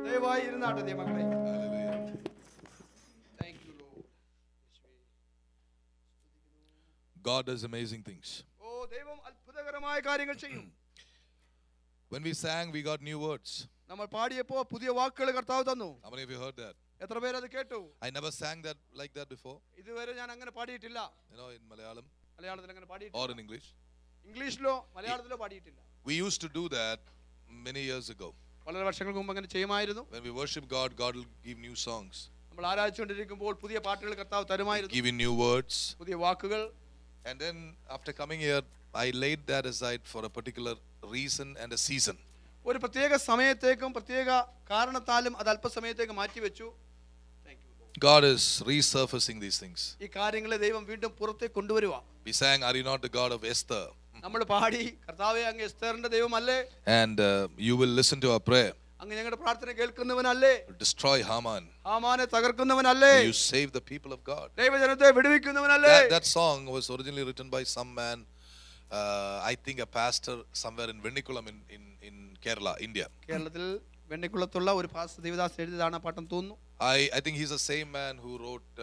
ദയവായി ഇരുന്നാട്ടെ ദൈവമക്കളെ. God does amazing things. ഓ ദൈവം അത്ഭുതകരമായ കാര്യങ്ങൾ ചെയ്യും. When we sang, we got new words. നമ്മൾ പാടിയപ്പോൾ പുതിയ വാക്കുകൾ കർത്താവ് തന്നു. How many of you heard that? എത്ര പേര് അത് കേട്ടു? I never sang that like that before. ഇതുവരെ ഞാൻ അങ്ങനെ പാടിയിട്ടില്ല. In Malayalam മലയാളത്തിൽ അങ്ങനെ പാടിയിട്ടില്ല. or in English. ഇംഗ്ലീഷിലോ മലയാളത്തിലോ പാടിയിട്ടില്ല. We used to do that many years ago. വളരെ വർഷങ്ങൾക്ക് മുമ്പ് അങ്ങനെ ചെയ്യുമായിരുന്നു. When we worship God, God will give new songs. നമ്മൾ ആരാധിച്ചുകൊണ്ടിരിക്കുമ്പോൾ പുതിയ പാട്ടുകൾ കർത്താവ് തരുമായിരുന്നു. Give you new words. പുതിയ വാക്കുകൾ. And then after coming here, I laid that aside for a particular reason and a season. ഒരു പ്രത്യേക സമയത്തേക്കും പ്രത്യേക കാരണത്താലും അത് അല്പസമയത്തേക്ക് മാറ്റിവെച്ചു. God is resurfacing these things. ഈ കാര്യങ്ങളെ ദൈവം വീണ്ടും പുറത്തേക്ക് കൊണ്ടുവരുക. We sang, "Are you not the God of Esther?" നമ്മൾ പാടി, കർത്താവേ അങ്ങ് എസ്തറിന്റെ ദൈവമല്ലേ? And you will listen to our prayer. അങ്ങ് ഞങ്ങളുടെ പ്രാർത്ഥന കേൾക്കുന്നവനല്ലേ? Destroy Haman. ഹാമാനെ തകർക്കുന്നവനല്ലേ? You save the people of God. ദൈവജനത്തെ വിടുവിക്കുന്നവനല്ലേ? That song was originally written by some man, I think a pastor somewhere in Vennikulam in Kerala, India. കേരളത്തിൽ വെണ്ണിക്കുളത്തുള്ള ഒരു pastor Devdas എഴുതിയതാണ് ആ പാട്ടം തോന്നുന്നു. I think he's the same man who wrote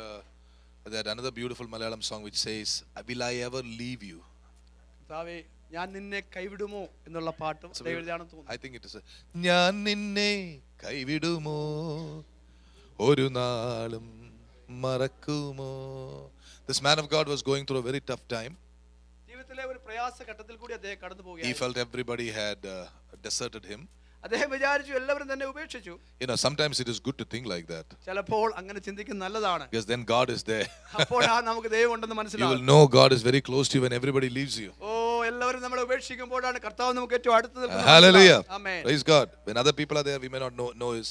that another beautiful Malayalam song which says, "Will I ever leave you?" കർത്താവേ ഞാൻ നിന്നെ കൈവിടുമോ എന്നുള്ള പാട്ടും എഴുതിയാണെന്ന് തോന്നുന്നു. I think it is ഞാൻ നിന്നെ കൈവിടുമോ ഒരു നാളും മറക്കുമോ. This man of God was going through a very tough time. ജീവിതത്തിലെ ഒരു പ്രയാസ ഘട്ടത്തിൽ കൂടി അദ്ദേഹം കടന്നു He പോവുകയായിരുന്നു. felt everybody had deserted him. അദ്ദേഹം വിചാരിച്ചു എല്ലാവരും തന്നെ ഉപേക്ഷിച്ചു. Sometimes it is good to think like that. ചിലപ്പോൾ അങ്ങനെ ചിന്തിക്കുന്നത് നല്ലതാണ്. Because then God is there. അപ്പോൾ നമുക്ക് ദൈവം ഉണ്ടെന്ന് You will മനസ്സിലാവും. know God is very close to you when everybody leaves you. ഓ എല്ലാവരും നമ്മളെ ഉപേക്ഷിക്കുമ്പോഴാണ് കർത്താവ് നമുക്ക് ഏറ്റവും അടുത്ത് നിൽക്കുന്നത്. Hallelujah. Amen. Praise God. When other people are there, we may not know His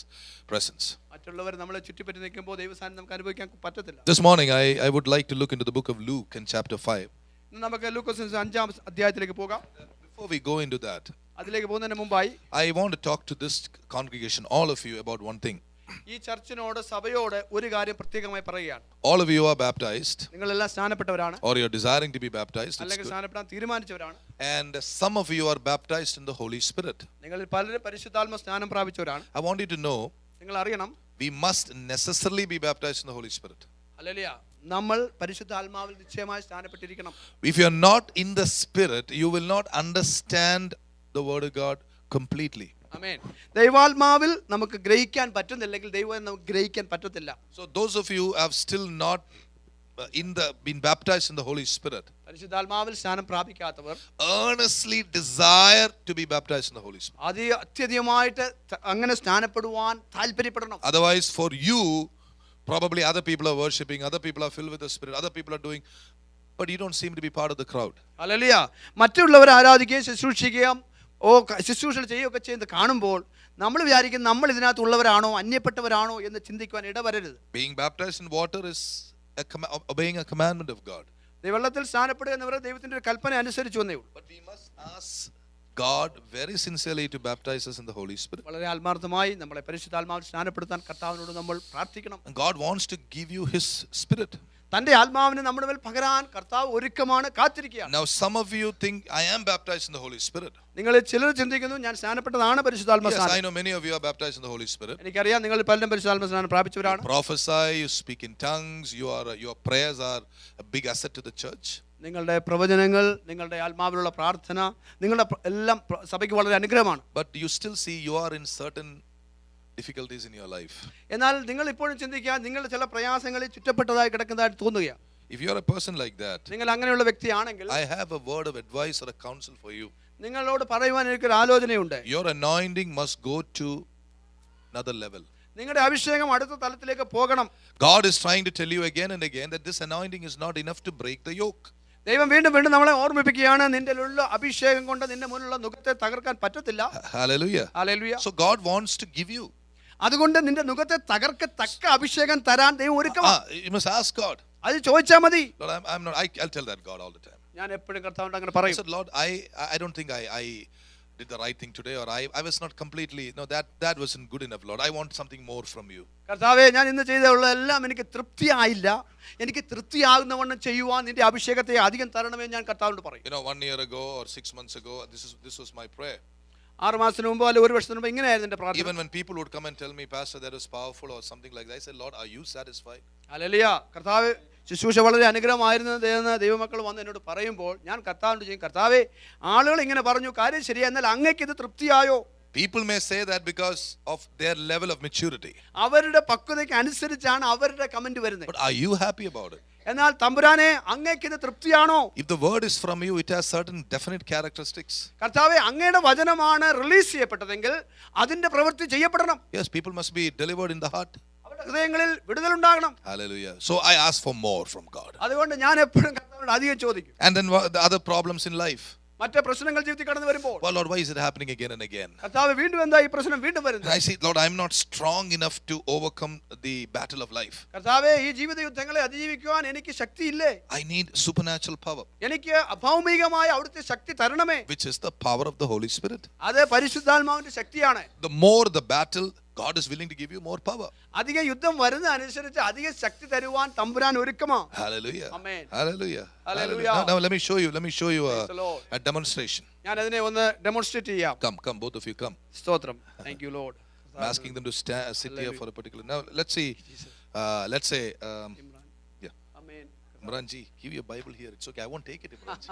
presence. മറ്റുള്ളവർ നമ്മളെ ചുറ്റിപ്പറ്റി നിൽക്കുമ്പോൾ ദൈവസാന്നിധ്യം നമുക്ക് അനുഭവിക്കാൻ പറ്റത്തില്ല. This morning, I would like to look into the book of Luke in chapter 5. ഇന്ന് നമുക്ക് ലൂക്കോസ് 5-ാം അധ്യായത്തിലേക്ക് പോകാം. Before we go into that, അതിലേക്ക് പോകുന്നതിന് മുമ്പായി I want to talk to this congregation, all of you, about one thing. ഈ ചർച്ചിനോട് സഭയോട് ഒരു കാര്യം പ്രത്യേകമായി പറയുകയാണ്. All of you are baptized, നിങ്ങളെല്ലാം സ്നാനപ്പെട്ടവരാണ്, or you're desiring to be baptized. അല്ലെങ്കിൽ സ്നാനപ്പെടാൻ തീരുമാനിച്ചവരാണ്. And some of you are baptized in the Holy Spirit. നിങ്ങളിൽ പലരും പരിശുദ്ധാത്മ സ്നാനം പ്രാപിച്ചവരാണ്. I want you to know, നിങ്ങൾ അറിയണം, we must necessarily be baptized in the Holy Spirit. Hallelujah, നമ്മൾ പരിശുദ്ധാത്മാവിൽ നിശ്ചയമായി സ്നാനപ്പെട്ടിരിക്കണം. If you're not in the Spirit, you will not understand the Word of God completely. ആമേൻ. ദൈവാത്മാവിൽ നമുക്ക് ഗ്രഹിക്കാൻ പറ്റുന്നില്ലെങ്കിൽ ദൈവം നമുക്ക് ഗ്രഹിക്കാൻ പറ്റത്തില്ല. So those of you who have still not been baptized in the Holy Spirit, പരിശുദ്ധാത്മാവിൽ സ്നാനം പ്രാപിക്കാത്തവർ earnestly desire to be baptized in the Holy Spirit. അത്യധികമായിട്ട് അങ്ങനെ സ്നാനപ്പെടുവാൻ താല്പര്യപ്പെടണം. Otherwise, for you, probably other people are worshiping, other people are filled with the Spirit, other people are doing, but you don't seem to be part of the crowd. Hallelujah. മറ്റുള്ളവരെ ആരാധിക്കുകയും ശുശ്രൂഷിക്കുകയും ശുശ്രൂഷ ചെയ്യുകയൊക്കെ ചെയ്യുന്നത് കാണുമ്പോൾ നമ്മൾ വിചാരിക്കും നമ്മൾ ഇതിനകത്തുള്ളവരാണോ അന്യപ്പെട്ടവരാണോ എന്ന് ചിന്തിക്കുവാൻ ഇടവരരുത്. Being baptized in water is obeying a commandment of God. വെള്ളത്തിൽ സ്നാനപ്പെടുക എന്ന് പറയുന്നത് ദൈവത്തിന്റെ ഒരു കൽപ്പന അനുസരിച്ചു വന്നേ ഉള്ളൂ. But we must ask God very sincerely to baptize us in the Holy Spirit. വളരെ ആത്മാർത്ഥമായി നമ്മളെ പരിശുദ്ധാത്മാവിൽ സ്നാനപ്പെടുത്താൻ കർത്താവിനോട് നമ്മൾ പ്രാർത്ഥിക്കണം. And God wants to give you His Spirit. തന്റെ ആത്മാവിനെ നമ്മുടെ മേൽ പകരാൻ കർത്താവ് ഒരുക്കമാണ്, കാത്തിരിക്കുകയാണ്. Now some of you think I am baptized in the Holy Spirit. നിങ്ങൾ ചിലർ ചിന്തിക്കുന്നു ഞാൻ സ്നാനപ്പെട്ടതാണ് പരിശുദ്ധാത്മ Yes, സ്നാനം. I know many of you are baptized in the Holy Spirit. എനിക്കറിയാം നിങ്ങൾ പലരും പരിശുദ്ധാത്മ സ്നാനം പ്രാപിച്ചവരാണ്. You prophesy, you speak in tongues, your prayers are a big asset to the church. നിങ്ങളുടെ പ്രവചനങ്ങൾ, നിങ്ങളുടെ ആത്മാവിലുള്ള പ്രാർത്ഥന, നിങ്ങളുടെ എല്ലാം സഭയ്ക്ക് വളരെ അനുഗ്രഹമാണ്. But you still see you are in certain difficulties in your life. എന്നാൽ നിങ്ങൾ ഇപ്പോഴും ചിന്തിക്കുക നിങ്ങൾ ചില പ്രയാസങ്ങളിൽ ചുറ്റപ്പെട്ടതായി കിടക്കുന്നതായിട്ട് തോന്നുകയാണ്. If you are a person like that, നിങ്ങൾ അങ്ങനെയുള്ള വ്യക്തിയാണെങ്കിൽ I have a word of advice or a counsel for you. നിങ്ങളോട് പറയുവാൻ എനിക്കൊരു ആലോചനയുണ്ട്. Your anointing must go to another level. നിങ്ങളുടെ അഭിഷേകം അടുത്ത തലത്തിലേക്ക് പോകണം. God is trying to tell you again and again that this anointing is not enough to break the yoke. ദൈവം വീണ്ടും വീണ്ടും നമ്മളെ ഓർമ്മിപ്പിക്കുകയാണ്, നിന്റെ ഉള്ള അഭിഷേകം കൊണ്ട് നിന്റെ മുന്നിലുള്ള നുകത്തെ തകർക്കാൻ പറ്റത്തില്ല. Hallelujah. Hallelujah. So God wants to give you. അതുകൊണ്ട് നിന്റെ നുകത്തെ തകർക്കത്തക്ക അഭിഷേകം തരാൻ ദൈവം ഒരുക്കമാണ്. You must ask God. അത് ചോദിച്ചാൽ മതി. Lord, I'll tell that God all the time. ഞാൻ എപ്പോഴും കർത്താവിനോട് അങ്ങനെ I പറയും. said, Lord, I don't think I did the right thing today, or I was not completely, no, that wasn't good enough, Lord. I want something more from you. കർത്താവേ, ഞാൻ ഇന്ന് ചെയ്തതെല്ലാം എനിക്ക് തൃപ്തിയായില്ല, എനിക്ക് തൃപ്തിയാകുന്നവണ്ണം ചെയ്യുവാൻ നിന്റെ അഭിഷേകത്തെ അധികം തരണമേ ഞാൻ കർത്താവിനോട് പറയും. 1 year ago or 6 months ago, this was my prayer. 6 മാസത്തിന് മുമ്പോ അല്ലെങ്കിൽ 1 വർഷത്തിന് മുമ്പ് ഇങ്ങനെയായിരുന്നു എൻ്റെ പ്രാർത്ഥന. Even when people would come and tell me, Pastor, that was powerful or something like that, I said, Lord, are you satisfied? Hallelujah. കർത്താവ് ശുശ്രൂഷ വളരെ അനുഗ്രഹമായിരുന്നു എന്ന് ദൈവമക്കൾ വന്ന് എന്നോട് പറയുമ്പോൾ ഞാൻ കർത്താവിനോട് ചെയ്യും, കർത്താവേ ആളുകൾ ഇങ്ങനെ പറഞ്ഞു, കാര്യം ശരിയാ, എന്നാൽ അങ്ങേക്ക് ഇത് തൃപ്തിയായോ? People may say that because of their level of maturity. അവരുടെ പക്വതയ്ക്ക് അനുസരിച്ചാണ് അവരുടെ കമന്റ് വരുന്നത്. But are you happy about it? എന്നാൽ തമ്പുരാനെ അങ്ങേക്ക് ഇത് തൃപ്തിയാണോ? If the word is from you, it has certain definite characteristics. കർത്താവേ അങ്ങയുടെ വചനമാണ് റിലീസ് ചെയ്യപ്പെട്ടതെങ്കിൽ അതിന്റെ പ്രവൃത്തി ചെയ്യപ്പെടണം. Yes, people must be delivered in the heart. അവരുടെ ഹൃദയങ്ങളിൽ വിടുതലുണ്ടാകണം. Hallelujah. So I ask for more from God. അതുകൊണ്ട് ഞാൻ എപ്പോഴും കർത്താവിനോട് അധികം ചോദിക്കും. And then the other problems in life. മറ്റേ പ്രശ്നങ്ങൾ ജീവിതത്തിൽ കടന്നു വരുമ്പോൾ, Well, Lord, why is it happening again and again? കർത്താവ് വീണ്ടും എന്താ ഈ പ്രശ്നം വീണ്ടും And വരുന്നത്? I say, Lord, I'm not strong enough to overcome the battle of life. കർത്താവേ ഈ ജീവിത യുദ്ധങ്ങളെ അതിജീവിക്കുവാൻ എനിക്ക് ശക്തിയില്ലേ? I need supernatural power, എനിക്ക് അഭൗമികമായ അവിടുത്തെ ശക്തി തരണമേ. which is the power of the Holy Spirit. അത് പരിശുദ്ധാത്മാവിന്റെ ശക്തിയാണ്. The more the battle, God is willing to give you more power. അധിക യുദ്ധം വരുന്ന അനുസരിച്ച് അധിക ശക്തി തരുവാൻ തമ്പുരാൻ ഒരുക്കമാ. Hallelujah. Amen. Hallelujah. Hallelujah. Now let me show you Praise the Lord. a demonstration. ഞാൻ അതിനെ ഒന്ന് ഡെമോൺസ്ട്രേറ്റ് ചെയ്യാം. Come, both of you come. സ്തോത്രം. Thank you Lord. I'm asking them to sit here for a particular. Now let's see. Let's say, Imran. yeah, Amen. Imran ji, give your Bible here. It's okay. I won't take it, Imran ji.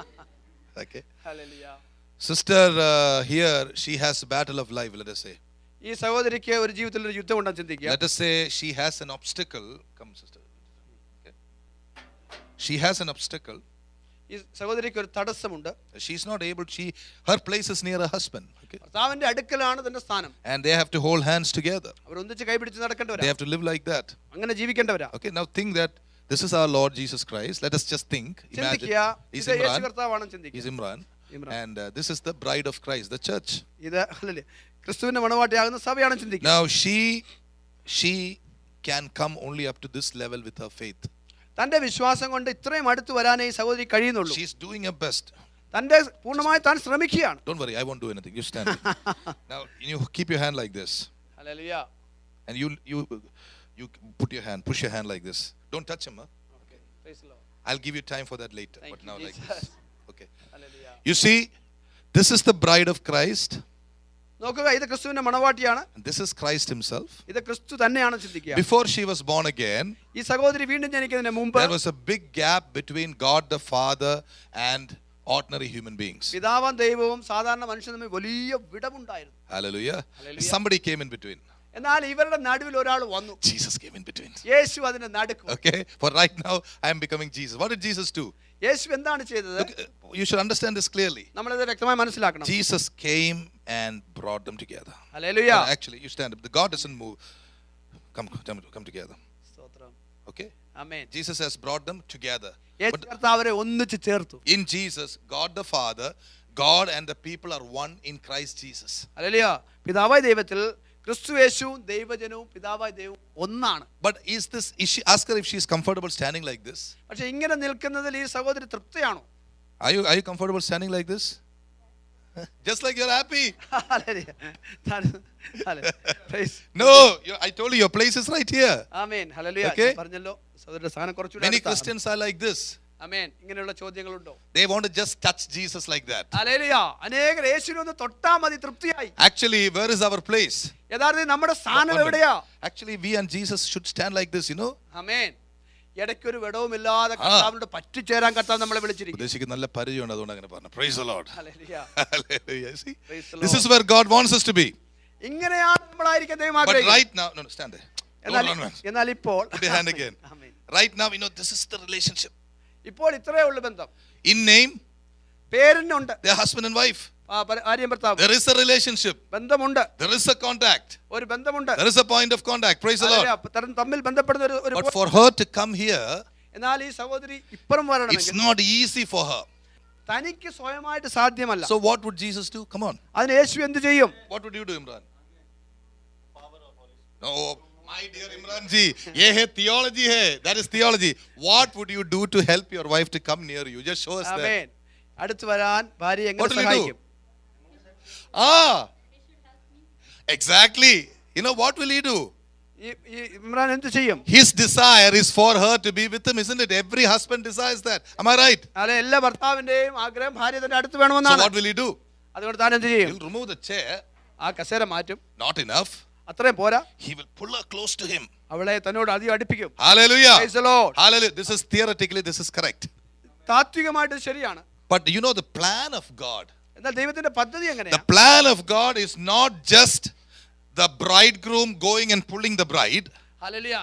Okay. Hallelujah. Sister here, she has a battle of life. Let us say. ഈ സഹോദരിക്ക് ഒരു ജീവിതത്തിൽ ഒരു യുദ്ധം ഉണ്ടെന്ന് ചിന്തിക്കുക. Let us say she has an obstacle. Come, sister. Okay. She has an obstacle. ഈ സഹോദരിക്ക് ഒരു തടസ്സമുണ്ട്. She's not able. Her place is near her husband. Okay. ഭർത്താവിന്റെ അടുക്കലാണ് തന്റെ സ്ഥാനം. And they have to hold hands together. അവർ ഒന്നിച്ച് കൈപിടിച്ച് They നടക്കേണ്ടവരാ. have to live like that. അങ്ങനെ ജീവിക്കേണ്ടവരാ. Okay. Now think that this is our Lord Jesus Christ. Let us just think. Imagine. ചിന്തിക്കുക, He's ഇത് യേശു Imran. കർത്താവാണെന്ന് ചിന്തിക്കുക. He's Imran. Imran. And this is the bride of Christ, the church. ഇത് അല്ലല്ലേ ക്രിസ്തുവിന്റെ മണവാട്ടിയാകുന്ന സഭയാണെന്ന് ചിന്തിക്കുക. Now she can come only up to this level with her faith. തന്റെ വിശ്വാസം കൊണ്ട് ഇത്രയും അടുത്ത് വരാനേ ഈ സഹോദരി കഴിയുന്നുള്ളൂ. She's doing her best. തന്റെ പൂർണ്ണമായി താൻ ശ്രമിക്കുകയാണ്. Don't worry, I won't do anything. You stand. Now you keep your hand like this, hallelujah. and you push your hand like this. Don't touch him. Huh? Okay. Praise the Lord. I'll give you time for that later. Thank But you, now like Jesus. this. Okay. Hallelujah. You see, this is the bride of Christ, നോക്കുക, ഇത് ക്രിസ്തുവിന്റെ മണവാട്ടിയാണ്. and this is Christ himself. ഇത് ക്രിസ്തു തന്നെയാണ് ചിന്തിക്കുക. Before she was born again, ഈ സഹോദരി വീണ്ടും ജനിക്കുന്നതിന് മുമ്പ് there was a big gap between God the Father and ordinary human beings. പിതാവും ദൈവവും സാധാരണ മനുഷ്യനും തമ്മിൽ വലിയ വിടവുണ്ടായിരുന്നു. Hallelujah. Hallelujah. Somebody came in between. എന്നാൽ ഇവരുടെ നടുവിൽ ഒരാൾ വന്നു. Jesus came in between. യേശു അതിനെ നടുക്കും. Okay. For right now, I am becoming Jesus. What did Jesus do? യേശു എന്താണ് ചെയ്തത്? Look, you should understand this clearly. നമ്മളിത് വ്യക്തമായി മനസ്സിലാക്കണം. Jesus came and brought them together. Hallelujah. Actually, you stand up. The God doesn't move. Come together. സ്തോത്രം. Okay. Amen. Jesus has brought them together. യേശു കർത്താവ് അവരെ ഒന്നിച്ച് ചേർത്തു. In Jesus, God the Father, God and the people are one in Christ Jesus. Hallelujah. പിതാവായ ദൈവത്തിൽ ക്രിസ്തു യേശുവും ദൈവജനവും പിതാവായ ദൈവവും ഒന്നാണ്. But ask her if she is comfortable standing like this. പക്ഷെ ഇങ്ങനെ നിൽക്കുന്നതിൽ ഈ സഹോദരി തൃപ്തിയാണോ? Are you comfortable standing like this? Just like you're happy. Hallelujah. Praise. No, I told you your place is right here. Amen. Hallelujah. Okay. പറഞ്ഞല്ലോ സഹോദരന്റെ സ്ഥാനം കുറച്ചുകൂടി Many അടുത്താണ്. Christians are like this. ആമേൻ. ഇങ്ങനെയുള്ള ചോദ്യങ്ങളുണ്ടോ? They want to just touch Jesus like that. Hallelujah. അനേകർ യേശുവിനെ ഒന്ന് തൊട്ടാ മതി, തൃപ്തിയായി. Actually, where is our place? യഥാർത്ഥത്തിൽ നമ്മുടെ സ്ഥാനം എവിടെയാ? Actually, we and Jesus should stand like this, you know. ആമേൻ. ഇടയ്ക്കൊരു വിടവുമില്ലാതെ കർത്താവിനോട് പറ്റിച്ചേരാൻ കർത്താവ് നമ്മളെ വിളിച്ചിരിക്കുന്നു. ഉദ്ദേശിക്കുന്ന നല്ല പരിചയമുണ്ട്, അതുകൊണ്ട് അങ്ങനെ പറഞ്ഞു. Praise the Lord. Hallelujah. Hallelujah. See? Praise the This Lord. is where God wants us to be. ഇങ്ങനെയാണ് നമ്മളായിരിക്കാൻ ദൈവം But ആഗ്രഹിക്കുന്നത്. right now, no, stand there. Don't run, man. എന്നാൽ ഇപ്പോൾ Put your hand again. Amen. Right now, this is the relationship. ഇപ്പോൾ ഇത്രയേ ഉള്ളൂ ബന്ധം. In name, പേരിനുണ്ട്. they're husband and wife. ഭാര്യയും ഭർത്താവും. There is a relationship. ബന്ധമുണ്ട്. There is a contact. ഒരു ബന്ധമുണ്ട്. There is a point of contact. Praise the Lord. തമ്മിൽ ബന്ധപ്പെടുന്ന ഒരു But for her to come here, എന്നാൽ ഈ സഹോദരി ഇപ്പുറം it's വരണമെങ്കിൽ not easy for her. തനിക്ക് സ്വയമായിട്ട് സാധ്യമല്ല. So what would Jesus do? Come on. അതിന് യേശു എന്ത് ചെയ്യും? What would you do, Imran? No, my dear Imran ji, ye hai theology hai. That is theology. What would you do to help your wife to come near you? Just show us that. ആമേൻ. അടുത്ത് വരാൻ ഭാര്യ What എങ്ങനെ will you സഹായിക്കും? do? Exactly. What will he do? ഈ ഇമ്രാൻ എന്ത് ചെയ്യും? His desire is for her to be with him, isn't it? Every husband desires that. Am I right? അല്ലെ എല്ലാ ഭർത്താവിന്റെയും ആഗ്രഹം ഭാര്യ തന്റെ അടുത്ത് So വേണമെന്നാണ്. what will he do? അതുകൊണ്ട് താൻ എന്ത് ചെയ്യും? He'll remove the chair. ആ കസേര മാറ്റും. Not enough. അത്രയും പോരാ, He will pull her close to him. അവളെ തന്നോട് അധികം അടുപ്പിക്കും. Hallelujah. Praise the Lord. Hallelujah. This is theoretically, this is correct. താത്വികമായിട്ട് ശരിയാണ്. But you know the plan of God. എന്നാൽ ദൈവത്തിന്റെ പദ്ധതി The എങ്ങനെയാണ്? plan of God is not just the bridegroom going and pulling the bride. Hallelujah.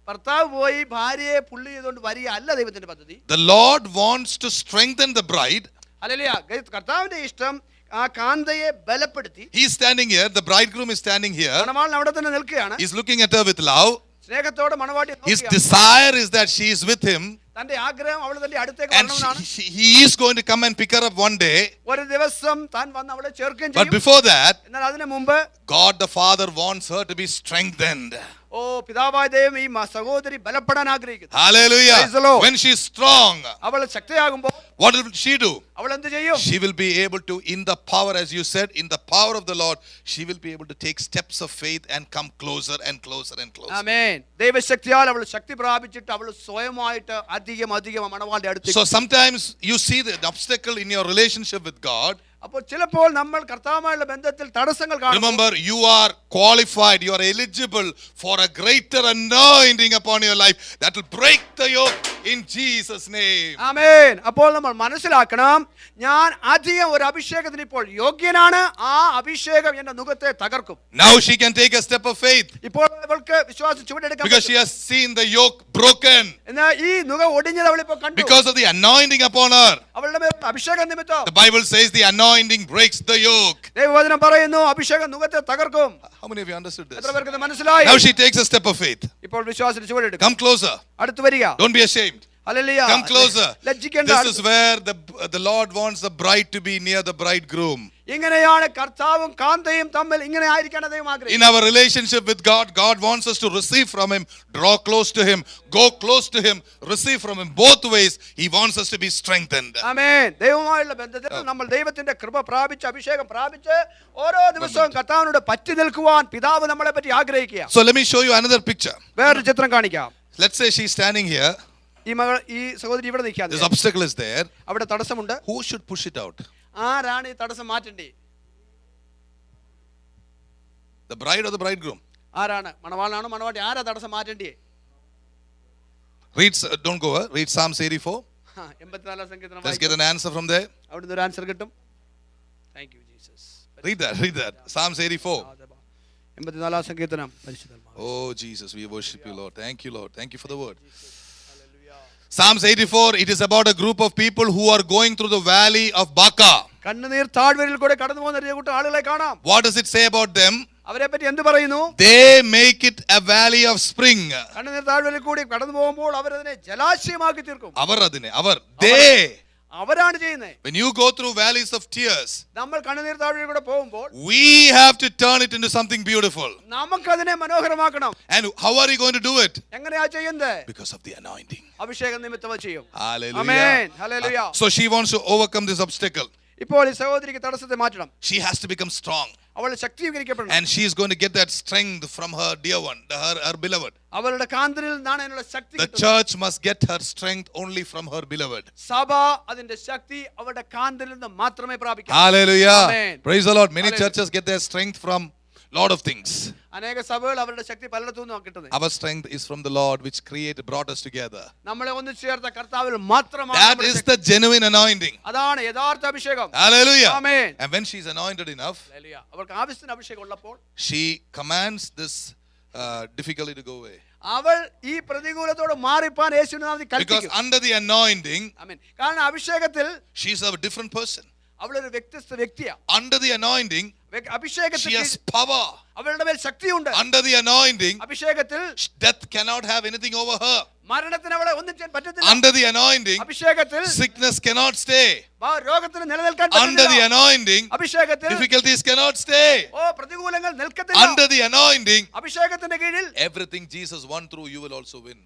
ഭർത്താവ് പോയി ഭാര്യയെ പുള്ളി ചെയ്തുകൊണ്ട് വരിക അല്ല ദൈവത്തിന്റെ പദ്ധതി. The Lord wants to strengthen the bride. Hallelujah. കർത്താവിന്റെ ഇഷ്ടം ആ കാന്തയെ ബലപ്പെടുത്തി. He's standing here, the bridegroom is standing here. മണവാളൻ അവിടെ തന്നെ നിൽക്കുകയാണ്. He's looking at her with love. സ്നേഹത്തോടെ മണവാട്ടിയെ His നോക്കുകയാണ്. desire is that she is with him. തന്റെ ആഗ്രഹം അവൾ തന്റെ അടുത്തേക്ക് And വരണമെന്നാണ്. he is going to come and pick her up one day. ഒരു ദിവസം താൻ വന്ന് അവളെ ചേർക്കുകയും But ചെയ്യും. before that, എന്നാൽ അതിനു മുമ്പ് God the Father wants her to be strengthened. ഓ പിതാവായ ദൈവം ഈ സഹോദരി ബലപ്പെടാൻ ആഗ്രഹിക്കുന്നു. Hallelujah. Praise the Lord. When she's strong, അവൾ ശക്തിയാകുമ്പോൾ what will she do? അവൾ എന്ത് ചെയ്യും? She will be able to, in the power, as you said, in the power of the Lord, she will be able to take steps of faith and come closer and closer and closer. ആമേൻ. ദൈവശക്തിയാൽ അവൾ ശക്തി പ്രാപിച്ചിട്ട് അവൾ സ്വയമായിട്ട് അധികം മണവാളുടെ അടുത്തേക്ക്. So sometimes you see the obstacle in your relationship with God. അപ്പോൾ ചിലപ്പോൾ നമ്മൾ കർത്താവുമായുള്ള ബന്ധത്തിൽ തടസ്സങ്ങൾ കാണും. Remember, you are qualified, you are eligible for a greater anointing upon your life that will break the yoke in Jesus' name. ആമേൻ. അപ്പോൾ നമ്മൾ മനസ്സിലാക്കണം, ഞാൻ അധികം ഒരു അഭിഷേകത്തിന് ഇപ്പോൾ യോഗ്യനാണ്. ആ അഭിഷേകം എന്റെ നുകത്തെ തകർക്കും. Now she can take a step of faith ഇപ്പോൾ അവൾക്ക് വിശ്വാസം ചുവടെടുക്കാൻ because she has seen the yoke broken എന്നാൽ ഈ നുക ഒടിഞ്ഞത് അവൾ ഇപ്പോൾ കണ്ടു. because of the anointing upon her. അവളുടെ മേൽ അഭിഷേകം നിമിത്തം. The Bible says the anointing breaks the yoke. ദൈവവചനം പറയുന്നു അഭിഷേകം നുകത്തെ തകർക്കും. How many of you understood this? എത്ര പേർക്ക് ഇത് മനസ്സിലായി? Now she takes a step of faith. ഇപ്പോൾ വിശ്വാസത്തിൽ ചുവടെടുക്കും. Come closer. അടുത്ത് വരിക. Don't be ashamed. Hallelujah. Come closer. ലജ്ജിക്കേണ്ട. This is where the Lord wants the bride to be near the bridegroom. ഇങ്ങനെയാണ് കർത്താവും കാന്തയും തമ്മിൽ ഇങ്ങനെ ആയിരിക്കാൻ ദൈവം In ആഗ്രഹിക്കുന്നു. our relationship with God, God wants us to receive from Him, draw close to Him, go close to Him, receive from Him. Both ways, He wants us to be strengthened. ആമേൻ. ദൈവവുമായുള്ള ബന്ധത്തിൽ നമ്മൾ ദൈവത്തിന്റെ കൃപ പ്രാപിച്ച് അഭിഷേകം പ്രാപിച്ച് ഓരോ ദിവസവും കർത്താവിനോട് പറ്റി നിൽക്കുവാൻ പിതാവ് നമ്മളെ പറ്റി ആഗ്രഹിക്കുക. So let me show you another picture. വേറൊരു ചിത്രം കാണിക്കാം. Let's say she's standing here. ഈ സഹോദരി ഇവിടെ നിൽക്കാതെ This obstacle is there. അവിടെ തടസ്സമുണ്ട്. Who should push it out? ആരാണ് ഈ തടസ്സം മാറ്റേണ്ടേ? The bride or the bridegroom? ആരാണ്? മണവാളനാണോ മണവാട്ടി? ആരാ തടസ്സം മാറ്റേണ്ടേ? Don't go. Read Psalms 84. 84 സങ്കീർത്തനം. Let's get an answer from there. അവിടുന്ന് ഒരു ആൻസർ കിട്ടും. Thank you Jesus. Read that. Psalms 84. 84 സങ്കീർത്തനം. പരിശുദ്ധ. Oh Jesus, we worship you, Lord. Thank you, Lord. Thank you for the word. Psalms 84, it is about a group of people who are going through the valley of Baca. കണ്ണുനീർ താഴ്വരയിൽ കൂടെ കടന്നു പോകുന്ന ഒരു കൂട്ടം ആളുകളെ കാണാം. What does it say about them? അവരെ പറ്റി എന്ത് പറയുന്നു? They make it a valley of spring. കണ്ണുനീർ താഴ്വരയിൽ കൂടി കടന്നു പോകുമ്പോൾ അവരതിനെ ജലാശയമാക്കി തീർക്കും. അവരാണ് ചെയ്യുന്നത്. When you go through valleys of tears, നമ്മൾ കണ്ണുനീർ താഴ്വരയിൽ കൂടെ പോകുമ്പോൾ we have to turn it into something beautiful. നമുക്കതിനെ മനോഹരമാക്കണം. And how are you going to do it? എങ്ങനെയാ ചെയ്യുന്നത്? Because of the anointing. അഭിഷേകം നിമിത്തം ചെയ്യും. Hallelujah. Amen. Hallelujah. So she wants to overcome this obstacle. ഇപ്പോൾ ഈ സഹോദരിക്ക് തടസ്സത്തെ മാറ്റണം. She has to become strong. അവൾ ശക്തീകരിക്കപ്പെടണം. And she is going to get that strength from her dear one, her beloved. അവളുടെ കാന്തനിൽ നിന്നാണ് അതിനുള്ള ശക്തി The കിട്ടുന്നത്. church must get her strength only from her beloved. സഭ അതിന്റെ ശക്തി അവളുടെ കാന്തനിൽ നിന്ന് മാത്രമേ പ്രാപിക്കൂ. Hallelujah. Amen. Praise the Lord. Many Hallelujah. churches get their strength from lot of things. അനേക സഭകൾ അവരുടെ ശക്തി പലയിടത്തു നിന്നും കിട്ടുന്നത്. Our strength is from the Lord which brought us together. നമ്മളെ ഒന്നിച്ചു ചേർത്ത കർത്താവിൽ മാത്രമാണ്. That is the genuine anointing. അതാണ് യഥാർത്ഥ അഭിഷേകം. Hallelujah. Amen. And when she is anointed enough, hallelujah. അവൾക്ക് ആവശ്യത്തിന് അഭിഷേകം ഉള്ളപ്പോൾ she commands this difficulty to go away. അവൾ ഈ പ്രതികൂലത്തോട് മാറിപ്പാൻ യേശുവിന്റെ നാമത്തിൽ Because കൽപ്പിക്കും. under the anointing, ആമേൻ. കാരണം അഭിഷേകത്തിൽ she is a different person. അവളൊരു വ്യത്യസ്ത വ്യക്തിയാണ്. Under the anointing, അഭിഷേകത്തിൽ she has power. അവളുടെ മേൽ ശക്തിയുണ്ട്. Under the anointing, അഭിഷേകത്തിൽ death cannot have anything over her. മരണത്തിന് അവളെ ഒന്നും ചെയ്യാൻ പറ്റത്തില്ല. Under the anointing, അഭിഷേകത്തിൽ sickness cannot stay. രോഗത്തിന് നിലനിൽക്കാൻ Under the പറ്റില്ല. anointing, അഭിഷേകത്തിൽ difficulties cannot stay. പ്രതികൂലങ്ങൾ നിൽക്കത്തില്ല. Under the anointing, അഭിഷേകത്തിന്റെ കീഴിൽ everything Jesus won through, you will also win.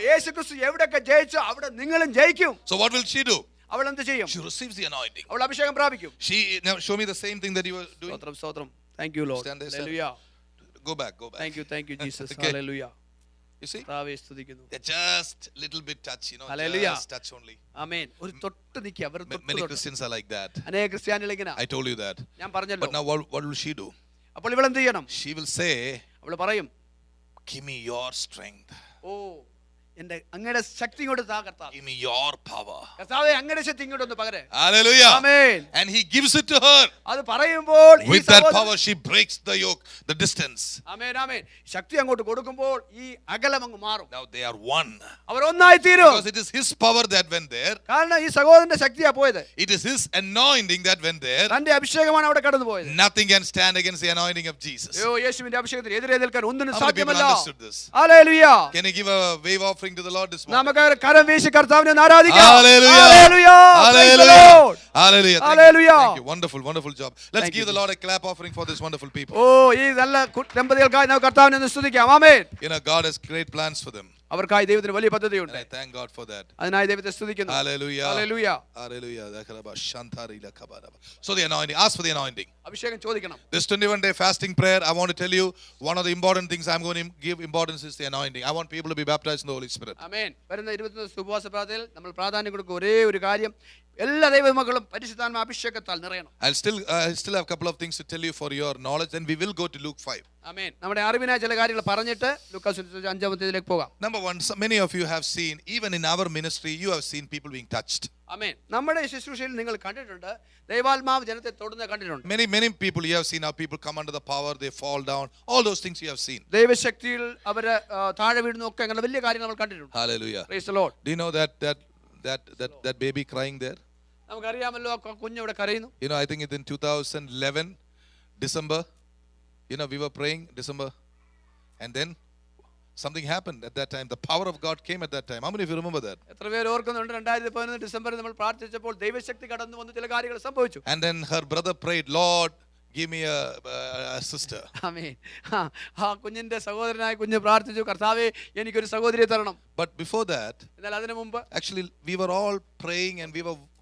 യേശുക്രിസ്തു എവിടെയൊക്കെ ജയിച്ചോ അവിടെ നിങ്ങളും ജയിക്കും. So what will she do? അവൾ എന്ത് ചെയ്യും? She receives the anointing. അവൾ അഭിഷേകം പ്രാപിക്കും. Now show me the same thing that you were doing. സ്തോത്രം. Thank you Lord. Stand there, Hallelujah. Go back. Thank you Jesus. Okay. Hallelujah. You see? കർത്താവേ സ്തുതിക്കുന്നു. They're just little bit touch, Hallelujah. just touch only. ആമേൻ. ഒരു തൊട്ട തൊട്ട് നിൽക്കുക. അവർ Many Christians are like that. അനേക ക്രിസ്ത്യാനികൾ ഇങ്ങനെ. I told you that. ഞാൻ പറഞ്ഞല്ലോ. But now what will she do? അപ്പോൾ ഇവൾ എന്ത് ചെയ്യണം? She will say, അവൾ പറയും, give me your strength. ഓ എന്റെ അങ്ങയുടെ ശക്തി ഇങ്ങോട്ട് താ കർത്താവേ. Give me your power. കർത്താവേ അങ്ങയുടെ ശക്തി ഇങ്ങോട്ട് ഒന്ന് പകരെ. Hallelujah. Amen. And he gives it to her. അത് പറയുമ്പോൾ With that power she breaks the yoke, the distance. ആമേൻ ആമേൻ. ശക്തി അങ്ങോട്ട് കൊടുക്കുമ്പോൾ ഈ അകലം അങ്ങ് മാറും. Now they are one. അവർ ഒന്നായി തീരും. Because it is his power that went there. കാരണം ഈ സഹോദരന്റെ ശക്തിയാ പോയത്. It is his anointing that went there. തന്റെ അഭിഷേകമാണ് അവിടെ കടന്നു പോയത്. Nothing can stand against the anointing of Jesus. അയ്യോ യേശുവിന്റെ അഭിഷേകത്തിന് എതിരെ നിൽക്കാൻ ഒന്നിനും How many people സാധ്യമല്ല. understood this? Hallelujah. Can you give a wave offering to the Lord this morning? നമുക്ക് കരം വീശി കർത്താവിനെ ആരാധിക്കാം. Hallelujah. Hallelujah. Hallelujah. Hallelujah. Hallelujah. Thank you. Wonderful, wonderful job. Let's Thank give you, the Lord a clap offering for this wonderful people. ഓ ഈ നല്ല ദമ്പതികൾക്കായി നമുക്ക് കർത്താവിനെ ഒന്ന് സ്തുതിക്കാം. ആമേൻ. You know, God has great plans for them. അവർക്കായി ദൈവത്തിന് വലിയ And പദ്ധതിയുണ്ട്. I thank God for that. അതിനായി ദൈവത്തെ സ്തുതിക്കുന്നു. Hallelujah. Hallelujah. Hallelujah. So the anointing. Ask for the anointing. അഭിഷേകം ചോദിക്കണം. This 21-day fasting prayer, I want to tell you, one of the important things I'm going to give importance is the anointing. I want people to be baptized in the Holy Spirit. ആമേൻ. വരുന്ന 21 ഉപവാസ പ്രാർത്ഥനയിൽ നമ്മൾ പ്രാധാന്യം കൊടുക്കുന്ന ഒരേ ഒരു കാര്യം, എല്ലാ ദൈവമക്കളും പരിശുദ്ധാത്മ അഭിഷേകത്താൽ നിറയണം. I still have a couple of things to tell you for your knowledge. Then we will go to Luke 5. ആമേൻ. നമ്മുടെ അറിവിനായി ചില കാര്യങ്ങൾ പറഞ്ഞിട്ട് ലൂക്കാസ് 5-ാമത്തേതിലേക്ക് പോകാം. Number one, many of you have seen, even in our ministry, you have seen people being touched. ആമേൻ. നമ്മുടെ ശുശ്രൂഷയിൽ നിങ്ങൾ കണ്ടിട്ടുണ്ട്, ദൈവാത്മാവ് ജനത്തെ തൊടുന്നത് കണ്ടിട്ടുണ്ട്. Many people you have seen how people come under the power, they fall down. All those things you have seen. ദൈവശക്തിയിൽ അവര് താഴെ വീഴുന്നു ഒക്കെ അങ്ങനെ വലിയ കാര്യങ്ങൾ നമ്മൾ കണ്ടിട്ടുണ്ട്. Hallelujah. Praise the Lord. Do you know that baby crying there? നമുക്കറിയാമല്ലോ ആ കുഞ്ഞ് ഇവിടെ കരയുന്നു. You know, I think it's in 2011 December. You know, we were praying December, and then something happened at that time. The power of God came at that time. How many of you remember that? എത്ര പേര് ഓർക്കുന്നുണ്ട്? 2011 ഡിസംബറിൽ നമ്മൾ പ്രാർത്ഥിച്ചപ്പോൾ ദൈവശക്തി കടന്നു വന്ന് ചില കാര്യങ്ങൾ സംഭവിച്ചു. And then her brother prayed, Lord, give me a sister. ആമേൻ. ആ കുഞ്ഞിന്റെ സഹോദരനായി കുഞ്ഞ് പ്രാർത്ഥിച്ചു, കർത്താവേ എനിക്കൊരു സഹോദരിയെ തരണം. But before that, എന്നാൽ അതിനു മുമ്പ് actually we were all praying and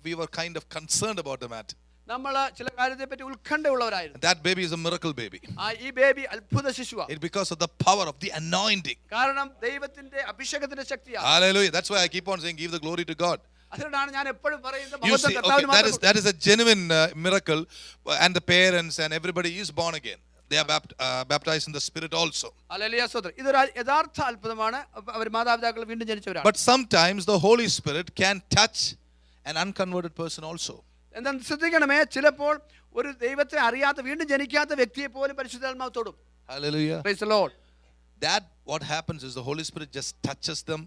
we were kind of concerned about the matter. നമ്മൾ ചില കാര്യത്തെ പറ്റി ഉത്കണ്ഠയുള്ളവരായിരുന്നു. That baby is a miracle baby. ഈ ബേബി അത്ഭുത ശിശുവാണ്. It's because of the power of the anointing. കാരണം ദൈവത്തിന്റെ അഭിഷേകത്തിന്റെ ശക്തിയാണ്. Hallelujah. That's why I keep on saying, give the glory to God. അതുകൊണ്ടാണ് ഞാൻ എപ്പോഴും പറയുന്നത് You see, okay, that is a genuine miracle, and the parents and everybody is born again. They are baptized in the Spirit also. Hallelujah സ്തോത്രം. ഇതൊരു യഥാർത്ഥ അത്ഭുതമാണ്. അവർ മാതാപിതാക്കൾ വീണ്ടും ജനിച്ചവരാണ്. But sometimes the Holy Spirit can touch an unconverted person also. എന്താ ശ്രദ്ധിക്കണമേ, ചിലപ്പോൾ ഒരു ദൈവത്തെ അറിയാത്ത വീണ്ടും ജനിക്കാത്ത വ്യക്തിയെ പോലും പരിശുദ്ധാത്മാവ് തൊടും. Hallelujah. Praise the Lord. That what happens is the Holy Spirit just touches them.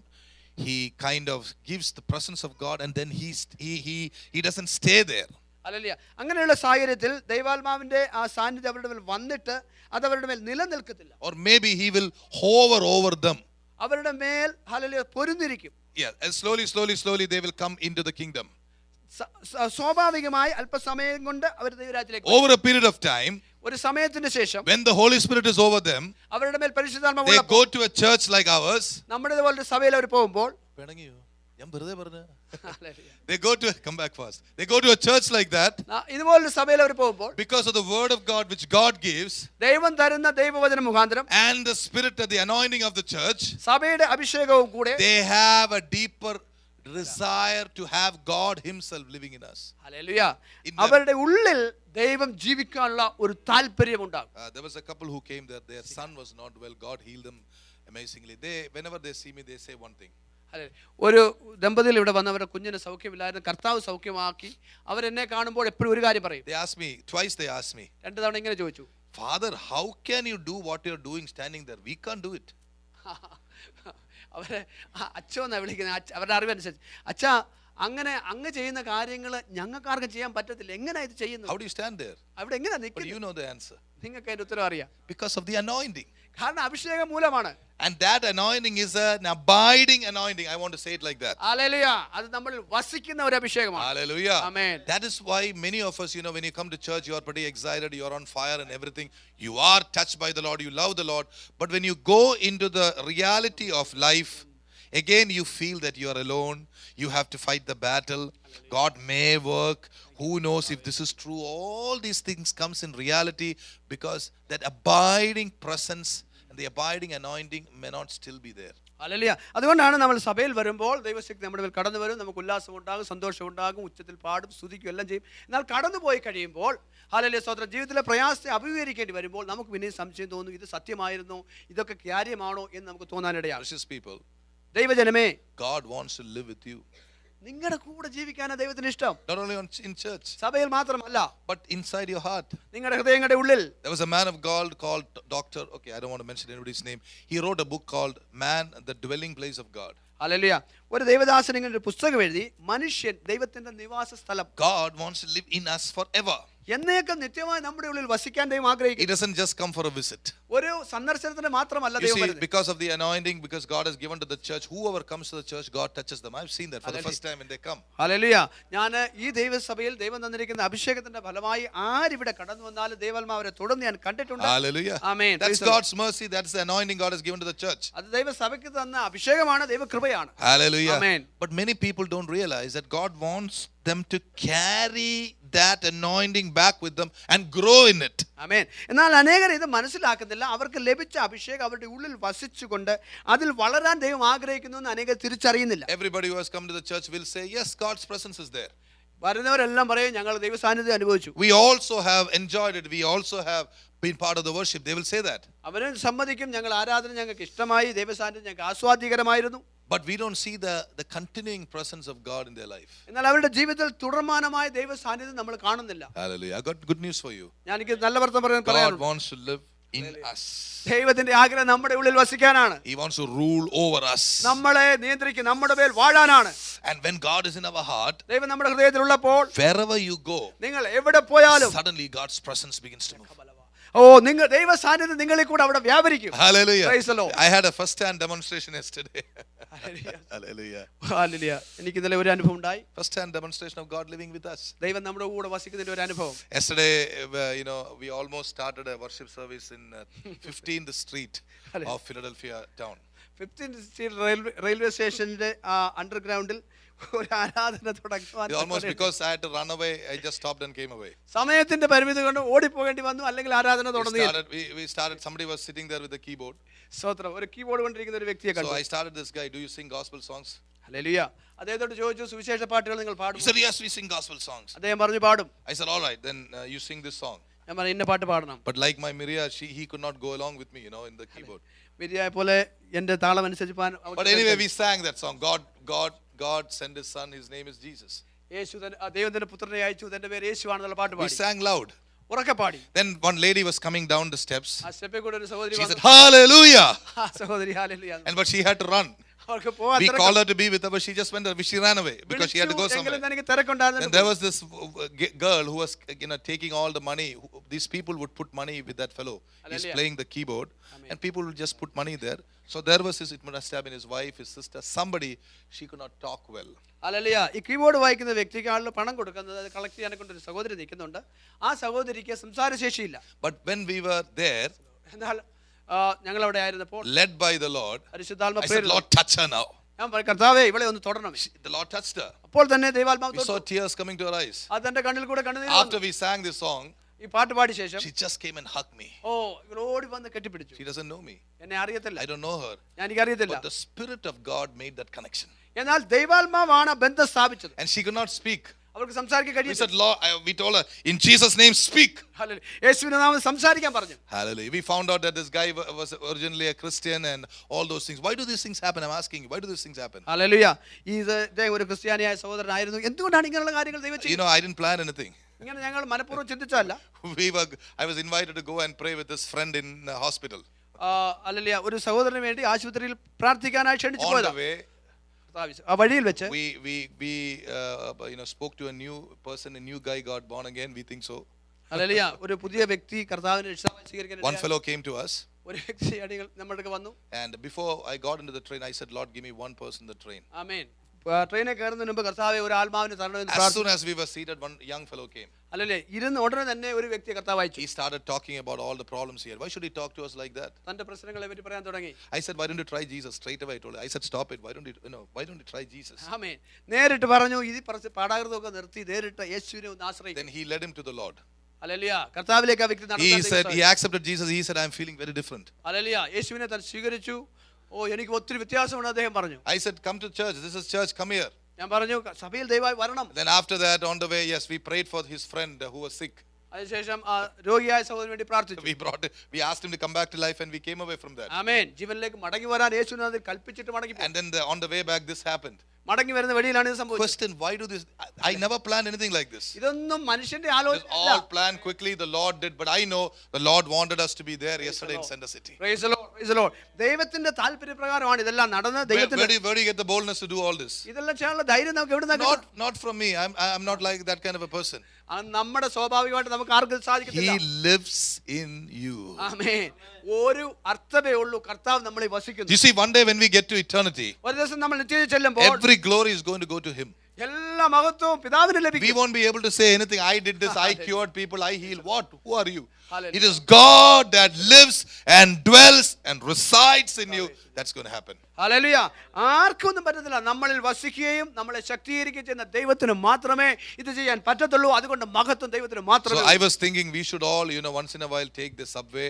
He kind of gives the presence of God, and then he doesn't stay there. Hallelujah. അങ്ങനെയുള്ള സാഹചര്യത്തിൽ ദൈവാത്മാവിന്റെ ആ സാന്നിധ്യം അവരുടെ മേൽ വന്നിട്ട് അത് അവരുടെ മേൽ നിലനിൽക്കത്തില്ല. Or maybe he will hover over them. അവരുടെ മേൽ hallelujah പൊരുന്നിരിക്കും. Yeah, and slowly they will come into the kingdom. സ്വാഭാവികമായി അല്പസമയം കൊണ്ട് അവർ ദൈവരാജ്യത്തിലേക്ക് Over a period of time, ഒരു സമയത്തിന് ശേഷം when the Holy Spirit is over them, അവരുടെ മേൽ പരിശുദ്ധാത്മാവ് they ഉള്ളപ്പോൾ go to a church like ours. നമ്മുടെ പോലത്തെ സഭയിൽ അവർ പോകുമ്പോൾ They go to, come back fast. They go to a church like that ഇതുപോലൊരു സഭയിൽ അവർ പോകുമ്പോൾ because of the word of God which God gives, ദൈവം തരുന്ന ദൈവവചന മുഖാന്തരം and the spirit of the anointing of the church, സഭയുടെ അഭിഷേകവും കൂടെ they have a deeper desire to have God himself living in us. Hallelujah. അവരുടെ ഉള്ളിൽ ദൈവം ജീവിക്കാനുള്ള ഒരു താല്പര്യം ഉണ്ടാകും. There was a couple who came there. Their son was not well. God healed them amazingly. Whenever they see me, they say one thing. ഒരു ദമ്പതികൾ ഇവിടെ വന്നവരുടെ കുഞ്ഞിന് സൗഖ്യമില്ലായിരുന്നു, കർത്താവ് സൗഖ്യമാക്കി. അവരെന്നെ കാണുമ്പോൾ എപ്പോഴും ഒരു കാര്യം പറയും. They asked me twice. They asked me, 2 തവണ ഇങ്ങനെ ചോദിച്ചു, Father, how can you do what you're doing standing there? We can't do it. അവരെ അച്ഛന്നാ വിളിക്കുന്നത്. അവരുടെ അറിവനുസരിച്ച്, അച്ഛാ അങ്ങനെ അങ്ങ് ചെയ്യുന്ന കാര്യങ്ങൾ ഞങ്ങൾക്കാർക്കും ചെയ്യാൻ പറ്റത്തില്ല, എങ്ങനെയാ ഇത് ചെയ്യുന്നത്? How do you stand there? അവിടെ എങ്ങനെയാ But നിൽക്കുന്നത്? you know the answer. നിങ്ങൾക്ക് അതിന്റെ ഉത്തരം അറിയാം. Because of the anointing. കാരണം അഭിഷേകം മൂലമാണ്. And that anointing is an abiding anointing. I want to say it like that. Hallelujah. അത് നമ്മൾ വസിക്കുന്ന ഒരു അഭിഷേകമാണ്. Hallelujah. Amen. That is why many of us, when you come to church, you are pretty excited, you are on fire and everything. You are touched by the Lord, you love the Lord. But when you go into the reality of life, again you feel that you are alone. You have to fight the battle. God may work. Who knows if this is true? All these things comes in reality because that abiding presence and the abiding anointing may not still be there. Hallelujah. അതുകൊണ്ടാണ് നമ്മൾ സഭയിൽ വരുമ്പോൾ ദൈവശക്തി നമ്മുടെ മേൽ കടന്നു വരും, നമുക്ക് ഉല്ലാസം ഉണ്ടാകും, സന്തോഷം ഉണ്ടാകും, ഉച്ചത്തിൽ പാടും, സ്തുതിക്കും, എല്ലാം ചെയ്യും. എന്നാൽ കടന്നു പോയി കഴിയുമ്പോൾ ഹല്ലേലൂയ സ്തോത്രം, ജീവിതത്തിലെ പ്രയാസത്തെ അഭിമുഖീകരിക്കേണ്ടി വരുമ്പോൾ നമുക്ക് പിന്നെ സംശയം തോന്നും, ഇത് സത്യമായിരുന്നോ, ഇതൊക്കെ കാര്യമാണോ എന്ന് നമുക്ക് തോന്നാനിടയാണ്. Precious people, ദൈവജനമേ, God wants to live with you. നിങ്ങളുടെ കൂടെ ജീവിക്കാനാണ് ദൈവത്തിന് ഇഷ്ടം. Not only in church, സഭയിൽ മാത്രമല്ല, but inside your heart. നിങ്ങളുടെ ഹൃദയങ്ങളുടെ ഉള്ളിൽ. There was a man of God called Dr. Okay, I don't want to mention anybody's name. He wrote a book called Man, the Dwelling Place of God. Hallelujah. ഒരു ദൈവദാസൻ ഇങ്ങനെ ഒരു പുസ്തകം എഴുതി, മനുഷ്യൻ ദൈവത്തിന്റെ നിവാസ സ്ഥലം. God wants to live in us forever. എന്നേക്കും നിത്യമായി നമ്മുടെ ഉള്ളിൽ വസിക്കാൻ ദൈവം He ആഗ്രഹിക്കുന്നു. doesn't just come for a visit. ഒരു സന്ദർശനത്തിന് മാത്രമല്ല You ദൈവം see, വരുന്നത്. because of the anointing, because God has given to the church, whoever comes to the church, God touches them. I've seen that for the first time when they come. Hallelujah. ഞാൻ ഈ ദൈവസഭയിൽ ദൈവം തന്നിരിക്കുന്ന അഭിഷേകത്തിന്റെ ഫലമായി ആരിവിടെ കടന്നു വന്നാലും ദൈവാത്മാവരെ തുടർന്ന് ഞാൻ കണ്ടിട്ടുണ്ട്. Hallelujah. Amen. That's God's mercy. That's the anointing God has given to the church. അത് ദൈവസഭയ്ക്ക് തന്ന അഭിഷേകമാണ്, ദൈവകൃപയാണ്. Hallelujah. Amen. But many people don't realize that God wants them to carry that anointing back with them and grow in it. ആമേൻ. എന്നാൽ അനേകർ ഇത് മനസ്സിലാക്കുന്നില്ല. അവർക്ക് ലഭിച്ച അഭിഷേകം അവരുടെ ഉള്ളിൽ വസിച്ചുകൊണ്ട് അതിൽ വളരാൻ ദൈവം ആഗ്രഹിക്കുന്നു എന്ന് അനേകർ തിരിച്ചറിയുന്നില്ല. Everybody who has come to the church will say, yes, God's presence is there. വരുന്നവരെല്ലാം പറയും, ഞങ്ങൾ ദൈവ സാന്നിധ്യം അനുഭവിച്ചു. We also have enjoyed it. We also have been part of the worship. They will say that. അവരും സമ്മതിക്കും, ഞങ്ങൾ ആരാധന ഞങ്ങൾക്ക് ഇഷ്ടമായി, ദൈവ സാന്നിധ്യം ഞങ്ങൾക്ക് ആസ്വാദികരമായിരുന്നു. But we don't see the continuing presence of God in their life. എന്നാൽ അവരുടെ ജീവിതത്തിൽ തുടർമാനമായ ദൈവ സാന്നിധ്യം നമ്മൾ കാണുന്നില്ല. Hallelujah. I got good news for you. എനിക്ക് നല്ല വർത്തമാനം God പറയാനുണ്ട്. wants to live in us. ദൈവത്തിന്റെ ആഗ്രഹം നമ്മുടെ ഉള്ളിൽ വസിക്കാനാണ്. He wants to rule over us. നമ്മളെ നിയന്ത്രിക്കും, നമ്മുടെ മേൽ വാഴാനാണ്. And when God is in our heart, ദൈവം നമ്മുടെ ഹൃദയത്തിൽ ഉള്ളപ്പോൾ wherever you go, നിങ്ങൾ എവിടെ പോയാലും suddenly God's presence begins to move. ഓ, നിങ്ങൾ ദൈവ സാന്നിധ്യം നിങ്ങളിൽ കൂടെ അവിടെ വ്യാപരിക്കും. Hallelujah. Praise the Lord. I had a first-hand demonstration yesterday. Hallelujah. Hallelujah. എനിക്ക് ഇന്നലെ ഒരു അനുഭവം ഉണ്ടായി. First-hand demonstration of God living with us. ദൈവം നമ്മുടെ കൂടെ വസിക്കുന്നതിന്റെ ഒരു അനുഭവം. Yesterday, we almost started a worship service in 15th Street of Philadelphia town. 15th Street railway സ്റ്റേഷന്റെ അണ്ടർഗ്രൗണ്ടിൽ ഒരു ആരാധന തുടങ്ങുവാൻ. Almost because I had to run away, I just stopped and came away. സമയത്തിന്റെ പരിമിതി കൊണ്ട് ഓടിപ്പോകേണ്ടി വന്നു, അല്ലെങ്കിൽ ആരാധന തുടങ്ങി. We started, somebody was sitting there with the keyboard. സ്തോത്രം. ഒരു കീബോർഡ് കൊണ്ടിരിക്കുന്ന ഒരു വ്യക്തിയെ So കണ്ടു. I started this guy, do you sing gospel songs? Hallelujah. അദ്ദേഹത്തോട് ചോദിച്ചു, സുവിശേഷ പാട്ടുകൾ നിങ്ങൾ He പാടുമോ? said, yes, we sing gospel songs. അദ്ദേഹം പറഞ്ഞു, പാടും. I said, all right, then you sing this song. ഞാൻ പറഞ്ഞു, ഇന്ന പാട്ട് പാടണം. But like my Miriam, he could not go along with me, in the keyboard. മിരിയായെ പോലെ എന്റെ താളം അനുസരിച്ച്. But anyway, we sang that song. God sent his son, his name is Jesus. യേശു ദൈവത്തിന്റെ പുത്രനെ അയച്ചു, തന്റെ പേര് യേശുവാണെന്നുള്ള പാട്ട് We പാടി. sang loud. ഉറക്കെ പാടി. Then one lady was coming down the steps. ആ സ്റ്റെപ്പിൽ കൂടെ ഒരു സഹോദരി She said, വന്നു. hallelujah. ആ സഹോദരി hallelujah. But she had to run. അവർക്ക് പോവാൻ We called her to be with her, but she just went, she ran away because she had to go somewhere. എനിക്ക് തിരക്കുണ്ടായിരുന്നു. Then there was this girl who was taking all the money. These people would put money with that fellow. He's Hallelujah. playing the keyboard. And people would just put money there. So there was it must have been his wife, his sister, somebody. She could not talk well. Hallelujah. ഈ keyboard വായിക്കുന്ന വ്യക്തിക്കാളുടെ പണം കൊടുക്കുന്നത്, അത് collect ചെയ്യാനെ കൊണ്ട് ഒരു സഹോദരി നിൽക്കുന്നുണ്ട്. ആ സഹോദരിക്ക് സംസാരശേഷിയില്ല. But when we were there, എന്നാൽ ഞങ്ങൾ അവിടെ ആയിരുന്നപ്പോൾ led by the Lord, പരിശുദ്ധാത്മ I said, Lord, touch her now. ഞാൻ പറഞ്ഞു, കർത്താവേ ഇവളെ ഒന്ന് തൊടണം. The Lord touched her. അപ്പോൾ തന്നെ ദൈവാത്മാവ് We saw തൊട്ടു. tears coming to her eyes. അത് എന്റെ കണ്ണിൽ കൂടെ കണ്ണുനീർ After വന്നു. we sang this song, ഈ പാട്ട് പാടിയ ശേഷം she just came and hugged me. ഓ, ഇവൾ ഓടി വന്ന് കെട്ടിപ്പിടിച്ചു. She doesn't know me. എന്നെ അറിയത്തില്ല, I don't know her. ഞാൻ എനിക്കറിയത്തില്ല. But the Spirit of God made that connection. എന്നാൽ ദൈവാത്മാവാണ് ബന്ധം സ്ഥാപിച്ചത്. And she could not speak. അവർക്ക് സംസാരിക്കാൻ We കഴിയില്ല. said, Lord, we told her, in Jesus' name, speak. Hallelujah. യേശുവിന്റെ നാമത്തിൽ സംസാരിക്കാൻ പറഞ്ഞു. Hallelujah. We found out that this guy was originally a Christian and all those things. Why do these things happen? I'm asking you, why do these things happen? Hallelujah. ഇദ്ദേഹം ഒരു ക്രിസ്ത്യാനിയായ സഹോദരനായിരുന്നു. എന്തുകൊണ്ടാണ് ഇങ്ങനെയുള്ള കാര്യങ്ങൾ ദൈവം ചെയ്യുന്നത്? I didn't plan anything. ഇങ്ങനെ ഞങ്ങൾ മനഃപൂർവ്വം ചിന്തിച്ചല്ല. I was invited to go and pray with this friend in the hospital. Hallelujah. ഒരു സഹോദരന് വേണ്ടി ആശുപത്രിയിൽ പ്രാർത്ഥിക്കാനായി ക്ഷണിച്ചു On പോയതാ. the way, ആ വഴിയിൽ വെച്ച് we spoke to a new person, a new guy got born again. We think so. Hallelujah. ഒരു പുതിയ വ്യക്തി കർത്താവിനെ രക്ഷകനായി സ്വീകരിക്കാൻ One fellow came to us. ഒരു വ്യക്തി നമ്മുടെ അടുത്ത് വന്നു. And before I got into the train, I said, Lord, give me one person in the train. ആമേൻ. ട്രെയിനിൽ കയറുന്നതിന് മുമ്പ് കർത്താവെ ഒരു ആത്മാവിനെ തരണമെന്ന് As പ്രാർത്ഥിച്ചു. soon as we were seated, one young fellow came. അല്ലല്ലേ, ഇരുന്ന് ഉടനെ തന്നെ ഒരു വ്യക്തി കർത്താവ് അയച്ചു. He started talking about all the problems here. Why should he talk to us like that? തന്റെ പ്രശ്നങ്ങളെ പറ്റി പറയാൻ തുടങ്ങി. I said, why don't you try Jesus? Straight away I told him. I said, stop it. Why don't you try Jesus? ആമേൻ. നേരിട്ട് പറഞ്ഞു, ഇത് പാടാകൃതമൊക്കെ നിർത്തി നേരിട്ട് യേശുവിനെ ഒന്ന് ആശ്രയിക്കും. Then he led him to the Lord. Hallelujah. കർത്താവിലേക്ക് ആ വ്യക്തി He said, നടന്നു. he accepted Jesus. He said, I'm feeling very different. Hallelujah. യേശുവിനെ താൻ സ്വീകരിച്ചു. എനിക്ക് ഒത്തിരി വ്യത്യാസമുണ്ട് അദ്ദേഹം പറഞ്ഞു. I said, come to church. This is church. Come here. ഞാൻ പറഞ്ഞു സഭയിൽ ദയവായി വരണം. Then after that, on the way, yes, we prayed for his friend who was sick. അതിനുശേഷം രോഗിയായ സഹോദരന് വേണ്ടി പ്രാർത്ഥിച്ചു. We asked him to come back to life and we came away from that. ആമേൻ. ജീവനിലേക്ക് മടങ്ങി വരാൻ യേശുവിനെ അതിൽ കൽപ്പിച്ചിട്ട് മടങ്ങി പോയി. And then on the way back, this happened. മടങ്ങി വരുന്ന വഴിയിലാണ് ഇത് സംഭവിച്ചത്. Question, why do this? I never planned anything like this. ഇതൊന്നും മനുഷ്യന്റെ It was ആലോചനയല്ല. all planned quickly. The Lord did, but I know the Lord wanted us to be there yesterday in Center City. Praise the Lord. Praise the Lord. ദൈവത്തിന്റെ താല്പര്യപ്രകാരമാണ് ഇതെല്ലാം നടന്നത്. ദൈവത്തിന്റെ Where do you get the boldness to do all this? ഇതെല്ലാം ചെയ്യാനുള്ള ധൈര്യം നമുക്ക് എവിടെ നിന്നാണ് കിട്ടുന്നത്? Not from me. I'm not like that kind of a person. നമ്മുടെ സ്വാഭാവികമായിട്ട് നമുക്ക് ആർക്കും സാധിക്കത്തില്ല. He lives in you. ആമേൻ. ഒരു അർത്ഥമേ ഉള്ളൂ, കർത്താവ് നമ്മളിൽ വസിക്കുന്നു. You see, one day when we get to eternity, ഒരു ദിവസം നമ്മൾ നിത്യതയിൽ ചെല്ലുമ്പോൾ every glory is going to go to him. എല്ലാ മഹത്വവും പിതാവിന് We ലഭിക്കും. won't be able to say anything. I did this. I cured people. I healed. What? Who are you? Hallelujah. It is God that lives and dwells and resides in you. That's going to happen. Hallelujah. ആർക്കൊന്നും പറ്റത്തില്ല. നമ്മളിൽ വസിക്കുകയും നമ്മളെ ശക്തീകരിക്കുകയും ചെയ്യുന്ന ദൈവത്തിന് മാത്രമേ ഇത് ചെയ്യാൻ പറ്റത്തുള്ളൂ. അതുകൊണ്ട് മഹത്വം ദൈവത്തിന് So മാത്രമേ. I was thinking we should all, once in a while take the subway,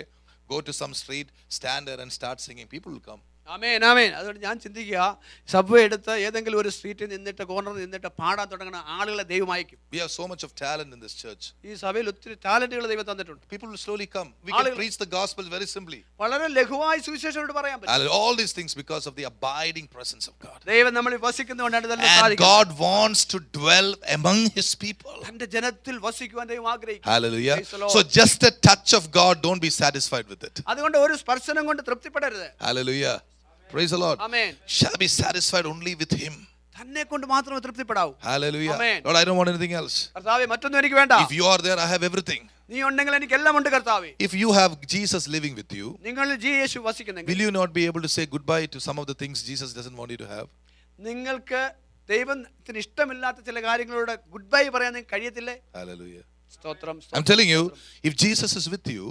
go to some street, stand there and start singing. People will come. ആമേൻ ആമേൻ. അതുകൊണ്ട് ഞാൻ ചിന്തിക്കുക, സബ്വേ എടുത്ത് ഏതെങ്കിലും ഒരു സ്ട്രീറ്റിൽ നിന്നിട്ട് കോർണറിൽ നിന്നിട്ട് പാടാൻ തുടങ്ങുന്ന ആളുകളെ ദൈവം അയക്കും. We have so much of talent in this church. ഈ സഭയിൽ ഒത്തിരി ടാലന്റുകൾ ദൈവം തന്നിട്ടുണ്ട്. People will slowly come. We can preach the gospel very simply. വളരെ ലഘുവായി സുവിശേഷത്തോട് പറയാൻ പറ്റും. All these things because of the abiding presence of God. ദൈവം നമ്മളിൽ വസിക്കുന്നതുകൊണ്ടാണ് ഇതെല്ലാം And സാധിക്കുന്നത്. God wants to dwell among his people. തന്റെ ജനത്തിൽ വസിക്കുവാൻ ദൈവം ആഗ്രഹിക്കുന്നു. Hallelujah. Praise the Lord. So just a touch of God, don't be satisfied with it. അതുകൊണ്ട് ഒരു സ്പർശനം കൊണ്ട് തൃപ്തിപ്പെടരുത്. Hallelujah. Praise the Lord. Amen. Shall be satisfied only with him. തന്നെ കൊണ്ട് മാത്രമേ തൃപ്തിപ്പെടാവൂ. Hallelujah. Amen. Lord, I don't want anything else. കർത്താവേ, മറ്റൊന്നും എനിക്ക് വേണ്ട. If you are there, I have everything. നീ ഉണ്ടെങ്കിൽ എനിക്ക് എല്ലാം ഉണ്ട് കർത്താവേ. If you have Jesus living with you, നിങ്ങളിൽ യേശു വസിക്കുന്നെങ്കിൽ will you not be able to say goodbye to some of the things Jesus doesn't want you to have? നിങ്ങൾക്ക് ദൈവത്തിന് ഇഷ്ടമില്ലാത്ത ചില കാര്യങ്ങളോട് ഗുഡ് ബൈ പറയാൻ നിങ്ങൾക്ക് കഴിയത്തില്ലേ? Hallelujah. സ്തോത്രം. I'm telling you, if Jesus is with you,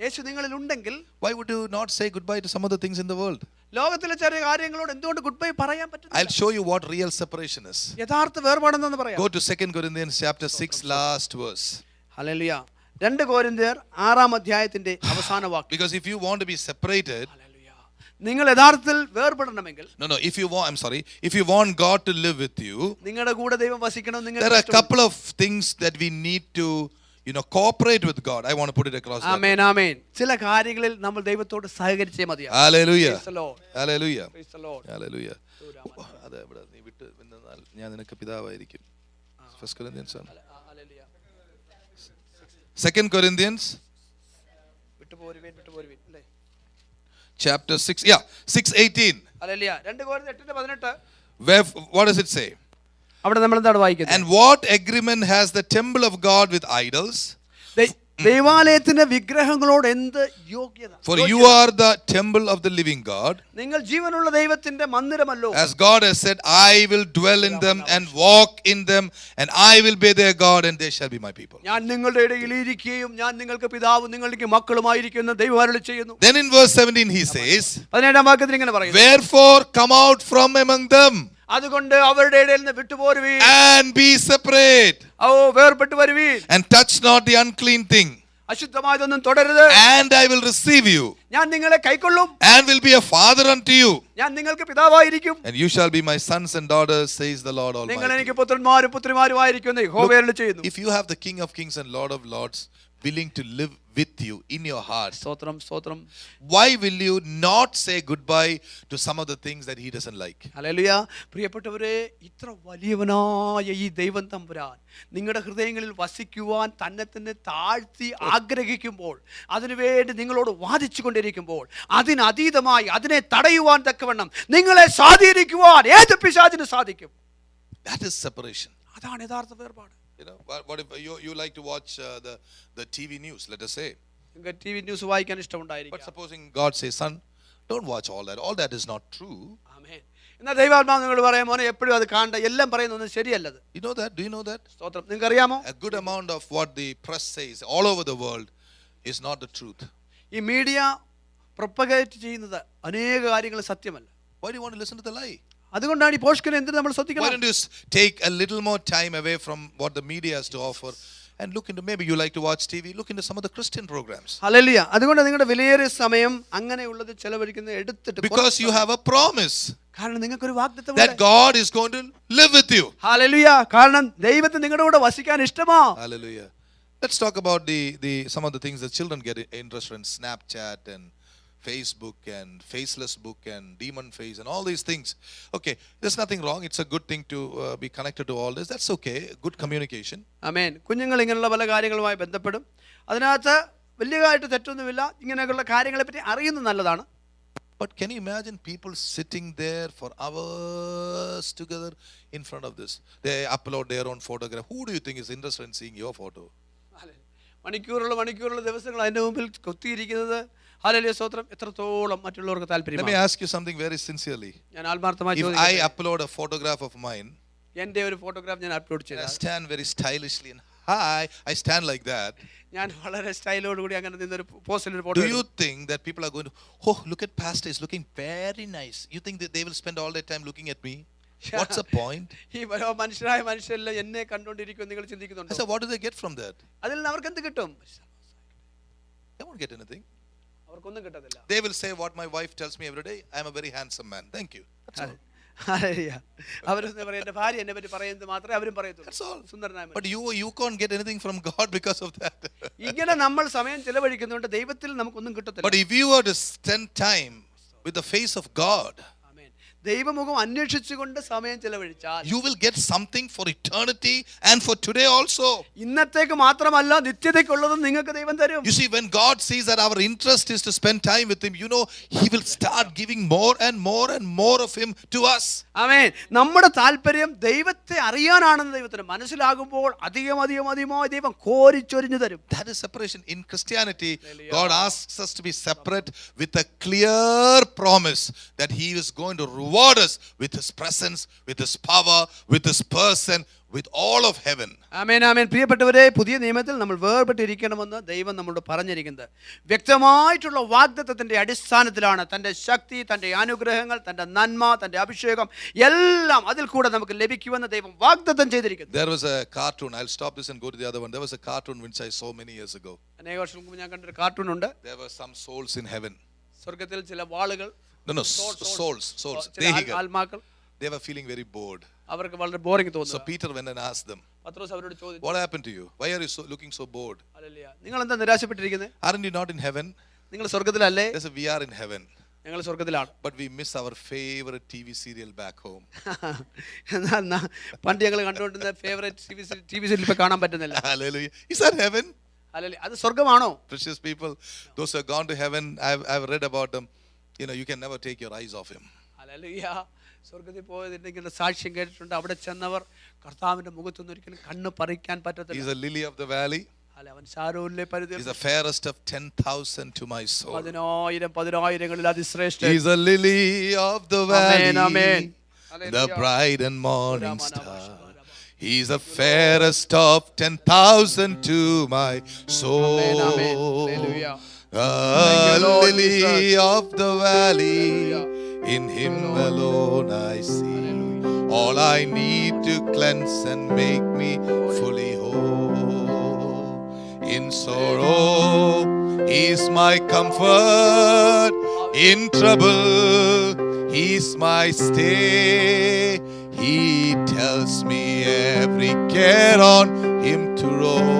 യേശു നിങ്ങളിൽ ഉണ്ടെങ്കിൽ why would you not say goodbye to some of the things in the world? ലോകത്തിലെ ചെറിയ കാര്യങ്ങളോട് എന്തുകൊണ്ട് ഗുഡ് ബൈ പറയാൻ പറ്റില്ല? I'll show you what real separation is. യഥാർത്ഥ വേർപാടെന്ന് പറയാം. Go to 2 Corinthians chapter 6 last verse. Hallelujah. 2 കൊരിന്ത്യർ 6 അധ്യായത്തിന്റെ അവസാന വാക്യം. Because if you want to be separated, hallelujah. നിങ്ങൾ യഥാർത്ഥത്തിൽ വേർപെടണമെങ്കിൽ, if you want God to live with you, നിങ്ങളുടെ കൂടെ ദൈവം വസിക്കണം. there are a couple of things that we need to cooperate with God. I want to put it across that. ആമേൻ ആമേൻ. ചില കാര്യങ്ങളിൽ നമ്മൾ ദൈവത്തോട് സഹകരിച്ചേ മതിയാകും. Hallelujah. Praise the Lord. Hallelujah. Praise the Lord. Hallelujah. അതെ, ഇവിടെ നീ വിട്ട് നിന്നാൽ ഞാൻ നിനക്ക് പിതാവായിരിക്കും. 1 Corinthians. ഹല്ലേലൂയ. 2 Corinthians വിട്ടുപോരുവീൻ അല്ലേ? chapter 6:18. Hallelujah. 2 കൊരിന്ത്യർ 8:18. Where, what does it say? അവിടെ നമ്മൾ എന്താണ് വായിക്കുന്നത്? And what agreement has the temple of God with idols? ദൈവാലയത്തിന്റെ വിഗ്രഹങ്ങളോട് എന്ത് യോഗ്യത? For you are the temple of the living God. നിങ്ങൾ ജീവനുള്ള ദൈവത്തിന്റെ മന്ദിരമല്ലോ. As God has said, I will dwell in them and walk in them, and I will be their God and they shall be my people. ഞാൻ നിങ്ങളുടെ ഇടയിൽ ഇരിക്കുകയും ഞാൻ നിങ്ങൾക്ക് പിതാവും നിങ്ങൾക്ക് മക്കളുമായിരിക്കുമെന്ന് ദൈവം അരുളി ചെയ്യുന്നു. Then in verse 17 he says, 17-ാം വാക്യത്തിൽ ഇങ്ങനെ പറയുന്നു. Wherefore come out from among them അതുകൊണ്ട് അവരുടെ ഇടയിൽ നിന്ന് വിട്ടുപോരുവീൻ. and be separate, വേർപെട്ടു വരുവീൻ. and touch not the unclean thing, അശുദ്ധമായതൊന്നും തുടരുത്. and I will receive you, ഞാൻ നിങ്ങളെ കൈക്കൊള്ളും. and will be a father unto you, ഞാൻ നിങ്ങൾക്ക് പിതാവായിരിക്കും. and you shall be my sons and daughters, says the Lord നിങ്ങൾ Almighty. എനിക്ക് പുത്രന്മാരും പുത്രിമാരുമായിരിക്കും യഹോവ അരുളി ചെയ്യുന്നു. If you have the King of Kings and Lord of Lords willing to live with you in your heart, സ്തോത്രം സ്തോത്രം. why will you not say goodbye to some of the things that he doesn't like? Hallelujah. പ്രിയപ്പെട്ടവരെ, ഇത്ര വലിയവനായ ഈ ദൈവം തമ്പുരാൻ നിങ്ങളുടെ ഹൃദയങ്ങളിൽ വസിക്കുവാൻ തന്നെ താഴ്ത്തി ആഗ്രഹിക്കുമ്പോൾ, അതിനുവേണ്ടി നിങ്ങളോട് വാദിച്ചു കൊണ്ടിരിക്കുമ്പോൾ, അതിനതീതമായി അതിനെ തടയുവാൻ തക്കവണ്ണം നിങ്ങളെ സ്വാധീനിക്കുവാൻ ഏത് പിശാചിന് സാധിക്കും? That is separation. അതാണ് യഥാർത്ഥ വേർപാട്. What if you like to watch the TV news, let us say. നിങ്ങൾക്ക് ടിവി ന്യൂസ് വായിക്കാൻ But ഇഷ്ടമുണ്ടായിരിക്കും. supposing God says, son, don't watch all that. All that is not true. ആമേൻ. എന്നാൽ ദൈവാത്മാവ് നിങ്ങൾ പറയാൻ മോനെ എപ്പോഴും അത് കാണണ്ട, എല്ലാം പറയുന്നൊന്നും ശരിയല്ലത്. You know that? Do you know that? സ്തോത്രം. നിങ്ങൾക്ക് അറിയാമോ? A good amount of what the press says all over the world is not the truth. ഈ മീഡിയ പ്രൊപ്പഗേറ്റ് ചെയ്യുന്നത് അനേക കാര്യങ്ങൾ സത്യമല്ല. Why do you want to listen to the lie? അതുകൊണ്ടാണ് ഈ പോഷകനെ എന്തിനു നമ്മൾ Why ശ്രദ്ധിക്കണം? don't you take a little more time away from what the media has to offer and look into, maybe you like to watch TV, look into some of the Christian programs. Hallelujah. അതുകൊണ്ട് നിങ്ങളുടെ വിലയേറിയ സമയം അങ്ങനെയുള്ളത് ചെലവഴിക്കുന്നത് എടുത്തിട്ട് Because you have a promise കാരണം നിങ്ങൾക്കൊരു വാഗ്ദത്തം that God is going to live with you. Hallelujah. കാരണം ദൈവത്തിന് നിങ്ങളുടെ കൂടെ വസിക്കാൻ ഇഷ്ടമാ. Hallelujah. Let's talk about the some of the things that children get interested in, Snapchat and Facebook and faceless book and demon face and all these things. Okay, there's nothing wrong. It's a good thing to be connected to all this. That's okay. Good communication. ആമേൻ. കുഞ്ഞുങ്ങൾ ഇങ്ങനെയുള്ള പല കാര്യങ്ങളുമായി ബന്ധപ്പെടും. അതിനകത്ത് വലിയതായിട്ട് തെറ്റൊന്നുമില്ല. ഇങ്ങനെയൊക്കെയുള്ള കാര്യങ്ങളെ പറ്റി അറിയുന്നത് നല്ലതാണ്. But can you imagine people sitting there for hours together in front of this? They upload their own photograph. Who do you think is interested in seeing your photo? മണിക്കൂറുള്ള ദിവസങ്ങൾ അതിന്റെ മുമ്പിൽ കൊത്തിയിരിക്കുന്നത് ഹല്ലേലൂയ സ്തോത്രം എത്രത്തോളം മറ്റുള്ളവർക്ക് Let താല്പര്യമാണ്. me ask you something very sincerely. ഞാൻ ആത്മാർത്ഥമായി If I ചോദിക്കട്ടെ. upload a photograph of mine, എൻ്റെ ഒരു ഫോട്ടോഗ്രാഫ് ഞാൻ അപ്ലോഡ് and I ചെയ്താൽ stand very stylishly and hi, I stand like that. ഞാൻ വളരെ സ്റ്റൈലോട് കൂടി അങ്ങനെ നിന്നൊരു പോസ്റ്റിൽ ഒരു Do photo you think that people are going to, oh, look at pastor, is looking very nice? You think that they will spend all their time looking at me? What's the point? ഈ മനുഷ്യരായ മനുഷ്യരെല്ലാം എന്നെ കണ്ടുകൊണ്ടിരിക്കും നിങ്ങൾ I ചിന്തിക്കുന്നുണ്ടോ? said, what do they get from that? അതിൽ നിന്ന് അവർക്ക് എന്ത് കിട്ടും? They won't get anything. അവർക്കൊന്നും കിട്ടത്തില്ല. They will say what my wife tells me every day, I am a very handsome man. Thank you. That's all. Hallelujah. അവരെന്ന് പറയും എൻ്റെ ഭാര്യ എന്നെ പറ്റി പറയുന്നത് മാത്രമേ അവരും That's പറയത്തുള്ളൂ. all. സുന്ദരനായ But you can't get anything from God because of that. ഇങ്ങനെ നമ്മൾ സമയം ചെലവഴിക്കുന്നുണ്ട് ദൈവത്തിൽ നമുക്കൊന്നും കിട്ടത്തില്ല. But if you were to spend time with the face of God, ആമേൻ. ദൈവമുഖം അന്വേഷിച്ചുകൊണ്ട് സമയം ചെലവഴിച്ചാൽ you will get something for eternity and for today also. ഇന്നത്തേക്ക് മാത്രമല്ല നിത്യതയ്ക്കുള്ളതും നിങ്ങൾക്ക് ദൈവം തരും. You see, when God sees that our interest is to spend time with Him, He will start giving more and more and more of Him to us. ആമേൻ. നമ്മുടെ താല്പര്യം ദൈവത്തെ അറിയാനാണെന്ന് ദൈവത്തിന് മനസ്സിലാകുമ്പോൾ അധികമായി ദൈവം കോരിച്ചൊരിഞ്ഞു തരും. That is separation. In Christianity, God asks us to be separate with a clear promise that He is going to reward us with His presence, with His power, with His person, with all of heaven. ആമേൻ ആമേൻ. പ്രിയപ്പെട്ടവരെ, പുതിയ നിയമത്തിൽ നമ്മൾ വേർപെട്ടിരിക്കണമെന്ന് ദൈവം നമ്മളോട് പറഞ്ഞിരിക്കുന്നത് വ്യക്തമായിട്ടുള്ള വാഗ്ദത്തത്തിന്റെ അടിസ്ഥാനത്തിലാണ്. തന്റെ ശക്തി, തന്റെ അനുഗ്രഹങ്ങൾ, തന്റെ നന്മ, തന്റെ അഭിഷേകം എല്ലാം അതിൽ കൂടെ നമുക്ക് ലഭിക്കുമെന്ന് ദൈവം വാഗ്ദത്തം ചെയ്തിരിക്കുന്നു. There was a cartoon. I'll stop this and go to the other one. There was a cartoon which I saw many years ago. അനേക വർഷം മുമ്പ് ഞാൻ കണ്ടൊരു കാർട്ടൂൺ ഉണ്ട്. There were some souls in heaven. സ്വർഗത്തിൽ ചില വാളുകൾ, No, souls. ചില ആത്മാക്കൾ, They were feeling very bored. അവർക്ക് വളരെ ബോറിംഗ് So തോന്നുന്നു. Peter went and asked them, പത്രോസ് അവരോട് ചോദിച്ചു, what happened to you? Why are you looking so bored? Hallelujah, നിങ്ങൾ എന്താ നിരാശപ്പെട്ടിരിക്കുന്നത്? Aren't you not in heaven? നിങ്ങൾ സ്വർഗത്തിലല്ലേ? They said, we are in heaven. ഞങ്ങൾ സ്വർഗത്തിലാണ്. But we miss our favorite TV serial back home. പണ്ട് ഞങ്ങൾ കണ്ടുകൊണ്ടിരുന്ന favourite T V serial ഇപ്പൊ കാണാൻ പറ്റുന്നില്ല. Hallelujah. Is that heaven? Hallelujah. അത് സ്വർഗമാണോ? Precious people, those who have gone to heaven, I've read about them. You can never take your eyes off Him. Hallelujah. സ്വർഗത്തിൽ പോയതിന്റെ സാക്ഷ്യം കേട്ടിട്ടുണ്ട്. അവിടെ ചെന്നവർ കർത്താവിന്റെ മുഖത്തൊന്നും ഒരിക്കലും കണ്ണ് പറിക്കാൻ He's പറ്റത്തില്ല. a lily of the valley. അവൻ ശാരോനിലെ പരിധി He's the fairest of 10,000 to my soul. 10,000 അതിശ്രേഷ്ഠൻ. He's a lily of the amen, valley, amen. the bright and morning star. He's the fairest of 10,000 to my soul. Amen, amen. Hallelujah. A you, Lord lily Jesus. of the valley, Hallelujah. in Him alone I see all I need to cleanse and make me fully whole. In sorrow, He's my comfort. In trouble, He's my stay. He tells me every care on Him to roll.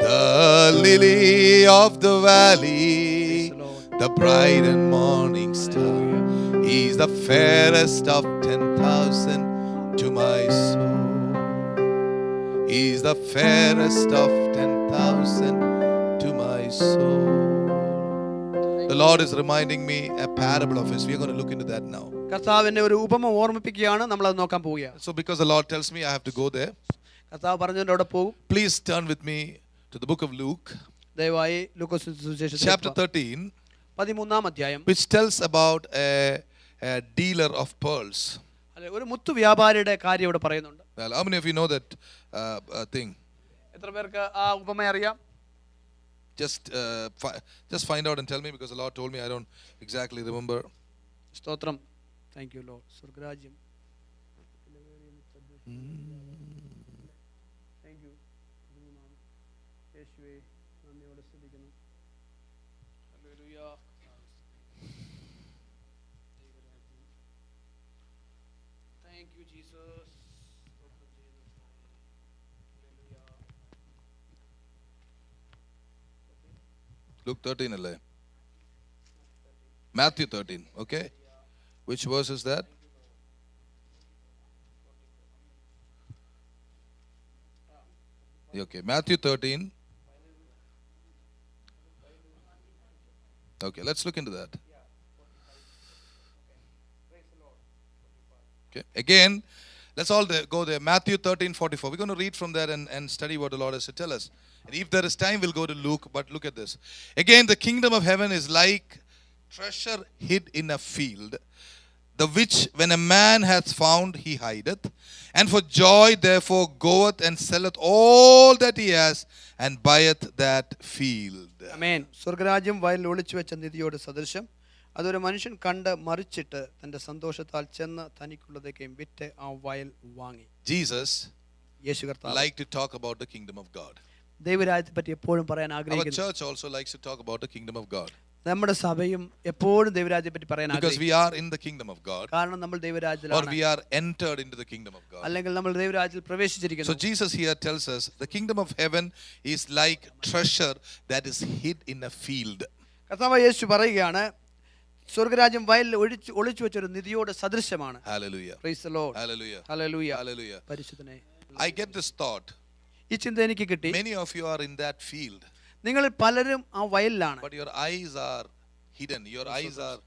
The lily of the valley, the bright and morning star. He's the fairest of 10,000 to my soul. He's the fairest of 10,000 to my soul. The Lord is reminding me a parable of His. We are going to look into that now. കർത്താവിന്റെ ഒരു ഉപമ ഓർമ്മിപ്പിക്കുകയാണ്. നമ്മൾ അത് നോക്കാൻ പോവുകയാണ്. So because the Lord tells me I have to go there, കർത്താവ് പറഞ്ഞുകൊണ്ട് അവിടെ പോകും. please turn with me to the book of Luke, ദയവായി ലൂക്കോസ് സുവിശേഷം chapter 13, 13-ാം അധ്യായം. which tells about a dealer of pearls. അല്ലെ, ഒരു മുത്തു വ്യാപാരിയുടെ കാര്യം ഇവിടെ പറയുന്നുണ്ട്. Well, how many of you know that thing? എത്ര പേർക്ക് ആ ഉപമ അറിയാം? Just find out and tell me, because the Lord told me. I don't exactly remember. സ്തോത്രം. Thank you Lord. സ്വർഗ്ഗരാജ്യം. Luke 13 alle. Matthew 13, okay? Which verse is that? Okay, Matthew 13. Okay, let's look into that. Okay, again, let's all go there. Matthew 13:44. We're going to read from there and study what the Lord has to tell us. And if there is time, we'll go to Luke, but look at this. Again, the kingdom of heaven is like treasure hid in a field, the which when a man hath found, he hideth, and for joy therefore goeth and selleth all that he has, and buyeth that field. ആമേൻ. സ്വർഗരാജ്യം വയലിൽ ഒളിച്ചു വെച്ച നിധിയോട് സദൃശം. അതൊരു മനുഷ്യൻ കണ്ട് മറിച്ചിട്ട് തന്റെ സന്തോഷത്താൽ ചെന്ന് തനിക്കുള്ളതൊക്കെയും വിറ്റ് ആ വയൽ വാങ്ങി. Jesus യേശു കർത്താവ് like to talk about the kingdom of God. ദൈവരാജ്യത്തെ പറ്റി എപ്പോഴും പറയാൻ Our ആഗ്രഹിക്കുന്നു. church also likes to talk about the kingdom of God. നമ്മുടെ സഭയും എപ്പോഴും ദൈവരാജ്യത്തെ പറ്റി പറയാൻ Because ആഗ്രഹിക്കുന്നു. we are in the kingdom of God, കാരണം നമ്മൾ or ദൈവരാജ്യത്തിലാണ്, we are entered into the kingdom of God. അല്ലെങ്കിൽ നമ്മൾ ദൈവരാജ്യത്തിൽ So പ്രവേശിച്ചിരിക്കുന്നു. Jesus here tells us the kingdom of heaven is like treasure that is hid in a field. കർത്താവ് യേശു പറയുകയാണ്, സ്വർഗരാജ്യം വയലിൽ ഒളിച്ചു വെച്ചൊരു നിധിയോട് സദൃശമാണ്. Hallelujah. Praise the Lord. Hallelujah. Hallelujah. Hallelujah. പരിശുദ്ധനെ. I get this thought. ഈ ചിന്ത എനിക്ക് കിട്ടി. Many of you are in that field, നിങ്ങളിൽ പലരും ആ വയലിലാണ്. but your eyes are hidden. Your eyes are,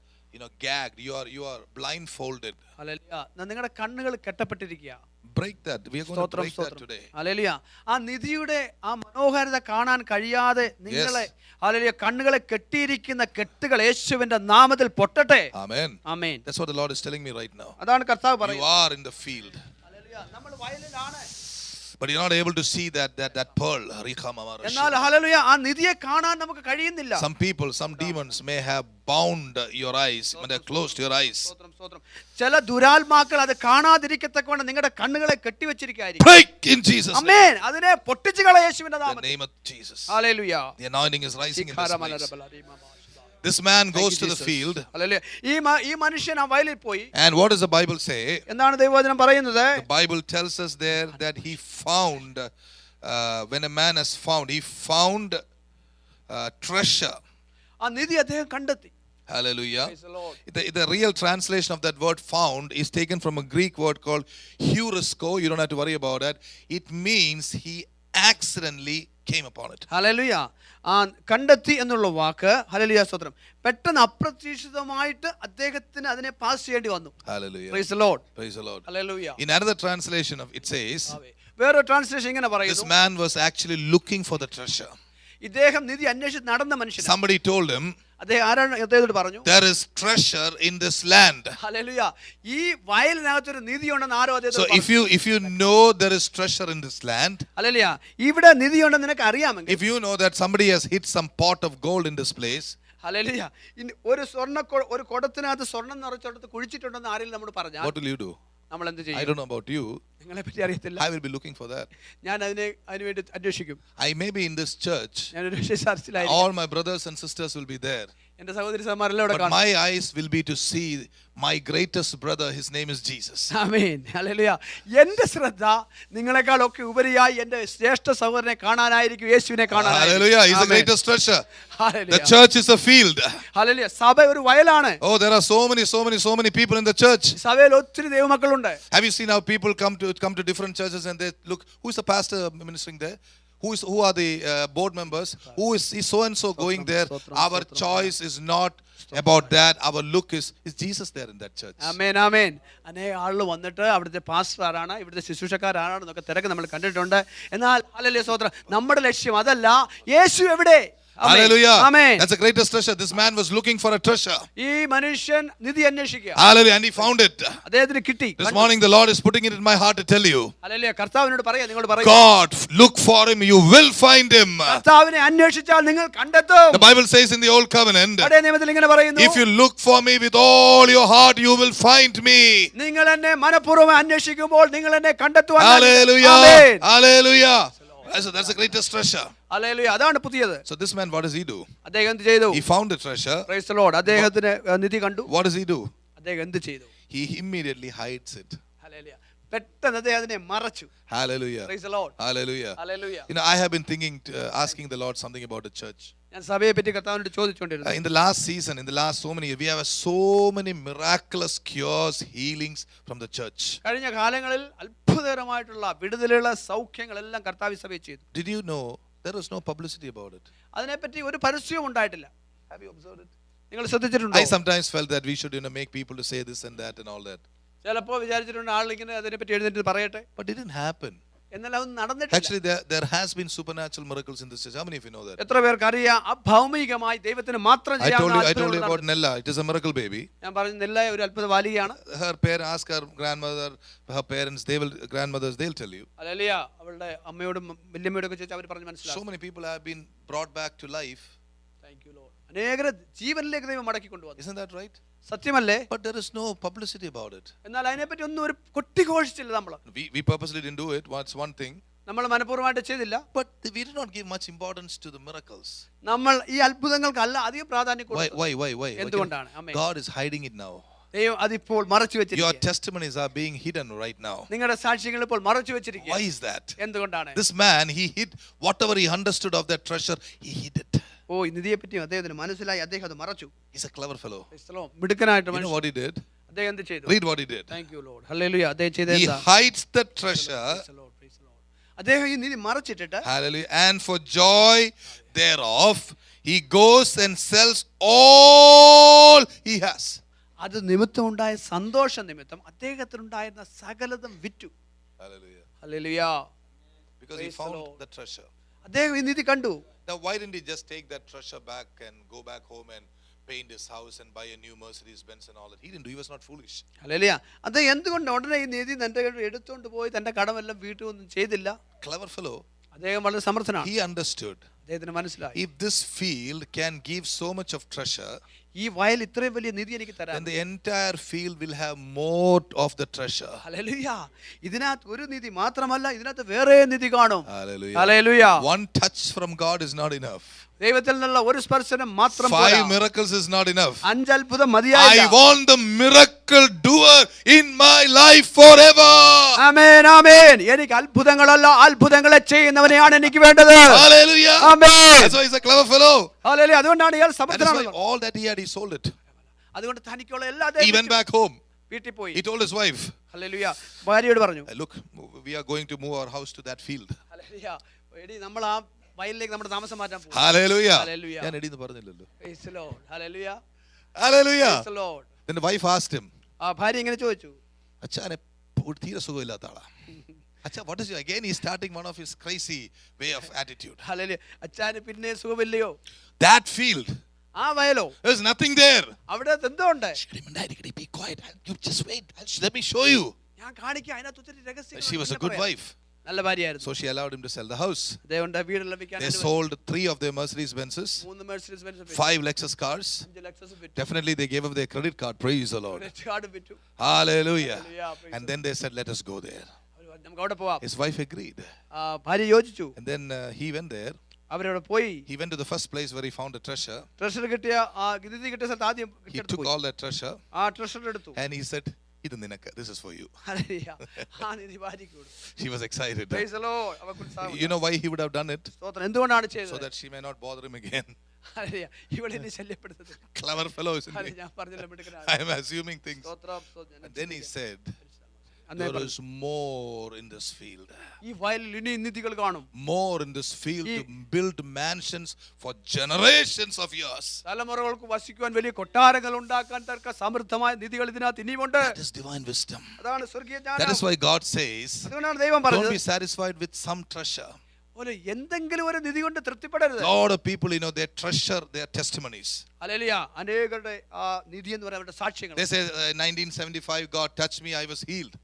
gagged. You are blindfolded. Hallelujah. നിങ്ങളുടെ കണ്ണുകൾ കെട്ടപ്പെട്ടിരിക്കുക. Break that. We are going to break that today. Hallelujah. ആ നിധിയുടെ ആ മനോഹാരിത കാണാൻ കഴിയാതെ നിങ്ങളെ ഹല്ലേലൂയ കണ്ണുകളെ കെട്ടിയിരിക്കുന്ന കെട്ടുകൾ യേശുവിന്റെ നാമത്തിൽ പൊട്ടട്ടെ. Amen. Amen. That's what the Lord is telling me right now. അതാണ് കർത്താവ് You പറയുന്നത്. are in the field, hallelujah. നമ്മൾ വയലിലാണ്. but you're not able to see that pearl. എന്നാൽ ഹല്ലേലൂയ ആ നിധിയെ കാണാൻ നമുക്ക് കഴിയുന്നില്ല. Some people, some demons may have bound your eyes when they're closed your eyes. സ്തോത്രം, സ്തോത്രം. ചില ദുരാത്മാക്കൾ അത് കാണാതിരിക്കത്തക്കൊണ്ട് നിങ്ങളുടെ കണ്ണുകളെ കെട്ടിവെച്ചിരിക്കുകയായിരിക്കും. Break in Jesus' name. ആമേൻ. അതിനെ പൊട്ടിച്ചു കള യേശുവിന്റെ In the നാമത്തിൽ. name of Jesus. Hallelujah. The anointing is rising in this place. This man Thank goes you, to the Jesus. field, hallelujah. ഈ മനുഷ്യൻ ആ വയലിൽ പോയി. and what does the Bible say? എന്താണ് ദൈവവചനം പറയുന്നത്? The Bible tells us there that he found, when a man has found, he found treasure. ആ നിധി അദ്ദേഹം കണ്ടെത്തി. Hallelujah. Praise the Lord. The real translation of that word found is taken from a Greek word called heurisko. You don't have to worry about that. It means he accidentally came upon it. Hallelujah. ആ കണ്ടെത്തി എന്നുള്ള വാക്ക് hallelujah സ്തോത്രം പെട്ടെന്ന് അപ്രതീക്ഷിതമായിട്ട് അദ്ദേഹത്തിന് അതിനെ pass ചെയ്യേണ്ടി വന്നു. Hallelujah. Praise the Lord. Praise the Lord. Hallelujah. In another translation of it says, വേറൊരു ട്രാൻസ്ലേഷൻ ഇങ്ങനെ this പറയുന്നു, man was actually looking for the treasure. ഇദ്ദേഹം നിധി അന്വേഷിച്ച് നടന്ന മനുഷ്യനാണ്. Somebody told him, അദ്ദേഹം ആരാണ് അദ്ദേഹത്തോട് പറഞ്ഞു, there is treasure in this land. Hallelujah ഈ വയലിനകത്തൊരു നിധിയുണ്ടെന്ന് ആരോ So അദ്ദേഹത്തോട് പറഞ്ഞു. if you know there is treasure in this land, hallelujah ഇവിടെ നിധിയുണ്ടെന്ന് നിനക്ക് അറിയാമെങ്കിൽ, if you know that somebody has hid some pot of gold in this place, hallelujah ഒരു കുടത്തിനകത്ത് സ്വർണം നിറച്ചെടുത്ത് കുഴിച്ചിട്ടുണ്ടെന്ന് ആരെങ്കിലും നമ്മൾ പറഞ്ഞാൽ what will you do? നമ്മൾ എന്ത് I ചെയ്യും? don't know about you. നിങ്ങളെ പറ്റി അറിയത്തില്ല. I will be looking for that. ഞാൻ അതിനുവേണ്ടി അന്വേഷിക്കും. I may be in this church. ഞാനൊരു ചർച്ചിലായിരിക്കും. All my brothers and sisters will be there. എന്റെ സഹോദരി സഹോദരന്മാരെല്ലാം ഇവിടെ But കാണും. my eyes will be to see my greatest brother. His name is Jesus. Amen. Hallelujah. എന്റെ ശ്രദ്ധ നിങ്ങളെക്കാളൊക്കെ ഉപരിയായി എന്റെ ശ്രേഷ്ഠ സഹോദരനെ കാണാനായിരിക്കും, യേശുവിനെ കാണാനായിരിക്കും. Hallelujah. He's the amen. greatest treasure. The hallelujah. church is a field. Hallelujah. സഭ ഒരു വയലാണ്. Oh, there are so many people in the church. സഭയിൽ ഒത്തിരി ദൈവമക്കളുണ്ട്. Have you seen how people come to different churches and they look, who is the pastor ministering there? Who are the board members? Who is so and so going there? Our choice is not about that. Our look is Jesus there in that church? ആമേൻ, ആമേൻ. അനേക ആളുകൾ വന്നിട്ട് അവിടുത്തെ pastor ആരാണ്, ഇവിടുത്തെ ശുശ്രൂഷക്കാരാണ് എന്നൊക്കെ തിരക്ക് നമ്മൾ കണ്ടിട്ടുണ്ട്. എന്നാൽ ഹല്ലേലൂയ സ്തോത്രം നമ്മുടെ ലക്ഷ്യം അതല്ല. യേശു എവിടെ? Hallelujah. Amen. That's the greatest treasure. This man was looking for a treasure. ഈ മനുഷ്യൻ നിധി അന്വേഷിക്കുക. Hallelujah. And he found it. അദ്ദേഹത്തിന് കിട്ടി. This morning the Lord is putting it in my heart to tell you. Hallelujah. കർത്താവിനോട് പറയാ, നിങ്ങളോട് പറയാ, God, look for him. You will find him. കർത്താവിനെ അന്വേഷിച്ചാൽ നിങ്ങൾ കണ്ടെത്തും. The Bible says in the Old Covenant, പഴയ നിയമത്തിൽ ഇങ്ങനെ പറയുന്നു, if you look for me with all your heart, you will find me. നിങ്ങൾ എന്നെ മനഃപൂർവ്വം അന്വേഷിക്കുമ്പോൾ നിങ്ങൾ എന്നെ കണ്ടെത്തുവാൻ. Hallelujah. Amen. Hallelujah. That's the greatest treasure. Hallelujah. അതാണ് പുതിയത്. So this man, what does he do? അദ്ദേഹം എന്ത് ചെയ്തു? He found the treasure. Praise the Lord. അദ്ദേഹത്തിന് നിധി കണ്ടു. What does he do? അദ്ദേഹം എന്ത് ചെയ്തു? He immediately hides it. Hallelujah. പെട്ടെന്ന് അദ്ദേഹം അതിനെ മറച്ചു. Hallelujah. Praise the Lord. Hallelujah. Hallelujah. I have been thinking, asking the Lord something about the church. ഞാൻ സഭയെ പറ്റി കർത്താവിനോട് ചോദിച്ചുകൊണ്ടിരുന്നു. In the last season, in the last so many, we have so many miraculous cures, healings from the church. കഴിഞ്ഞ കാലങ്ങളിൽ അത്ഭുതകരമായിട്ടുള്ള വിടുതലുള്ള സൗഖ്യങ്ങളെല്ലാം കർത്താവ് സഭയിൽ ചെയ്തു. Did you know there was no publicity about it? അതിനെപ്പറ്റി ഒരു പരസ്യവും ഉണ്ടായിട്ടില്ല. Have you observed it? നിങ്ങൾ ശ്രദ്ധിച്ചിട്ടുണ്ടോ? I sometimes felt that we should, make people to say this and that and all that. ചിലപ്പോൾ വിചാരിച്ചിട്ടുണ്ട് ആളിങ്ങനെ അതിനെപ്പറ്റി എഴുന്നേറ്റ് പറയട്ടെ. But it didn't happen. എന്നാൽ അത് നടന്നിട്ടില്ല. Actually, there has been supernatural miracles in this church. How many of you know that? എത്ര പേർക്ക് അറിയാം അഭൗമികമായി ദൈവത്തിന് മാത്രം I told you ചെയ്യാവുന്ന about Nella. It is a miracle baby. ഞാൻ പറഞ്ഞു നെല്ല ഒരു അത്ഭുത ബാലികയാണ്. Her parents, ask her grandmother, her parents, grandmothers, they'll tell you. Hallelujah. അവളുടെ അമ്മയോടും വല്യമ്മയോടും ഒക്കെ ചോദിച്ചാൽ അവർ പറഞ്ഞു മനസ്സിലാക്കും. So many people have been brought back to life. Thank you Lord. അനേകരെ ജീവനിലേക്ക് ദൈവം മടക്കി കൊണ്ടുവന്നു. Isn't that right? സത്യമല്ലേ? But there is no publicity about it. എന്നാൽ അതിനെപ്പറ്റി ഒന്നും ഒരു കൊട്ടിഘോഷിച്ചില്ല നമ്മൾ. We purposely didn't do it. What's one thing? നമ്മൾ മനഃപൂർവ്വമായിട്ട് ചെയ്തില്ല. But we did not give much importance to the miracles. നമ്മൾ ഈ അത്ഭുതങ്ങൾക്കല്ല അധികം പ്രാധാന്യം കൊടുത്തു. Why? എന്തുകൊണ്ടാണ്? God is hiding it now. ദൈവം അതിപ്പോൾ മറച്ചു Your വെച്ചിരിക്കുകയാണ്. testimonies are being hidden right now. നിങ്ങളുടെ സാക്ഷ്യങ്ങൾ ഇപ്പോൾ മറച്ചു Why വെച്ചിരിക്കുകയാണ്. is that? എന്തുകൊണ്ടാണ്? This man, he hid whatever he understood of that treasure, he hid it. ഓ ഈ നിധിയെ പറ്റി അദ്ദേഹത്തിന് മനസ്സിലായി, അദ്ദേഹം അത് മറച്ചു. He's a clever fellow. മിടുക്കനായിട്ട് You know what he did? അദ്ദേഹം എന്ത് ചെയ്തു? Read what he did. Thank you Lord. Hallelujah. അദ്ദേഹം ചെയ്തത് He എന്താ? hides the treasure. അദ്ദേഹം ഈ നിധി മറച്ചിട്ടിട്ട് Hallelujah. And for joy thereof, he goes and sells all he has. അത് നിമിത്തം ഉണ്ടായ സന്തോഷ നിമിത്തം അദ്ദേഹത്തിനുണ്ടായിരുന്ന സകലതും വിറ്റു. Hallelujah. Hallelujah. Because he found the treasure. അദ്ദേഹം ഈ നിധി കണ്ടു. Now, why didn't he just take that treasure back and go back home and paint his house and buy a new Mercedes Benz and all that? He didn't do. He was not foolish. Hallelujah. അദ്ദേഹം എന്തുകൊണ്ട് ഉടനെ ഈ നിധി തന്റെ എടുത്തുകൊണ്ട് പോയി തന്റെ കടമെല്ലാം വീട്ടുമൊന്നും ചെയ്തില്ല? Clever fellow. അദ്ദേഹം വളരെ സമർത്ഥനാണ്. He understood. അദ്ദേഹത്തിന് മനസ്സിലായി. If this field can give so much of treasure, ഈ വയൽ ഇത്രയും വലിയ നിധി എനിക്ക് then തരാം. the entire field will have more of the treasure. Hallelujah. ഇതിനകത്ത് ഒരു നിധി മാത്രമല്ല, ഇതിനകത്ത് വേറെ നിധി കാണും. Hallelujah. Hallelujah. One touch from God is not enough. ദൈവത്തിൽ നിന്നുള്ള ഒരു സ്പർശനം മാത്രം 5 miracles is not enough. 5 അത്ഭുതം മതിയായില്ല. I want the miracle doer in my life forever. ആമേൻ ആമേൻ. എനിക്ക് അത്ഭുതങ്ങളല്ല, അത്ഭുതങ്ങളെ ചെയ്യുന്നവനെയാണ് എനിക്ക് വേണ്ടത്. Hallelujah. Amen. That's why he's a clever fellow. Hallelujah. അതുകൊണ്ടാണ് ഇയാൾ That is സമർത്ഥനാണ്. why all that he had, he sold it. അതുകൊണ്ട് തനിക്കുള്ള എല്ലാ He went back home. വീട്ടിൽ പോയി. He told his wife, hallelujah. ഭാര്യയോട് പറഞ്ഞു, look, we are going to move our house to that field. Hallelujah. എടി നമ്മൾ ആ വയലിലേക്ക് നമ്മുടെ താമസം മാറ്റാൻ പോകും. Hallelujah. Hallelujah. ഞാൻ എടീന്ന് പറഞ്ഞില്ലല്ലോ. Praise the Lord. Hallelujah. Hallelujah. Praise the Lord. Then the wife asked him, ആ ഭാര്യ ഇങ്ങനെ ചോദിച്ചു, അച്ഛനെ ഒരു തീരെ സുഖമില്ലാത്ത ആളാ. അച്ഛാ, what is again he's starting one of his crazy way of attitude. Hallelujah. അച്ഛാന് പിന്നെ സുഖമില്ലയോ? That field, ആ വയലോ? there's nothing there. അവിടെ എന്തോ ഉണ്ട്? Be quiet. You just wait. Let me show you. ഞാൻ കാണിക്കാം. അതിനകത്ത് ഒത്തിരി രഹസ്യങ്ങൾ. She was a good wife. നല്ല ഭാര്യയായിരുന്നു. So she allowed him to sell the house. ദേവന്റെ വീടെല്ലാം വിൽക്കാൻ. They sold 3 of their Mercedes Benzes, 3 Mercedes Benz വിറ്റു. 5 Lexus cars. 5 ലെക്സസ് വിറ്റു. Definitely they gave up their credit card. Praise the Lord. Credit card വിറ്റു. Hallelujah. Hallelujah. Praise And then they said, let us go there. നമുക്ക് അവിടെ പോവാം. His wife agreed. ഭാര്യ യോജിച്ചു. And then he went there. അവരവിടെ പോയി. He went to the first place where he found a treasure. Treasure കിട്ടിയ നിധി കിട്ടിയ സ്ഥലത്ത് ആദ്യം He took all that treasure ആ ട്രഷർ എടുത്തു. and he said, ഇത് നിനക്ക്. This is for you. Hallelujah. ആ നിധി ഭാര്യയ്ക്ക് കൊടുത്തു. She was excited. Praise the Lord. അവൾക്ക് ഉത്സാഹം. You know why he would have done it? സ്തോത്രം. എന്തുകൊണ്ടാണ് So ചെയ്തത്? that she may not bother him again. Hallelujah. ഇവളെന്നെ ശല്യപ്പെടുത്തുന്നത്. Clever fellow, isn't he? ഞാൻ പറഞ്ഞില്ല മിടുക്കനാണ്. I am assuming things. സ്തോത്രം. And then he said, അന്നേ there പറഞ്ഞു, is more in this field. ഈ വയലിൽ ഇനി നിധികൾ കാണും. More in this field to build mansions for generations of years. തലമുറകൾക്ക് വസിക്കുവാൻ വലിയ കൊട്ടാരങ്ങൾ ഉണ്ടാക്കാൻ തക്ക സമൃദ്ധമായ നിധികൾ ഇതിനകത്ത് ഇനിയുമുണ്ട്. That is divine wisdom. അതാണ് സ്വർഗ്ഗീയ That ജ്ഞാനം. is why God says, അതുകൊണ്ടാണ് ദൈവം don't പറഞ്ഞത്, be satisfied with some treasure. ഒരു എന്തെങ്കിലും ഒരു നിധി കൊണ്ട് തൃപ്തിപ്പെടരുത്. A lot of people, they treasure their testimonies. Hallelujah. അനേകരുടെ ആ നിധി എന്ന് പറയുന്നത് അവരുടെ സാക്ഷ്യങ്ങൾ. They say, 1975, God touched me, I was healed.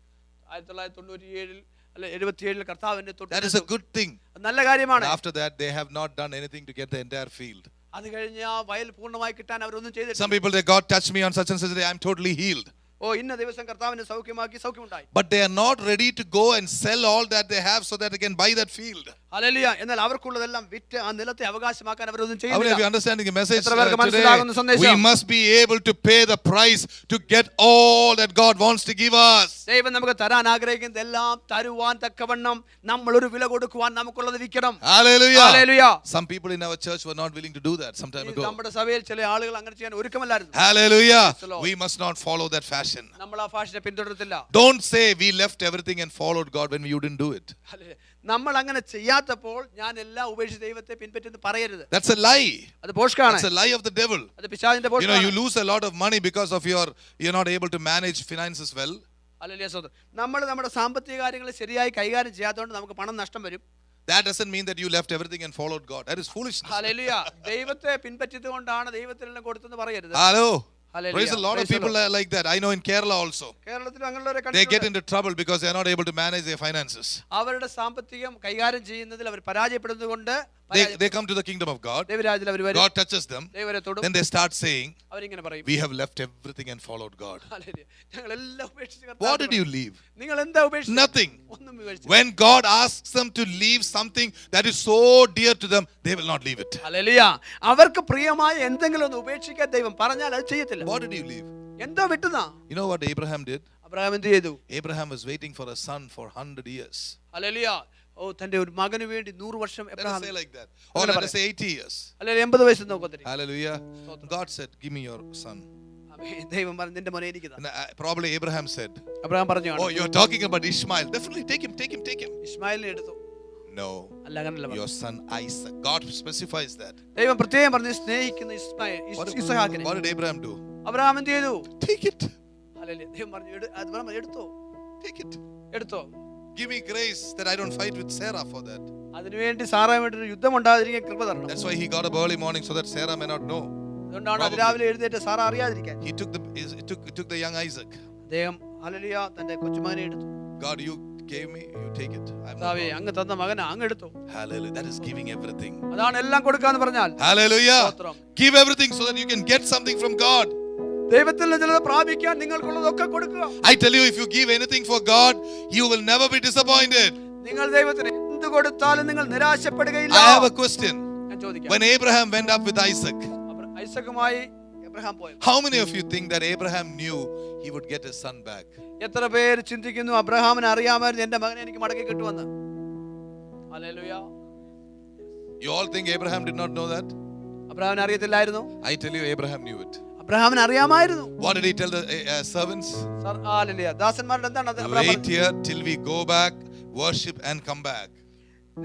1997 അല്ല 77 കർത്താവ് എന്നെ തൊട്ടു. That is a good thing. നല്ല കാര്യമാണ്. After that, they have not done anything to get the entire field. അത് കഴിഞ്ഞ് ആ വയൽ പൂർണ്ണമായി കിട്ടാൻ അവരൊന്നും ചെയ്തിട്ടില്ല. Some people, they God touched me on such and such a day, I'm totally healed. ഓ ഇന്ന ദിവസം കർത്താവിനെ സൗഖ്യമാക്കി സൗഖ്യമുണ്ടായി. But they are not ready to go and sell all that they have so that they can buy that field. Hallelujah. എന്നാൽ അവർക്കുള്ളതെല്ലാം വിറ്റ് ആ നിലത്തെ അവകാശമാക്കാൻ അവരൊന്നും How many of you ചെയ്യുന്നില്ല. understanding the message എത്ര പേർക്ക് today? മനസ്സിലാകുന്ന സന്ദേശം? We must be able to pay the price to get all that God wants to give us. ദൈവം നമുക്ക് തരാൻ ആഗ്രഹിക്കുന്നതെല്ലാം തരുവാൻ തക്കവണ്ണം നമ്മൾ ഒരു വില കൊടുക്കുവാൻ നമുക്കുള്ളത് വിൽക്കണം. Hallelujah. Hallelujah. Some people in our church were not willing to do that some time ago. നമ്മുടെ സഭയിൽ ചില ആളുകൾ അങ്ങനെ ചെയ്യാൻ ഒരുക്കമല്ലായിരുന്നു. Hallelujah. the Lord. We must not follow that fashion. നമ്മൾ ആ ഭാഷയെ പിന്തുടരത്തില്ല. Don't say we left everything and followed God when you didn't do it. Hallelujah. നമ്മൾ അങ്ങനെ ചെയ്യാത്തപ്പോൾ ഞാൻ എല്ലാം ഉപേക്ഷിച്ച് ദൈവത്തെ പിൻപറ്റുന്നു പറയരുത്. That's a lie. അത് ഭോഷ്കാണ്. That's a lie of the devil. അത് പിശാചിന്റെ You know, you ഭോഷ്കാണ്. lose a lot of money because of you're not able to manage finances well. Hallelujah. സഹോദരൻ, നമ്മൾ നമ്മുടെ സാമ്പത്തിക കാര്യങ്ങൾ ശരിയായി കൈകാര്യം ചെയ്യാത്തതുകൊണ്ട് നമുക്ക് പണം നഷ്ടം വരും. That doesn't mean that you left everything and followed God. That is foolishness. Hallelujah. ദൈവത്തെ പിൻപറ്റിയത് കൊണ്ടാണ് ദൈവത്തിനെല്ലാം കൊടുത്തെന്ന് പറയരുത്. Hello. Hallelujah. Praise the Lord. Of Praise the people are like that. I know in Kerala also. കേരളത്തിൽ അങ്ങനെയുള്ളവരെ They get കണ്ടിട്ടുണ്ട്. into trouble because they are not able to manage their finances. അവരുടെ സാമ്പത്തികം കൈകാര്യം ചെയ്യുന്നതിൽ അവർ പരാജയപ്പെടുന്നത് കൊണ്ട് They come to the kingdom of God. ദൈവരാജ്യത്തിൽ അവർ വരും. God touches them. ദൈവരെ തൊടും. Then they start saying, അവരിങ്ങനെ പറയും, we have left everything and followed God. Hallelujah. ഞങ്ങളെല്ലാം ഉപേക്ഷിച്ച് What കർത്താവിനെ did you leave? നിങ്ങൾ എന്താ ഉപേക്ഷിച്ചത്? Nothing. ഒന്നും ഉപേക്ഷിച്ചില്ല. When God asks them to leave something that is so dear to them, they will not leave it. Hallelujah. അവർക്ക് പ്രിയമായ എന്തെങ്കിലും ഒന്ന് ഉപേക്ഷിക്കാൻ ദൈവം പറഞ്ഞാൽ അത് ചെയ്യത്തില്ല. What did you leave? എന്താ വിട്ടുന്നാ? You know what Abraham did? Abraham എന്ത് ചെയ്തു? Abraham was waiting for a son for 100 years. Hallelujah. ഓ തന്റെ ഒരു മകന് വേണ്ടി 100 വർഷം Let us Abraham. say like that. Or let us say 80 years. അല്ലെങ്കിൽ 80 വയസ്സ് നോക്കത്തില്ല. Hallelujah. God said, give me your son. ദൈവം പറഞ്ഞു നിന്റെ മോനെ എനിക്ക് താ. And probably Abraham said, Abraham പറഞ്ഞു, oh, you're talking about Ishmael. Definitely take him. ഇസ്മായിലിനെ എടുത്തു. No. അല്ല അങ്ങനല്ല പറഞ്ഞു. Your son Isaac. God specifies that. ദൈവം പ്രത്യേകം പറഞ്ഞു സ്നേഹിക്കുന്ന ഇസ്ഹാക്കിനെ. What did Abraham do? Abraham എന്ത് ചെയ്തു? Take it. ഹല്ലേലൂയ. ദൈവം പറഞ്ഞു അബ്രഹാം എടുത്തോ. Take it. എടുത്തോ. Give me grace that I don't fight with Sarah for that. അതിനുവേണ്ടി സാറായുമായിട്ട് ഒരു യുദ്ധം ഉണ്ടാകാതിരിക്കാൻ കൃപ തരണം. That's why he got up early morning so that Sarah may not know. അതുകൊണ്ടാണ് അതിരാവിലെ എഴുന്നേറ്റ് സാറ അറിയാതിരിക്കാൻ. He took the young Isaac. അദ്ദേഹം ഹല്ലേലൂയ തന്റെ കൊച്ചുമകനെ എടുത്തു. God, you gave me, you take it. I'm not കർത്താവേ bound. അങ്ങ് തന്ന മകനെ അങ്ങ് എടുത്തു. Hallelujah. That is giving everything. അതാണ് എല്ലാം കൊടുക്കാന്ന് പറഞ്ഞാൽ. Hallelujah. സ്തോത്രം. Give everything so that you can get something from God. ദൈവത്തിൽ നിന്ന് ചിലത് പ്രാപിക്കാൻ നിങ്ങൾക്കുള്ളതൊക്കെ കൊടുക്കുക. I tell you, if you give anything for God, you will never be disappointed. നിങ്ങൾ ദൈവത്തിന് എന്ത് കൊടുത്താലും നിങ്ങൾ നിരാശപ്പെടുകയില്ല. I have a question. ഞാൻ ചോദിക്കാം. When Abraham went up with Isaac, ഐസക്കുമായി എബ്രഹാം പോയി. how many of you think that Abraham knew he would get his son back? എത്ര പേര് ചിന്തിക്കുന്നു അബ്രഹാമിന് അറിയാമായിരുന്നു എന്റെ മകനെ എനിക്ക് മടക്കി കിട്ടുമെന്ന്? Hallelujah. You all think Abraham did not know that? അബ്രഹാമിന് അറിയത്തില്ലായിരുന്നു? I tell you, Abraham knew it. അബ്രഹാമിന് അറിയാമായിരുന്നു. What did he tell the servants? Hallelujah. ദാസന്മാരുടെ എന്താണ് അത്? Abraham Wait here till we go back, worship and come back.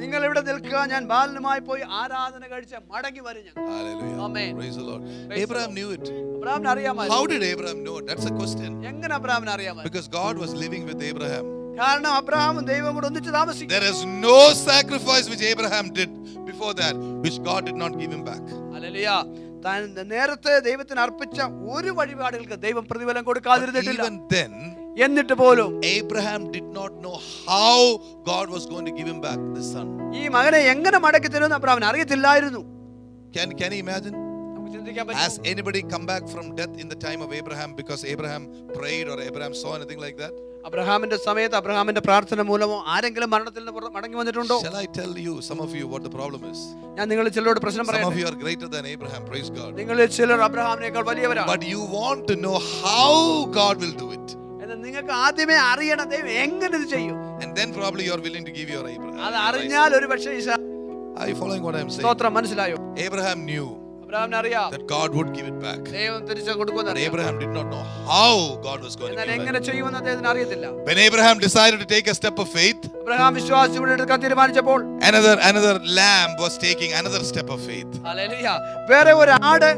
നിങ്ങൾ ഇവിടെ നിൽക്കുക, ഞാൻ ബാലനുമായി പോയി ആരാധന കഴിച്ച് മടങ്ങി വരും ഞാൻ. Hallelujah. Amen. Praise the Lord. Praise Abraham the knew it. അബ്രഹാമിന് അറിയാമായിരുന്നു. How did Abraham know it? That's a question. എങ്ങനെ അബ്രഹാമിന് അറിയാമായിരുന്നു? Because God was living with Abraham. കാരണം അബ്രഹാമും ദൈവവും കൂടെ ഒന്നിച്ച് താമസിക്കും. There is no sacrifice which Abraham did before that which God did not give him back. Hallelujah. താൻ നേരത്തെ ദൈവത്തിന് അർപ്പിച്ച ഒരു വഴിപാടുകൾക്ക് ദൈവം പ്രതിഫലം കൊടുക്കാതിരുന്നിട്ടില്ല. Even then, എന്നിട്ട് പോലും Abraham did not know how God was going to give him back the son. ഈ മകനെ എങ്ങനെ മടക്കി തരുമെന്ന് അബ്രഹാമിന് അറിയത്തില്ലായിരുന്നു. Can you imagine? നമുക്ക് ചിന്തിക്കാൻ Has പറ്റുമോ? anybody come back from death in the time of Abraham because Abraham prayed or Abraham saw anything like that? അബ്രഹാമിന്റെ സമയത്ത് അബ്രഹാമിന്റെ പ്രാർത്ഥന മൂലമോ ആരെങ്കിലും മരണത്തിൽ നിന്ന് മടങ്ങി വന്നിട്ടുണ്ടോ? Shall I tell you, some of you, what the problem is? ഞാൻ നിങ്ങളിൽ ചിലരോട് പ്രശ്നം Some of പറയാം. you are greater than Abraham, praise God. നിങ്ങളിൽ ചിലർ അബ്രഹാമിനേക്കാൾ വലിയവരാണ്. But you want to know how God will do it. എന്നാൽ നിങ്ങൾക്ക് ആദ്യമേ അറിയണം ദൈവം എങ്ങനെ ഇത് ചെയ്യും. And then probably you are willing to give your Abraham. അത് അറിഞ്ഞാൽ ഒരു പക്ഷേ Are you following what I am saying? സ്തോത്രം മനസ്സിലായോ? Abraham knew അബ്രഹാമിന് അറിയാം that God would give it back. ദൈവം തിരിച്ചു കൊടുക്കുമെന്ന് But അറിയാം. Abraham did not know how God was going to എന്നാൽ give it എങ്ങനെ back. ചെയ്യുമെന്ന് അദ്ദേഹത്തിന് അറിയത്തില്ല. When Abraham decided to take a step of faith, Abraham വിശ്വാസത്തോടെ എടുക്കാൻ തീരുമാനിച്ചപ്പോൾ another lamb was taking another step of faith. Hallelujah. വേറെ ഒരു ആട്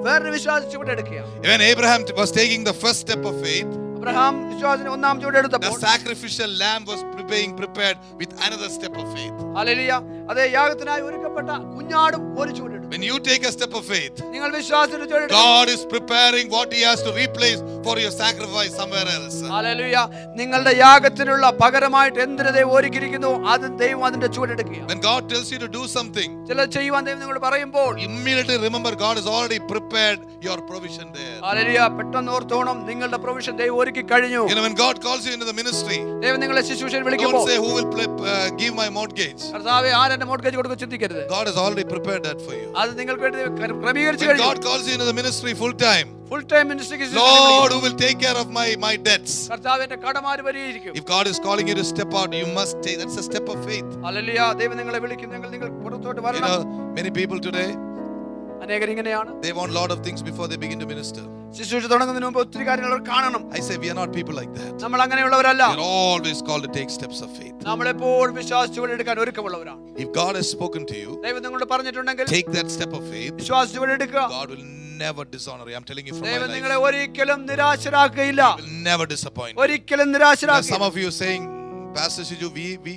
വേറൊരു വിശ്വാസ ചുവട് എടുക്കുക. When Abraham was taking the first step of faith, Abraham വിശ്വാസത്തിന് ഒന്നാം ചുവട് the എടുത്തപ്പോൾ sacrificial lamb was being prepared with another step of faith. Hallelujah. അതേ യാഗത്തിനായി ഒരുക്കപ്പെട്ട കുഞ്ഞാടും ഒരു ചുവട് എടുത്തു. When you take a step of faith, നിങ്ങൾ വിശ്വാസത്തിന്റെ ചുവടെടുക്കുമ്പോൾ God is preparing what He has to replace for your sacrifice somewhere else. Hallelujah, നിങ്ങളുടെ യാഗത്തിനുള്ള പകരമായിട്ട് എന്തിനെ ദൈവം ഒരുക്കിയിരിക്കുന്നു അത് ദൈവം അതിന്റെ ചുവടെടുക്കുക. When God tells you to do something, ചില ചെയ്യുവാൻ ദൈവം നിങ്ങളോട് പറയുമ്പോൾ immediately remember God has already prepared your provision there. Hallelujah, പെട്ടെന്ന് ഓർത്തോണം നിങ്ങളുടെ പ്രൊവിഷൻ ദൈവം ഒരുക്കി കഴിഞ്ഞു. You know, when God calls you into the ministry, ദൈവം നിങ്ങളെ ശുശ്രൂഷയിൽ don't വിളിക്കുമ്പോൾ say who will give my mortgage. കർത്താവേ ആരെന്റെ മോർഗേജ് കൊടുക്കും ചിന്തിക്കരുത്. God has already prepared that for you. അത് നിങ്ങൾക്ക് വേണ്ടി ക്രമീകരിച്ചു When കഴിഞ്ഞു. God calls you into the ministry full time, full time മിനിസ്ട്രിക്ക് Lord, who will take care of my debts. കർത്താവിന്റെ കടമാര് പരിഹരിക്കും. If God is calling you to step out, you must take. That's a step of faith. Hallelujah, ദൈവം നിങ്ങളെ വിളിക്കുന്നു, നിങ്ങൾ പുറത്തോട്ട് You വരണം. know, many people today, അനേകർ ഇങ്ങനെയാണ്. they want a lot of things before they begin to minister. ശുശ്രൂഷ തുടങ്ങുന്നതിന് മുമ്പ് ഒത്തിരി കാര്യങ്ങൾ അവർ കാണണം. I say we are not people like that. നമ്മൾ അങ്ങനെയുള്ളവരല്ല. We are always called to take steps of faith. നമ്മൾ എപ്പോഴും വിശ്വാസത്തോടെ എടുക്കാൻ ഒരുക്കമുള്ളവരാണ്. If God has spoken to you, ദൈവം നിങ്ങളോട് പറഞ്ഞിട്ടുണ്ടെങ്കിൽ take that step of faith. വിശ്വാസത്തോടെ എടുക്കുക. God will never dishonor you. I'm telling you from my ദൈവം life. നിങ്ങളെ ഒരിക്കലും നിരാശരാക്കുകയില്ല. He will never disappoint you. ഒരിക്കലും Now, നിരാശരാക്കില്ല. some of you saying, Pastor Shiju,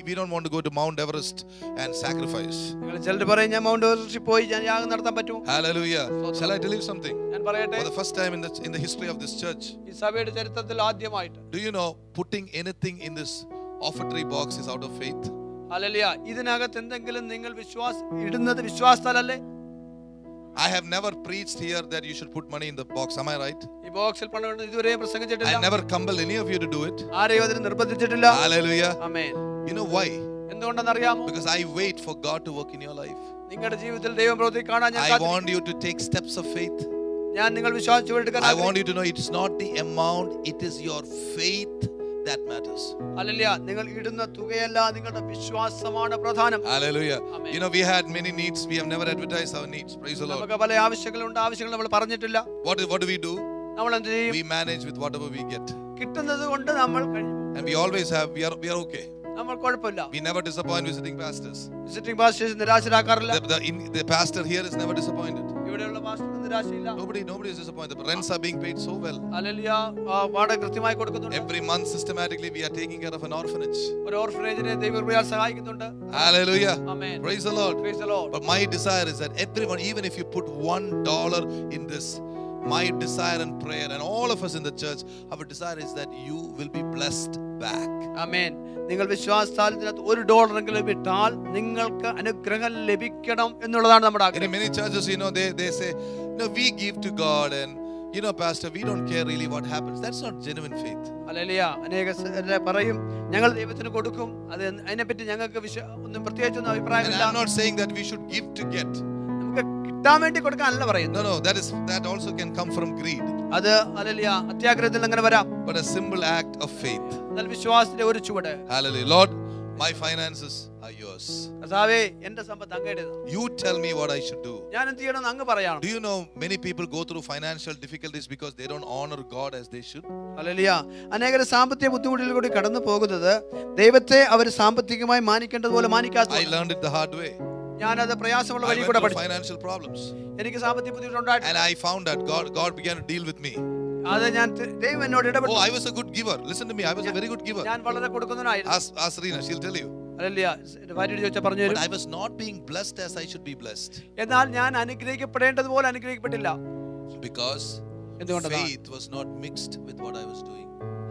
we don't want to go to Mount Everest and sacrifice. നിങ്ങൾ ചിലർ പറയും ഞാൻ mount എവറസ്റ്റിൽ പോയി ഞാൻ യാഗം നടത്താൻ പറ്റുമോ? Hallelujah. Shall I tell you something? ഞാൻ പറയട്ടെ, For the first time in the history of this church, ഈ സഭയുടെ ചരിത്രത്തിൽ ആദ്യമായിട്ട് do you know putting anything in this offertory box is out of faith? Hallelujah, ഇതിനകത്ത് എന്തെങ്കിലും നിങ്ങൾ ഇടുന്നത് വിശ്വാസത്താലല്ലേ? I have never preached here that you should put money in the box. Am I right? ഈ ബോക്സിൽ പണം ഇതുവരെ പ്രസംഗിച്ചിട്ടില്ല. I never compelled any of you to do it. ആരെയും അതിന് നിർബന്ധിച്ചിട്ടില്ല. Hallelujah. Amen. You know why? എന്തുകൊണ്ടെന്നറിയാമോ? Because I wait for God to work in your life. നിങ്ങളുടെ ജീവിതത്തിൽ ദൈവം പ്രവൃത്തി കാണാൻ ഞാൻ I കാത്തിരിക്കുന്നു. want you to take steps of faith. ഞാൻ നിങ്ങൾ വിശ്വാസത്തോടെ എടുക്കാൻ I want you to know it's not the amount, it is your faith that matters. Hallelujah, നിങ്ങൾ ഇടുന്ന തുകയല്ല, നിങ്ങളുടെ വിശ്വാസമാണ് പ്രധാനം. Hallelujah. Amen. You know, we had many needs. We have never advertised our needs. Praise the Lord. നമുക്ക് പല ആവശ്യങ്ങളുണ്ട്, ആവശ്യങ്ങൾ നമ്മൾ പറഞ്ഞിട്ടില്ല. What do we do? നമ്മൾ എന്ത് ചെയ്യും? We manage with whatever we get. കിട്ടുന്നത് കൊണ്ട് നമ്മൾ കഴിയും. And we always have, we are okay. നമ്മൾ കുഴപ്പമില്ല. We never disappoint visiting pastors. Visiting pastors നിരാശരാക്കാറില്ല. The pastor here is never disappointed. ഇവിടെയുള്ള പാസ്റ്റർ നിരാശയില്ല. Nobody is disappointed. The rents are being paid so well. Hallelujah, വാടക കൃത്യമായി കൊടുക്കുന്നുണ്ട്. Every month systematically we are taking care of an orphanage. ഒരു ഓർഫനേജിനെ ദൈവകൃപയാൽ സഹായിക്കുന്നുണ്ട്. Hallelujah. Amen. Praise the Lord. Praise the Lord. But my desire is that everyone, even if you put $1 in this, my desire and prayer, and all of us in the church, our desire is that you will be blessed back. ആമേൻ. നിങ്ങൾ വിശ്വാസത്താൽ ഇതിനകത്ത് $1 ഇട്ടാൽ നിങ്ങൾക്ക് അനുഗ്രഹം ലഭിക്കണം എന്നുള്ളതാണ് നമ്മുടെ In ആഗ്രഹം. many churches, you know, they say, no, we give to God, and you know, Pastor, we don't care really what happens. That's not genuine faith. Hallelujah, അനേകർ പറയും ഞങ്ങൾ ദൈവത്തിന് കൊടുക്കും, അത് അതിനെപ്പറ്റി ഞങ്ങൾക്ക് ഒന്നും പ്രത്യേകിച്ചൊന്നും And അഭിപ്രായമില്ല. I'm not saying that we should give to get. നമുക്ക് കിട്ടാൻ വേണ്ടി കൊടുക്കാനല്ല പറയുന്നത്. No, that also can come from greed. അത് ഹല്ലേലൂയ അത്യാഗ്രഹത്തിൽ അങ്ങനെ വരാം. But a simple act of faith. എന്നാൽ വിശ്വാസത്തിന്റെ ഒരു ചുവട്. Hallelujah. Lord, my finances are yours. കർത്താവേ, എന്റെ സമ്പത്ത് അങ്ങയുടേതാണ്. You tell me what I should do. ഞാൻ എന്ത് ചെയ്യണമെന്ന് അങ്ങ് പറയണം. Do you know many people go through financial difficulties because they don't honor God as they should? Hallelujah, അനേകർ സാമ്പത്തിക ബുദ്ധിമുട്ടിലൂടെ കടന്നു പോകുന്നത് ദൈവത്തെ അവർ സാമ്പത്തികമായി മാനിക്കേണ്ടതുപോലെ മാനിക്കാത്ത. I learned it the hard way. ഞാനത് പ്രയാസമുള്ള I വഴി went കൂടെ through പഠിച്ചു. financial problems. എനിക്ക് സാമ്പത്തിക ബുദ്ധിമുട്ടുണ്ടായിട്ടുണ്ട്. And I found that God began to deal with me. അത് ഞാൻ ദൈവം എന്നോട് ഇടപെട്ടു. Oh, I was a good giver. Listen to me. I was a very good giver. ഞാൻ വളരെ കൊടുക്കുന്നവനായിരുന്നു. Ask Rina, she'll tell you. Hallelujah, എന്റെ ഭാര്യയോട് ചോദിച്ചാൽ പറഞ്ഞു But തരും. I was not being blessed as I should be blessed. എന്നാൽ ഞാൻ അനുഗ്രഹിക്കപ്പെടേണ്ടതുപോലെ അനുഗ്രഹിക്കപ്പെട്ടില്ല. Because എന്തുകൊണ്ടാണ്? faith was not mixed with what I was doing.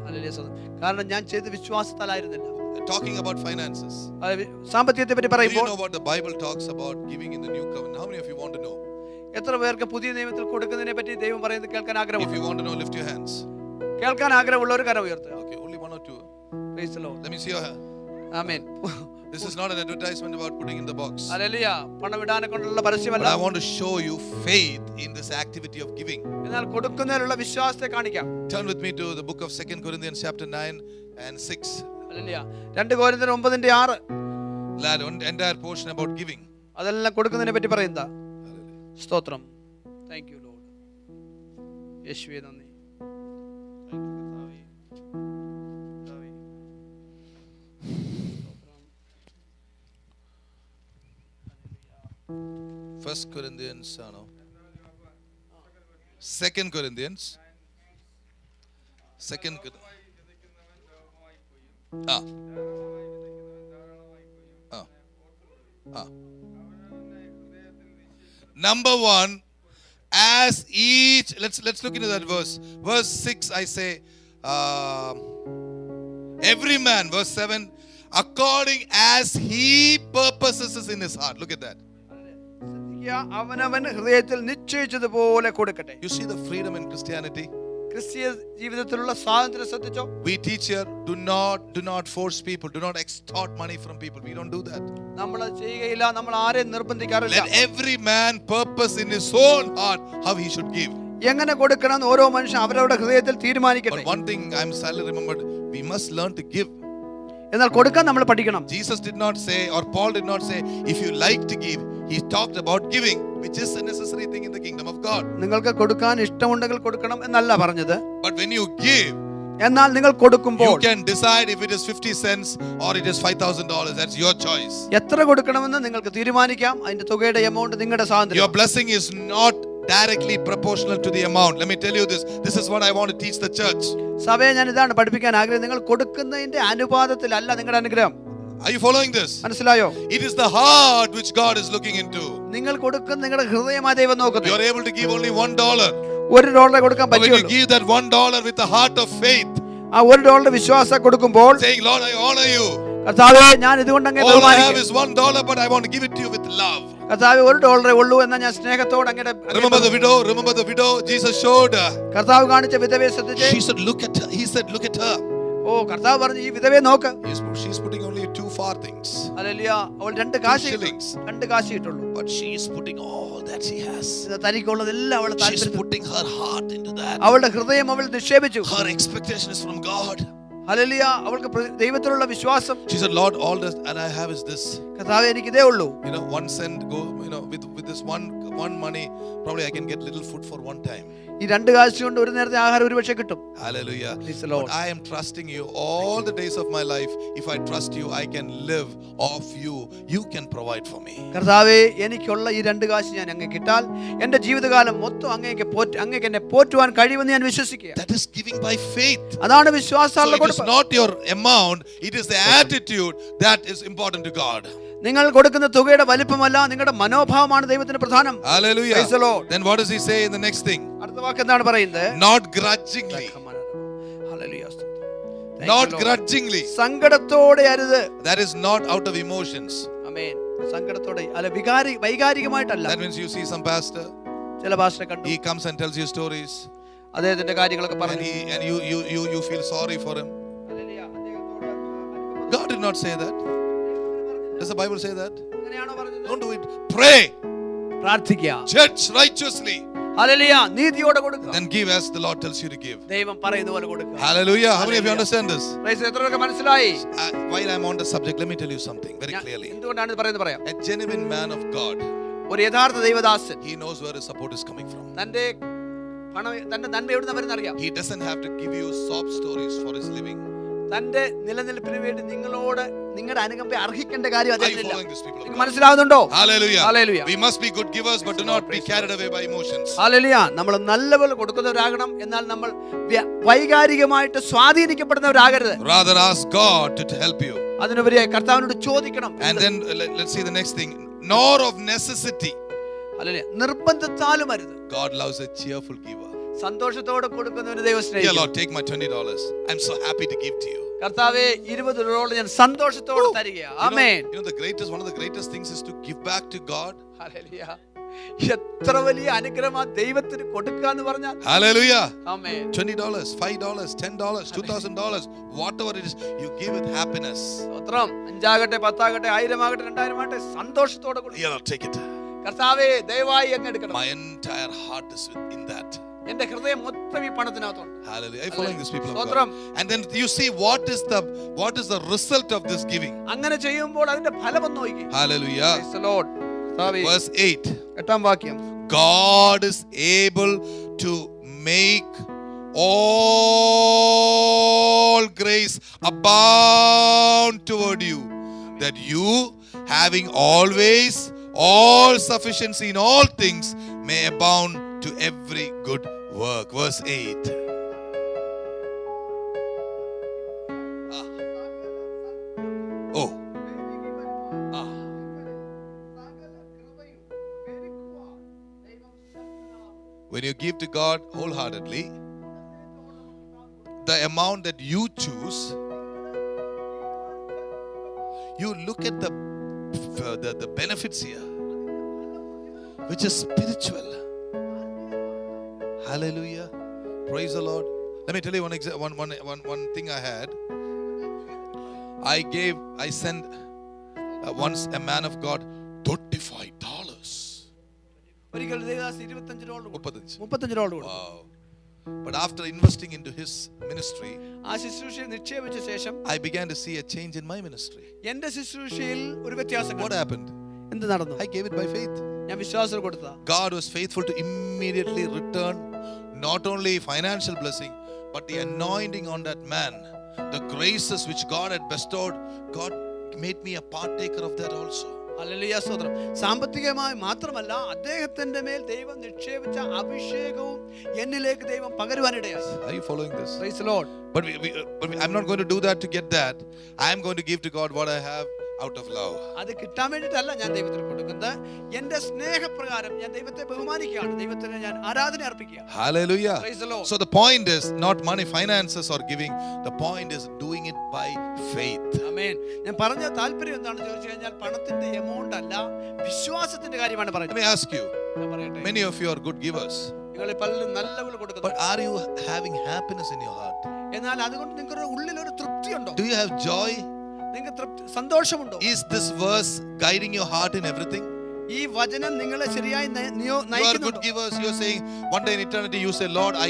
Hallelujah, കാരണം ഞാൻ ചെയ്ത വിശ്വാസത്താലായിരുന്നില്ല. Talking about finances. സാമ്പത്തികത്തെ പറ്റി Do you പറയുമ്പോൾ know what the Bible talks about giving in the new covenant? How many of you want to know? എത്ര പേർക്ക് പുതിയ നിയമത്തിൽ കൊടുക്കുന്നതിനെ പറ്റി ദൈവം പറയുന്നത് കേൾക്കാൻ If ആഗ്രഹമുണ്ട്? you want to know, lift your hands. കേൾക്കാൻ ആഗ്രഹമുള്ളവർ കരം ഉയർത്തുക. Okay, only one or two. Praise the Lord. Let me see your hand. Amen. This is not an advertisement about putting in the box. Hallelujah, പണം ഇടാനെ കൊണ്ടുള്ള But പരസ്യമല്ല. I want to show you faith in this activity of giving. എന്നാൽ കൊടുക്കുന്നതിലുള്ള വിശ്വാസത്തെ കാണിക്കാം. Turn with me to the book of 2 Corinthians chapter 9 and 6. Hallelujah, 2 കൊരിന്ത്യർ 9:6. That entire portion about giving. അതെല്ലാം കൊടുക്കുന്നതിനെ പറ്റി പറയുന്നതാ. സ്തോത്രം. Thank you Lord. യേശുവേ നന്ദി. First Corinthians, no. 2 Corinthians. 2 Ah. Ah. Ah. Number one, as each, let's look into that verse. Verse 6, I say, every man, verse 7, according as he purposes in his heart. Look at that. അവനവൻ ഹൃദയത്തിൽ നിശ്ചയിച്ചതുപോലെ കൊടുക്കട്ടെ. You see the freedom in Christianity? ക്രിസ്തീയ ജീവിതത്തിലുള്ള സ്വാതന്ത്ര്യം ശ്രദ്ധിച്ചോ? We teach here, do not force people, do not extort money from people. We don't do that. നമ്മൾ ചെയ്യുകയില്ല, നമ്മൾ ആരെയും നിർബന്ധിക്കാറില്ല. Let every man purpose in his own heart how he should give. എങ്ങനെ കൊടുക്കണം എന്ന് ഓരോ മനുഷ്യൻ അവരവരുടെ ഹൃദയത്തിൽ തീരുമാനിക്കട്ടെ. But one thing I'm sadly remembered, we must learn to give. എന്നാൽ കൊടുക്കാൻ നമ്മൾ പഠിക്കണം. Jesus did not say, or Paul did not say, if you like to give. He talked about giving, which is a necessary thing in the kingdom of God. നിങ്ങൾക്ക് കൊടുക്കാൻ ഇഷ്ടമുണ്ടെങ്കിൽ കൊടുക്കണം എന്നല്ല പറഞ്ഞത്. But when you give, എന്നാൽ നിങ്ങൾ കൊടുക്കുമ്പോൾ you can decide if it is 50 cents or it is $5,000. That's your choice. എത്ര കൊടുക്കണമെന്ന് നിങ്ങൾക്ക് തീരുമാനിക്കാം. അതിന്റെ തുകയുടെ എമൗണ്ട് നിങ്ങളുടെ സ്വാതന്ത്ര്യം. Your blessing is not directly proportional to the amount. Let me tell you this. This is what I want to teach the church. സഭയെ ഞാൻ ഇതാണ് പഠിപ്പിക്കാൻ ആഗ്രഹിക്കുന്നത്. നിങ്ങൾ കൊടുക്കുന്നതിന്റെ അനുപാതത്തിലല്ല നിങ്ങളുടെ അനുഗ്രഹം. Are you following this? മനസ്സിലായോ? It is the heart which God is looking into. നിങ്ങൾ കൊടുക്കുന്ന നിങ്ങളുടെ ഹൃദയമായി ദൈവം നോക്കുന്നു. You are able to give only $1. $1 കൊടുക്കാൻ But when you പറ്റുള്ളൂ. give that $1 with a heart of faith, ആ $1 വിശ്വാസം കൊടുക്കുമ്പോൾ saying, Lord, I honor you. കർത്താവേ ഞാൻ ഇതുകൊണ്ട് അങ്ങേ All I have ബഹുമാനിക്കുന്നു. is $1, but I want to give it to you with love. കർത്താവേ $1 ഉള്ളൂ എന്നാൽ ഞാൻ സ്നേഹത്തോടെ അങ്ങയുടെ Remember the widow Jesus showed her. കർത്താവ് കാണിച്ച വിധവയെ ശ്രദ്ധിച്ചേ. She said, look at her. He said, look at her. ഓ കർത്താവ് പറഞ്ഞു ഈ വിധവയെ നോക്ക്. She's putting only 2 farthings. Hallelujah. അവൾ 2 കാശ് ഇട്ടുള്ളൂ. But she is putting all that she has. തനിക്കുള്ളതെല്ലാം അവൾ She's putting her heart into that. അവളുടെ ഹൃദയം അവൾ നിക്ഷേപിച്ചു. Her expectation is from God. Hallelujah. അവൾക്ക് ദൈവത്തിലുള്ള വിശ്വാസം. She said, Lord, all that I have is this. കർത്താവേ എനിക്ക് ഇതേ ഉള്ളൂ. 1 cent go, with this one money, probably I can get little food for one time. ഈ 2 കാശ് കൊണ്ട് ഒരു നേരത്തെ ആഹാരം ഒരുപക്ഷെ കിട്ടും. Hallelujah. But I am trusting you all the days of my life. If I trust you, I can live off you. You can provide for me. കർത്താവേ എനിക്കുള്ള ഈ 2 കാശ് ഞാൻ അങ്ങേക്ക് ഇട്ടാൽ എൻ്റെ ജീവിതകാലം മൊത്തം അങ്ങേക്ക് എന്നെ പോറ്റുവാൻ കഴിയുമെന്ന് ഞാൻ വിശ്വസിക്കുക. That is giving by faith. അതാണ് വിശ്വാസത്താലുള്ള So it is കൊടുപ്പ്. not your amount, it is the attitude that is important to God. നിങ്ങൾ കൊടുക്കുന്ന തുകയുടെ വലിപ്പമല്ല നിങ്ങളുടെ മനോഭാവമാണ് ദൈവത്തിന് പ്രധാനം. Hallelujah. Praise the Lord. Then what does he say in the next thing? അടുത്ത വാക്ക് എന്താണ് പറയുന്നത്? Not grudgingly. Hallelujah. Not grudgingly. സങ്കടത്തോടെ അരുത്. That is not out of emotions. ആമേൻ. സങ്കടത്തോടെ അല്ല വൈകാരികമായിട്ടല്ല. That means you see some pastor, ചില പാസ്റ്ററെ കണ്ടു. he comes and tells you stories, അദ്ദേഹത്തിന്റെ കാര്യങ്ങളൊക്കെ and പറഞ്ഞു. you feel sorry for him. God did not say that. Does the Bible say that? അങ്ങനെയാണോ പറഞ്ഞത്? Don't do it. Pray. പ്രാർത്ഥിക്കുക. Judge righteously. Hallelujah. നീതിയോടെ കൊടുക്കുക. Then give as the Lord tells you to give. ദൈവം പറയുന്ന പോലെ കൊടുക്കുക. Hallelujah. How many of you understand this? എത്രയൊക്കെ മനസ്സിലായി? While I'm on the subject, let me tell you something very clearly. എന്തുകൊണ്ടാണ് ഇത് പറയുന്നത് പറയാം. A genuine man of God, ഒരു യഥാർത്ഥ ദൈവദാസൻ he knows where his support is coming from. തന്റെ നന്മ എവിടെ നിന്ന് വരുന്ന അറിയാം. He doesn't have to give you sob stories for his living. തന്റെ നിലനിൽപ്പിന് വേണ്ടി നിങ്ങളുടെ അനുകമ്പ അർഹിക്കേണ്ട കാര്യം Are you അതില്ല. following this, people of God? മനസ്സിലാവുന്നുണ്ടോ? Hallelujah. Hallelujah. We must be good givers, but do not be carried away by emotions. Hallelujah. നമ്മൾ നല്ലപോലെ കൊടുക്കുന്നവരാകണം. എന്നാൽ നമ്മൾ വൈകാരികമായിട്ട് സ്വാധീനിക്കപ്പെടുന്നവരാകരുത്. Rather ask God to help you. അതിനുപരിയായി കർത്താവിനോട് ചോദിക്കണം. And then let's see the next thing. Nor of necessity. Hallelujah. നിർബന്ധത്താലും അരുത്. God loves a cheerful giver. സന്തോഷത്തോടെ കൊടുക്കുന്നവന് ദൈവം Dear സ്നേഹിക്കുന്നു. Lord, take my $20. I'm so happy to give to you. കർത്താവേ $20 ഞാൻ സന്തോഷത്തോടെ തരികയാ. ആമേൻ. One of the greatest things is to give back to God. Hallelujah. എത്ര വലിയ അനുഗ്രഹമാ ദൈവത്തിന് കൊടുക്കാന്ന് പറഞ്ഞാൽ. Hallelujah. Amen. $20, $5, $10, $2,000, whatever it is, you give with happiness. സ്തോത്രം. 5 ആകട്ടെ 10 ആകട്ടെ 1000 ആകട്ടെ 2000 ആകട്ടെ സന്തോഷത്തോടെ കൊടുക്കുക. Dear Lord, take it. കർത്താവേ ദയവായി അങ്ങ് എടുക്കണം. My entire heart is in that. എന്റെ ഹൃദയം മൊത്തം ഈ പണത്തിനകത്തുണ്ട്. Hallelujah. Are you following these people of സ്തോത്രം. God? And then you see what is the result of this giving. അങ്ങനെ ചെയ്യുമ്പോൾ അതിന്റെ ഫലം ഒന്ന് നോക്കിക്കേ. Hallelujah. Praise the Lord. Verse 8. 8ാം വാക്യം. God is able to make all grace abound toward you, that you, having always all sufficiency in all things, may abound to every good work. Verse 8. Oh. give to God wholeheartedly, the amount that you choose, you look at the benefits here, which is spiritual. Hallelujah. Praise the Lord. Let me tell you one thing I had. I sent once a man of God $35. ഒരിക്കൽ ദേവദാസ് $25 35. $35 കൊടുത്തു. Wow. But after investing into his ministry, ആ ശുശ്രൂഷയിൽ നിക്ഷേപിച്ച ശേഷം I began to see a change in my ministry. എന്റെ ശുശ്രൂഷയിൽ ഒരു വ്യത്യാസം What കണ്ടു. happened? എന്ത് നടന്നു? I gave it by faith. ഞാൻ വിശ്വാസം കൊടുത്തതാ. God was faithful to immediately return not only financial blessing, but the anointing on that man. The graces which God had bestowed, God made me a partaker of that also. Hallelujah, സ്തോത്രം. സാമ്പത്തികമായി മാത്രമല്ല, അദ്ദേഹത്തിന്റെ മേൽ ദൈവം നിക്ഷേപിച്ച അഭിഷേകവും എന്നിലേക്ക് ദൈവം പകരുവാനിടയായി. Are you following this? Praise the Lord. But I'm not going to do that to get that. I am going to give to God what I have out of love. അത് കിട്ടാൻ വേണ്ടിയിട്ടല്ല ഞാൻ ദൈവത്തിന് കൊടുക്കുന്നത്. എന്റെ സ്നേഹപ്രകാരം ഞാൻ ദൈവത്തെ ബഹുമാനിക്കുകയാണ്, ദൈവത്തിന് ഞാൻ ആരാധന അർപ്പിക്കുകയാണ്. Hallelujah. Praise the Lord. So the point is not money, finances or giving. The point is doing it by faith. ആമേൻ. ഞാൻ പറഞ്ഞ താല്പര്യം എന്താണെന്ന് ചോദിച്ചു കഴിഞ്ഞാൽ പണത്തിന്റെ എമൗണ്ട് അല്ല, വിശ്വാസത്തിന്റെ കാര്യമാണ് Let പറയുന്നത്. me ask you. ഞാൻ പറയട്ടെ, Many of you are good givers. നിങ്ങളിൽ പലരും നല്ലപോലെ കൊടുക്കുന്നു. But are you having happiness in your heart? എന്നാൽ അതുകൊണ്ട് നിങ്ങളുടെ ഉള്ളിൽ ഒരു തൃപ്തി ഉണ്ടോ? Do you have joy? നിങ്ങൾക്ക് സന്തോഷമുണ്ടോ? Is this verse guiding your heart in everything? ഈ വചനം നിങ്ങളെ ശരിയായി You are good നയിക്കുന്നുണ്ടോ? givers. You are saying one day in eternity you say, Lord, I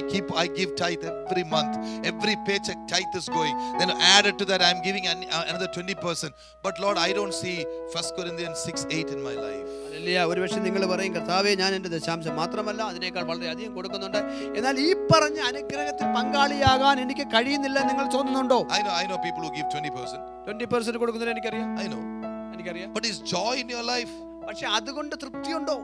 give tithe every month. Every paycheck tithe is going. Then added to that I am giving another 20%. But Lord, I don't see 1 Corinthians 6:8 in my life. Hallelujah. ഒരുപക്ഷെ നിങ്ങൾ പറയും, കർത്താവേ, ഞാൻ എൻ്റെ ദശാംശം മാത്രമല്ല അതിനേക്കാൾ വളരെ അധികം കൊടുക്കുന്നുണ്ട്. എന്നാൽ ഈ പറഞ്ഞ അനുഗ്രഹത്തിൽ പങ്കാളിയാകാൻ എനിക്ക് കഴിയുന്നില്ല നിങ്ങൾ തോന്നുന്നുണ്ടോ? I know people who give 20%. 20% കൊടുക്കുന്നത് എനിക്കറിയാം. I know. But is joy in your life? പക്ഷെ അതുകൊണ്ട് തൃപ്തിയുണ്ടോ?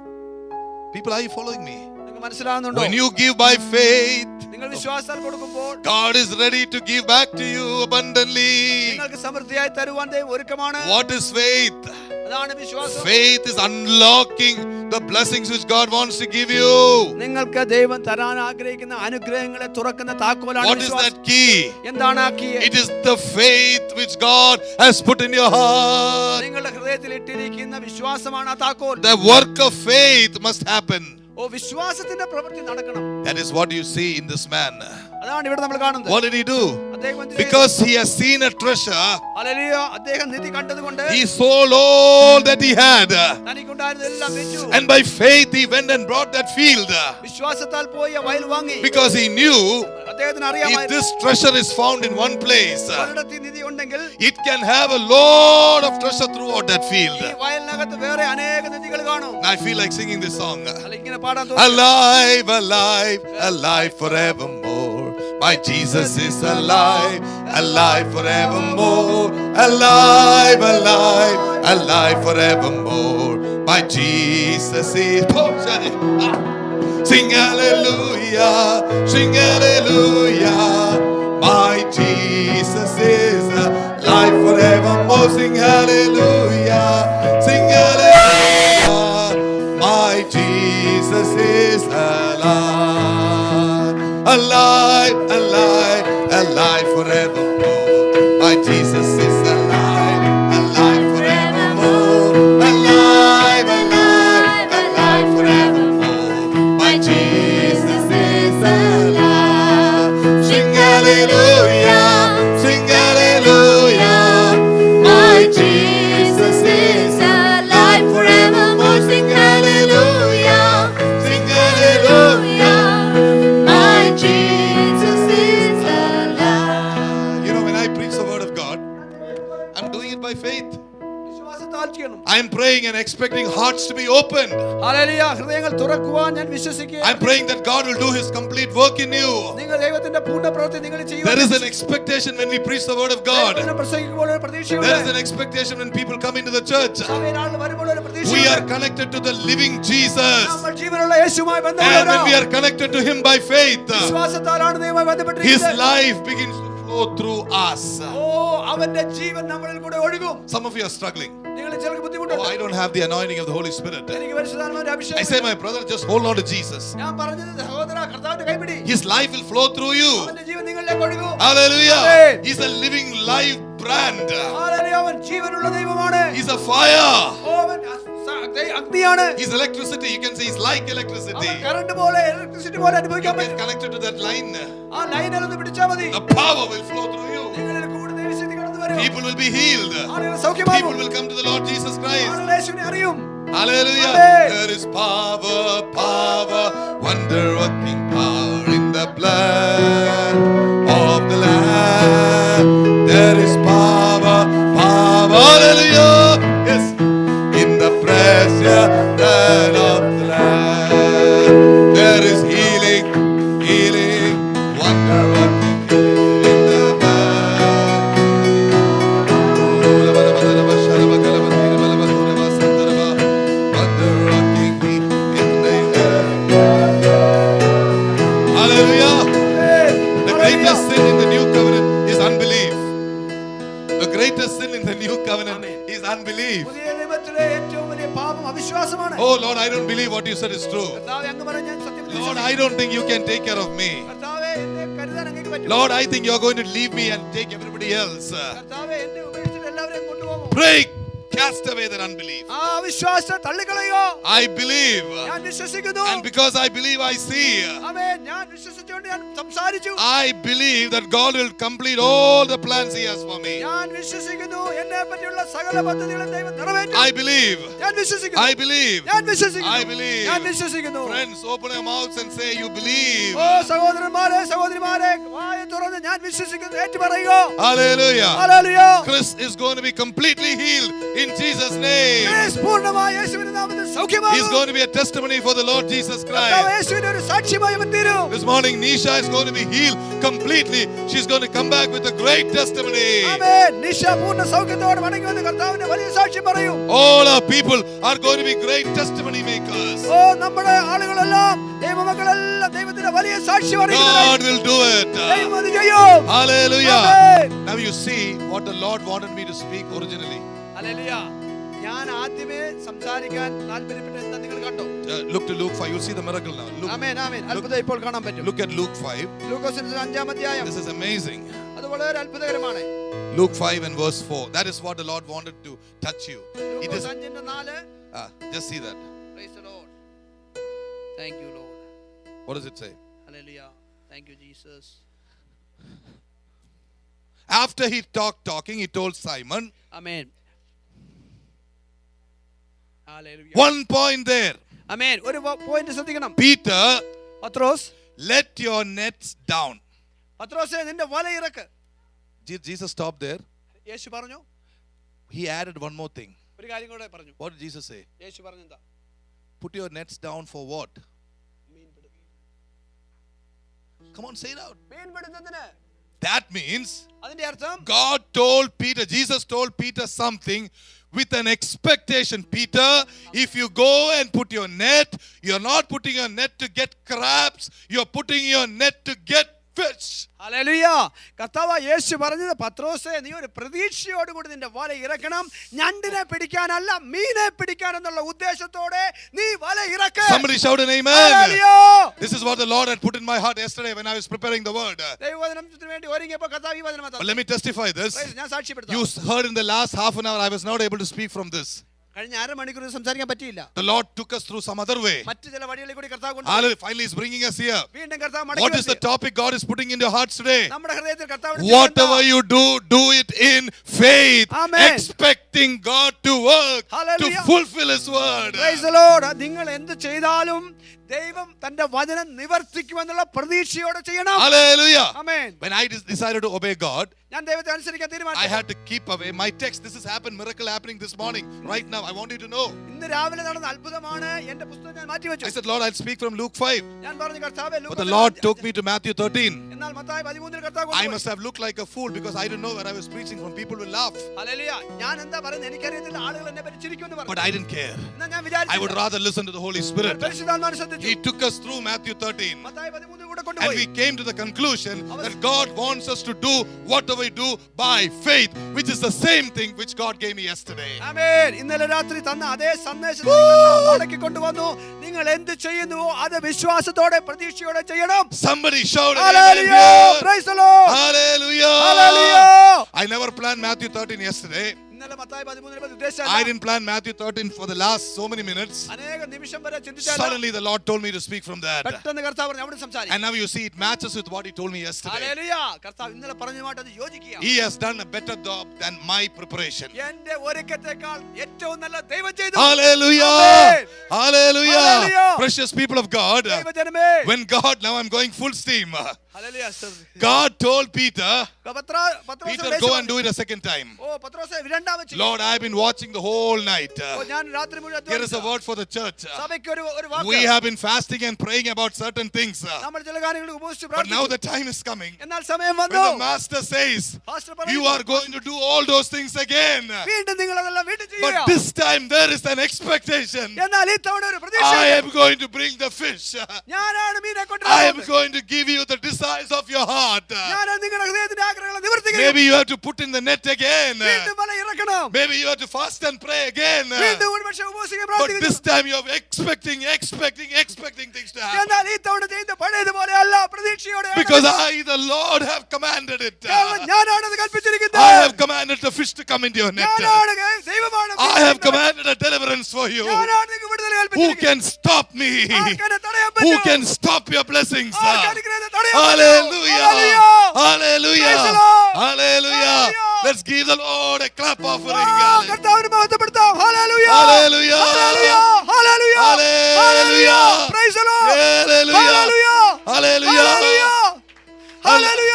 People, are you following me? നിങ്ങൾക്ക് മനസ്സിലാകുന്നുണ്ടോ? When you give by faith, നിങ്ങൾ വിശ്വാസത്താൽ കൊടുക്കുമ്പോൾ God is ready to give back to you abundantly. നിങ്ങൾക്ക് സമൃദ്ധിയായി തരുവാൻ ദൈവം ഒരുക്കമാണ്. What is faith? അതാണ് വിശ്വാസം. Faith is unlocking the blessings which God wants to give you. നിങ്ങൾക്ക് ദൈവം തരാൻ ആഗ്രഹിക്കുന്ന അനുഗ്രഹങ്ങളെ തുറക്കുന്ന താക്കോലാണ് What is വിശ്വാസം. that key? എന്താണ് ആ key? It is the faith which God has put in your heart. നിങ്ങളുടെ ഹൃദയത്തിൽ ഇട്ടിരിക്കുന്ന വിശ്വാസമാണ് ആ താക്കോൽ. The work of faith must happen. ഓ, വിശ്വാസത്തിന്റെ പ്രവൃത്തി നടക്കണം. That is what you see in this man. അതാണ് ഇവിടെ നമ്മൾ കാണുന്നത്. What did he do? അദ്ദേഹം എന്ത് ചെയ്തു? Because he has seen a treasure, hallelujah. അദ്ദേഹം നിധി കണ്ടതുകൊണ്ട് he sold all that he had. തനിക്കുണ്ടായിരുന്നതെല്ലാം വിറ്റു. And by faith he went and brought that field. വിശ്വാസത്താൽ പോയി ആ വയൽ വാങ്ങി. Because he knew അദ്ദേഹത്തിന് if അറിയാമായിരുന്നു, this treasure is found in one place, ഒരിടത്ത് നിധി ഉണ്ടെങ്കിൽ it can have a lot of treasure throughout that field. ഈ വയലിനകത്ത് വേറെ അനേക നിധികൾ കാണും. I feel like singing this song. അല്ല, ഇങ്ങനെ പാടാൻ തോന്നുന്നു. Alive, alive, alive forevermore. My Jesus is alive, alive forevermore. Alive, alive, alive forevermore. My Jesus is. Sing hallelujah, sing hallelujah. My Jesus is alive forevermore. Sing hallelujah, sing hallelujah. My Jesus is alive, alive, alive, alive forevermore. My Jesus is alive, alive forevermore. Alive, alive, alive forevermore. My Jesus is alive. Sing hallelujah, sing hallelujah. My Jesus is alive forevermore. Sing hallelujah, sing hallelujah. My Jesus is alive. You know, when I preach the word of God, I'm doing it by faith. വിശ്വാസത്താൽ ചെയ്യണം. I am praying and expecting hearts to be opened. Hallelujah. ഹൃദയങ്ങൾ തുറക്കുവാൻ ഞാൻ വിശ്വസിക്കുകയാണ്. I'm praying that God will do His complete work in you. നിങ്ങൾ ദൈവത്തിന്റെ പൂർണ്ണ പ്രവൃത്തി നിങ്ങൾ ചെയ്യുക. There is an expectation when we preach the word of God. ദൈവവചനം പ്രസംഗിക്കുമ്പോൾ ഒരു പ്രതീക്ഷയുണ്ട്. There is an expectation when people come into the church. സഭയിൽ ആളുകൾ വരുമ്പോൾ ഒരു We പ്രതീക്ഷയുണ്ട്. are connected to the living Jesus. നമ്മൾ ജീവനുള്ള യേശുവുമായി And when we ബന്ധമുള്ളവരാണ്. are connected to Him by faith, വിശ്വാസത്താലാണ് ദൈവവുമായി His ബന്ധപ്പെട്ടിരിക്കുന്നത്. life begins to flow through us. ഓ, അവന്റെ ജീവൻ നമ്മളിൽ കൂടെ ഒഴുകും. Some of you are struggling. നിങ്ങൾ ചിലർക്ക് Oh, ബുദ്ധിമുട്ടുണ്ട്. I don't have the anointing of the Holy Spirit. എനിക്ക് പരിശുദ്ധാത്മാവിന്റെ I അഭിഷേകം say, ഇല്ല. my brother, just hold on to Jesus. ഞാൻ പറഞ്ഞത് സഹോദരാ, കർത്താവിന്റെ കൈപിടി. His life will flow through you. അവന്റെ ജീവൻ നിങ്ങളിലേക്ക് ഒഴുകും. Hallelujah. Amen. He's a living live brand. Hallelujah. അവൻ ജീവനുള്ള ദൈവമാണ്. He's a fire. അവൻ അഗ്നിയാണ്. He's electricity. You can say he's like electricity. അവൻ കറണ്ട് പോലെ ഇലക്ട്രിസിറ്റി പോലെ You അനുഭവിക്കാൻ get പറ്റും. connected to that line. ആ ലൈനിൽ ഒന്ന് പിടിച്ചാൽ മതി. The power will flow through you. നിങ്ങളിൽ കൂടുതൽ ദൈവശക്തി കടന്നു വരും. People will be healed. ആളുകൾ People സൗഖ്യമാകും. will come to the Lord Jesus Christ. ആളുകൾ യേശുവിനെ അറിയും. Hallelujah. Amen. There is power, power, wonder-working power in the blood of the Lamb. There is power, power, hallelujah. Yes, in the precious blood of the Lamb. There is healing, healing, wonder-working healing in the blood. Wonder-working healing in the blood. Hallelujah. The greatest sin in the new covenant is unbelief. The greatest sin in the new covenant Amen. is unbelief. പുതിയ നിയമത്തിലെ ഏറ്റവും വലിയ പാപം അവിശ്വാസമാണ്. Oh Lord, I don't believe what you said is true. കർത്താവേ, അങ്ങ് പറഞ്ഞ ഞാൻ സത്യം Lord, വിശ്വസിക്കുന്നു. I don't think you can take care of me. കർത്താവേ, എന്നെ കരുതാൻ അങ്ങേക്ക് പറ്റുമോ? Lord, I think you're going to leave me and take everybody else. കർത്താവേ, എന്നെ ഉപേക്ഷിച്ചിട്ട് എല്ലാവരെയും കൊണ്ടുപോകുമോ? Pray, cast away that unbelief. ആ അവിശ്വാസത്തെ തള്ളിക്കളയുക. I believe. ഞാൻ വിശ്വസിക്കുന്നു. And because I believe, I see. ആമേൻ. ഞാൻ വിശ്വസിച്ചുകൊണ്ട് ഞാൻ സംസാരിച്ചു. I believe that God will complete all the plans He has for me. ഞാൻ വിശ്വസിക്കുന്നു. എന്നെ പറ്റിയുള്ള സകല പദ്ധതികളും ദൈവം നിറവേറ്റും. I believe. ഞാൻ വിശ്വസിക്കുന്നു. I believe. ഞാൻ വിശ്വസിക്കുന്നു. I believe. ഞാൻ വിശ്വസിക്കുന്നു. Friends, open your mouths and say you believe. ഓ സഹോദരന്മാരെ, സഹോദരിമാരെ, വായ തുറന്ന് ഞാൻ വിശ്വസിക്കുന്നു ഏറ്റുപറയുക. Hallelujah. Hallelujah. Chris is going to be completely healed in Jesus' name. യേശു പൂർണ്ണമായി യേശുവിന്റെ നാമത്തിൽ He's സൗഖ്യമാകും. going to be a testimony for the Lord Jesus കർത്താവ് Christ. യേശുവിന്റെ ഒരു സാക്ഷ്യമായി അവൻ തീരും. This morning, Nisha is going to be healed completely. She's going to come back with a great testimony. ആമേൻ. നിശ പൂർണ്ണ സൗഖ്യത്തോടെ മടങ്ങി വന്ന് കർത്താവിന്റെ വലിയ സാക്ഷ്യം പറയും. All our people are going to be great testimony makers. ഓ നമ്മുടെ ആളുകളെല്ലാം ദൈവമക്കളെല്ലാം ദൈവത്തിന്റെ വലിയ സാക്ഷ്യം അറിയിക്കുന്നതായി God will do it. ദൈവം അത് ചെയ്യും. Hallelujah. Amen. Now you see what the Lord wanted me to speak originally. Hallelujah. ഞാൻ ആദ്യമേ സംസാരിക്കാൻ താല്പര്യപ്പെട്ട എന്താ നിങ്ങൾ കണ്ടോ? Look to Luke 5. You'll see the miracle now. ആമേൻ, ആമേൻ. അത്ഭുതം ഇപ്പോൾ കാണാൻ പറ്റും. Look at Luke 5. ലൂക്കോസിന്റെ 5-ാം അധ്യായം. This is amazing. അത് വളരെ അത്ഭുതകരമാണ്. Luke 5 and verse 4. That is what the Lord wanted to touch you. It is. Lukose 5:4. Just see that. Praise the Lord. Thank you, Lord. What does it say? Hallelujah. Thank you, Jesus. After he talking, he told Simon. Amen. Hallelujah. One point there. Amen. ഒരു point ശ്രദ്ധിക്കണം. Peter, Pathros, let your nets down. പത്രോസേ നിന്റെ വല ഇറക്ക്. Jesus stopped there. യേശു പറഞ്ഞു. He added one more thing. ഒരു കാര്യം കൂടെ പറഞ്ഞു. What did Jesus say? യേശു പറഞ്ഞെന്താ? Put your nets down for what? Come on, say it out. മീൻപിടുത്തത്തിന്. That means അതിന്റെ അർത്ഥം God told Peter, Jesus told Peter something with an expectation. Peter, if you go and put your net, you're not putting your net to get crabs, you're putting your net to get fish. Hallelujah. കർത്താവ് യേശു പറഞ്ഞത്, പത്രോസേ നീ ഒരു പ്രതീക്ഷയോടുകൂടി നിന്റെ വല ഇറക്കണം. ഞണ്ടിനെ പിടിക്കാനല്ല, മീനെ പിടിക്കാൻ എന്നുള്ള ഉദ്ദേശത്തോടെ നീ വല ഇറക്ക്. Somebody shout an amen. Hallelujah. This is what the Lord had put in my heart yesterday when I was preparing the word. ദൈവവചനത്തിന് വേണ്ടി ഒരുങ്ങിയപ്പോൾ കർത്താവ് ഈ വചനം But let me testify this. ഞാൻ സാക്ഷ്യപ്പെടുത്താം. You heard in the last half an hour, I was not able to speak from this. കഴിഞ്ഞ അരമണിക്കൂർ സംസാരിക്കാൻ പറ്റിയില്ല. The Lord took us through some other way. മറ്റു ചില വഴികളിൽ കൂടി കർത്താവ് കൊണ്ടുപോയി. Hallelujah. Finally, He's bringing us here. വീണ്ടും കർത്താവ് മടക്കി What is the വരുത്തി. topic God is putting in your hearts today? നമ്മുടെ ഹൃദയത്തിൽ കർത്താവ് Whatever you do, do it in faith, Amen. expecting God to work, Hallelujah. to fulfill His word. Praise the Lord. നിങ്ങൾ എന്ത് ചെയ്താലും ദൈവം തന്റെ വചനം നിവർത്തിക്കുമെന്നുള്ള പ്രതീക്ഷയോടെ ചെയ്യണം. Hallelujah. Amen. When I decided to obey God, ഞാൻ ദൈവത്തെ അനുസരിക്കാൻ I തീരുമാനിച്ചു. had to keep away my text. This has happened, miracle happening this morning, right now. I want you to know. ഇന്ന് രാവിലെ നടന്ന അത്ഭുതമാണ്. എന്റെ പുസ്തകം ഞാൻ മാറ്റി വെച്ചു. I said, Lord, I'll speak from Luke 5. ഞാൻ പറഞ്ഞു കർത്താവേ, But the Lord took me to Matthew 13. എന്നാൽ മത്തായി 13 കർത്താവ് I must have looked like a fool because I didn't know where I was preaching from. People will laugh. Hallelujah. ഞാൻ എന്താ പറയുന്നത് എനിക്കറിയത്തില്ല. ആളുകൾ എന്നെ പറ്റി ചിരിക്കുമെന്ന് പറഞ്ഞു. But I didn't care. എന്നാൽ ഞാൻ I would വിചാരിച്ചു rather listen to the Holy Spirit. പരിശുദ്ധാത്മാവിനെ ശ്രദ്ധിച്ചു. He took us through Matthew 13. Mathai 13 കൂടെ And കൊണ്ടുപോയി. we came to the conclusion that God wants us to do whatever we do by faith, which is the same thing which God gave me yesterday. ആമേൻ. ഇന്നലെ രാത്രി തന്ന അതേ സന്ദേശം മടക്കി കൊണ്ടുവന്നു. നിങ്ങൾ എന്ത് ചെയ്യുന്നുവോ അത് വിശ്വാസത്തോടെ പ്രതീക്ഷയോടെ ചെയ്യണം. Somebody shout Hallelujah! Praise the Lord! Hallelujah! Hallelujah! I never planned Matthew 13 yesterday. ഇന്നലെ Mathai 13 ഉദ്ദേശിച്ചല്ല. I didn't plan Matthew 13 for the last so many minutes. അനേക നിമിഷം വരെ ചിന്തിച്ചാൽ Suddenly the Lord told me to speak from that. പെട്ടെന്ന് കർത്താവ് പറഞ്ഞു അവിടെ സംസാരിക്കും. And now you see it matches with what he told me yesterday. Hallelujah. കർത്താവ് ഇന്നലെ പറഞ്ഞതുമായിട്ട് അത് യോജിക്കുക. He has done a better job than my preparation. എന്റെ ഒരുക്കത്തേക്കാൾ ഏറ്റവും നല്ല ദൈവം ചെയ്തു. Hallelujah! Amen. Hallelujah! Hallelujah. Precious people of God. ദൈവജനമേ. When God, now I'm going full steam. Hallelujah. God told Peter, Pathros Peter, go and do it a second time. ഓ പത്രോസേ രണ്ടാമത് ചെയ്യ്. Lord, I've been watching the whole night. ഓ ഞാൻ രാത്രി മുഴുവൻ Here is a word for the church. സഭയ്ക്ക് ഒരു വാക്ക്. We have been fasting and praying about certain things. നമ്മൾ ചില കാര്യങ്ങൾ ഉപവസിച്ച് But now പ്രാർത്ഥിച്ചു. the time is coming എന്നാൽ സമയം when വന്നു. the master says, pastor you പറയുന്നു, are going to do all those things again. വീണ്ടും നിങ്ങൾ അതെല്ലാം വീണ്ടും But ചെയ്യുക. this time there is an expectation. എന്നാൽ ഈ തവണ ഒരു I പ്രതീക്ഷ. am going to bring the fish. ഞാനാണ് മീനെ I am കൊണ്ടുവരുന്നത്. going to give you the desires of your heart. ഞാനാണ് നിങ്ങളുടെ ഹൃദയത്തിന്റെ ആഗ്രഹങ്ങളെ നിവർത്തിക്കുന്നത്. Maybe you have to put in the net again. വീണ്ടും വല ഇറക്കണം. Maybe you have to fast and pray again. വീണ്ടും ഒരുപക്ഷേ ഉപവസിക്കാൻ But പ്രാർത്ഥിക്കുന്നു. this time you are expecting things to happen. എന്നാൽ ഈ തവണ ചെയ്യുന്ന പഴയതുപോലെ അല്ല, പ്രതീക്ഷയോടെ Because I, the Lord, have commanded it. ഞാനാണ് അത് കൽപ്പിച്ചിരിക്കുന്നത്. I have commanded the fish to come into your net. ഞാനാണ് ദൈവമാണ്. I have commanded a deliverance for you. ഞാനാണ് നിങ്ങൾക്ക് വിടുതൽ Who കൽപ്പിച്ചിരിക്കുന്നത്. can stop me? ആർക്കെന്നെ തടയാൻ Who പറ്റും? can stop your blessings? ആർക്ക് അനുഗ്രഹത്തെ തടയാൻ പറ്റും? Hallelujah! Hallelujah! Praise the Hallelujah! Lord! Hallelujah! Hallelujah! Let's give the Lord a clap offering. കർത്താവിനെ മഹത്വപ്പെടുത്താം. Hallelujah. Hallelujah! Hallelujah. Hallelujah. Hallelujah! Praise the Lord. Hallelujah! Hallelujah. Hallelujah! Hallelujah.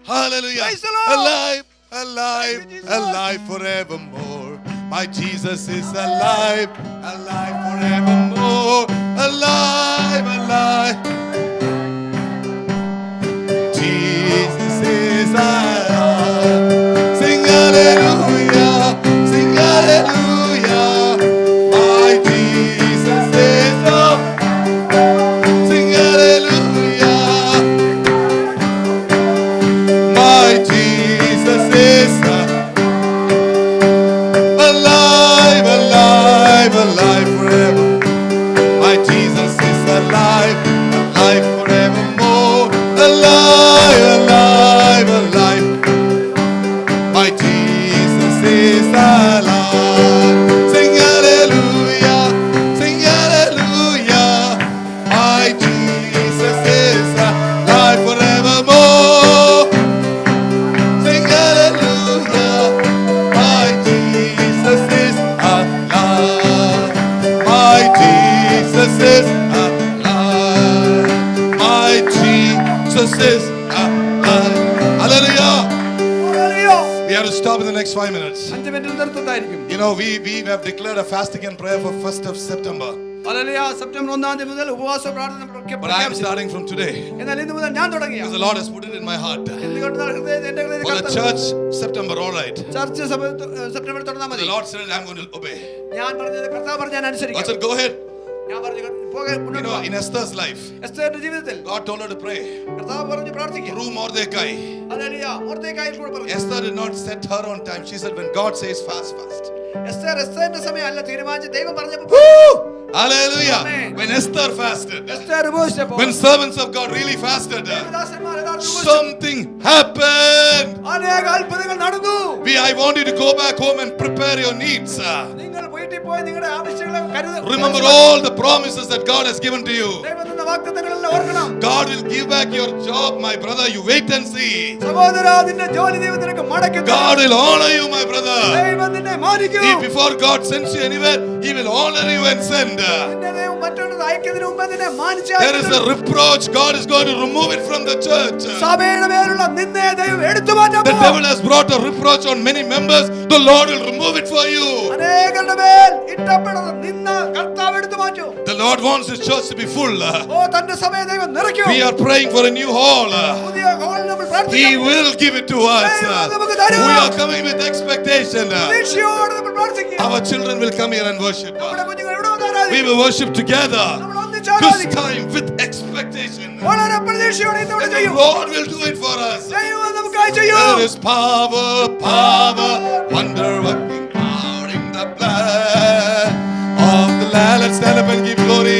Hallelujah! Praise the Lord. Alive, alive, Thank you, Jesus. alive forevermore. My Jesus is alive, alive forevermore. Alive, alive. Jesus is alive. Sing hallelujah, sing hallelujah. My Jesus is alive. Sing hallelujah. My Jesus is alive, alive, alive forever. My Jesus is alive, alive forevermore. Alive, alive, alive. My Jesus is alive. Sing hallelujah, sing hallelujah. My Jesus is alive forevermore. Sing hallelujah. My Jesus is alive. My Jesus is alive. My Jesus is alive. Hallelujah. Hallelujah. We have to stop in the next 5 minutes. 5 minute നിർത്തുന്നതായിരിക്കും. You know, we have declared a fasting and prayer for 1st of September. Hallelujah. September 1 മുതൽ ഉപവാസ പ്രാർത്ഥന But I am starting from today. എന്നാൽ ഇന്ന് മുതൽ ഞാൻ തുടങ്ങിയ Because the Lord has put it in my heart. എന്തുകൊണ്ട് എന്റെ ഹൃദയത്തിൽ For the കർത്താവ് church, September, all right. Church September തുടർന്നാൽ മതി. The Lord said, I'm going to obey. ഞാൻ പറഞ്ഞത് കർത്താവ് പറഞ്ഞ ഞാൻ God അനുസരിക്കാം. said, go ahead. ഞാൻ പറഞ്ഞു You know, in Esther's life, എസ്തേറിന്റെ ജീവിതത്തിൽ God told her to pray കർത്താവ് പറഞ്ഞു പ്രാർത്ഥിക്കുക. through Mordecai. ഹല്ലേലൂയ. മൊർദെഖായിൽ കൂടെ പറഞ്ഞു. Esther did not set her own time. She said, when God says fast, fast. എസ്തേറിന്റെ സമയം അല്ല തീരുമാനിച്ച് ദൈവം പറഞ്ഞപ്പോൾ Woo! Hallelujah. Amen. When Esther fasted, Esther ഉപവസിച്ചപ്പോൾ when servants of God really fasted, ദാസന്മാർ യഥാർത്ഥ ഉപവസിച്ചു. something happened. അനേക അത്ഭുതങ്ങൾ നടന്നു. I want you to go back home and prepare your needs. നിങ്ങൾ വീട്ടിൽ പോയി നിങ്ങളുടെ ആവശ്യങ്ങളെ Remember all the promises that God has given to you. ദൈവം തന്ന വാഗ്ദത്തങ്ങളെല്ലാം ഓർക്കണം. God will give back your job, my brother. You wait and see. സഹോദരാ നിന്റെ ജോലി ദൈവം നിനക്ക് മടക്കി തരും. God will honor you, my brother. ദൈവം നിന്നെ മാനിക്കും. Before God sends you anywhere, He will honor you and send. നിന്നെ ദൈവം മറ്റൊരു അയക്കുന്നതിന് മുമ്പ് നിന്നെ മാനിച്ച് There is a reproach. God is going to remove it from the church. സഭയുടെ മേലുള്ള നിന്നെ ദൈവം എടുത്തു മാറ്റാൻ The devil has brought a reproach on many members. The Lord will remove it for you. അനേകരുടെ മേൽ ഇട്ടപ്പെടുന്ന നിന്ന കർത്താവ് എടുത്തു മാറ്റും. The Lord wants His church to be full. ഓ തന്റെ സഭയെ ദൈവം നിറയ്ക്കും. We are praying for a new hall. പുതിയ ഹോൾ നമ്മൾ He പ്രാർത്ഥിക്കും. will give it to us. We are coming with expectation. പ്രതീക്ഷയോടെ നമ്മൾ പ്രാർത്ഥിക്കും. Our children will come here and worship. നമ്മുടെ കുഞ്ഞുങ്ങൾ ഇവിടെ വന്ന് ആരാധിക്കും. We will worship together. നമ്മൾ ഒന്നിച്ച് വെച്ച് This ആരാധിക്കാം. time with expectation. വളരെ പ്രതീക്ഷയോടെ ഇതോടെ And the ചെയ്യും. Lord will do it for us. ദൈവം നമുക്കായി ചെയ്യും. There is power, power, wonder working power in the blood of the Lamb. Let's stand up and give glory.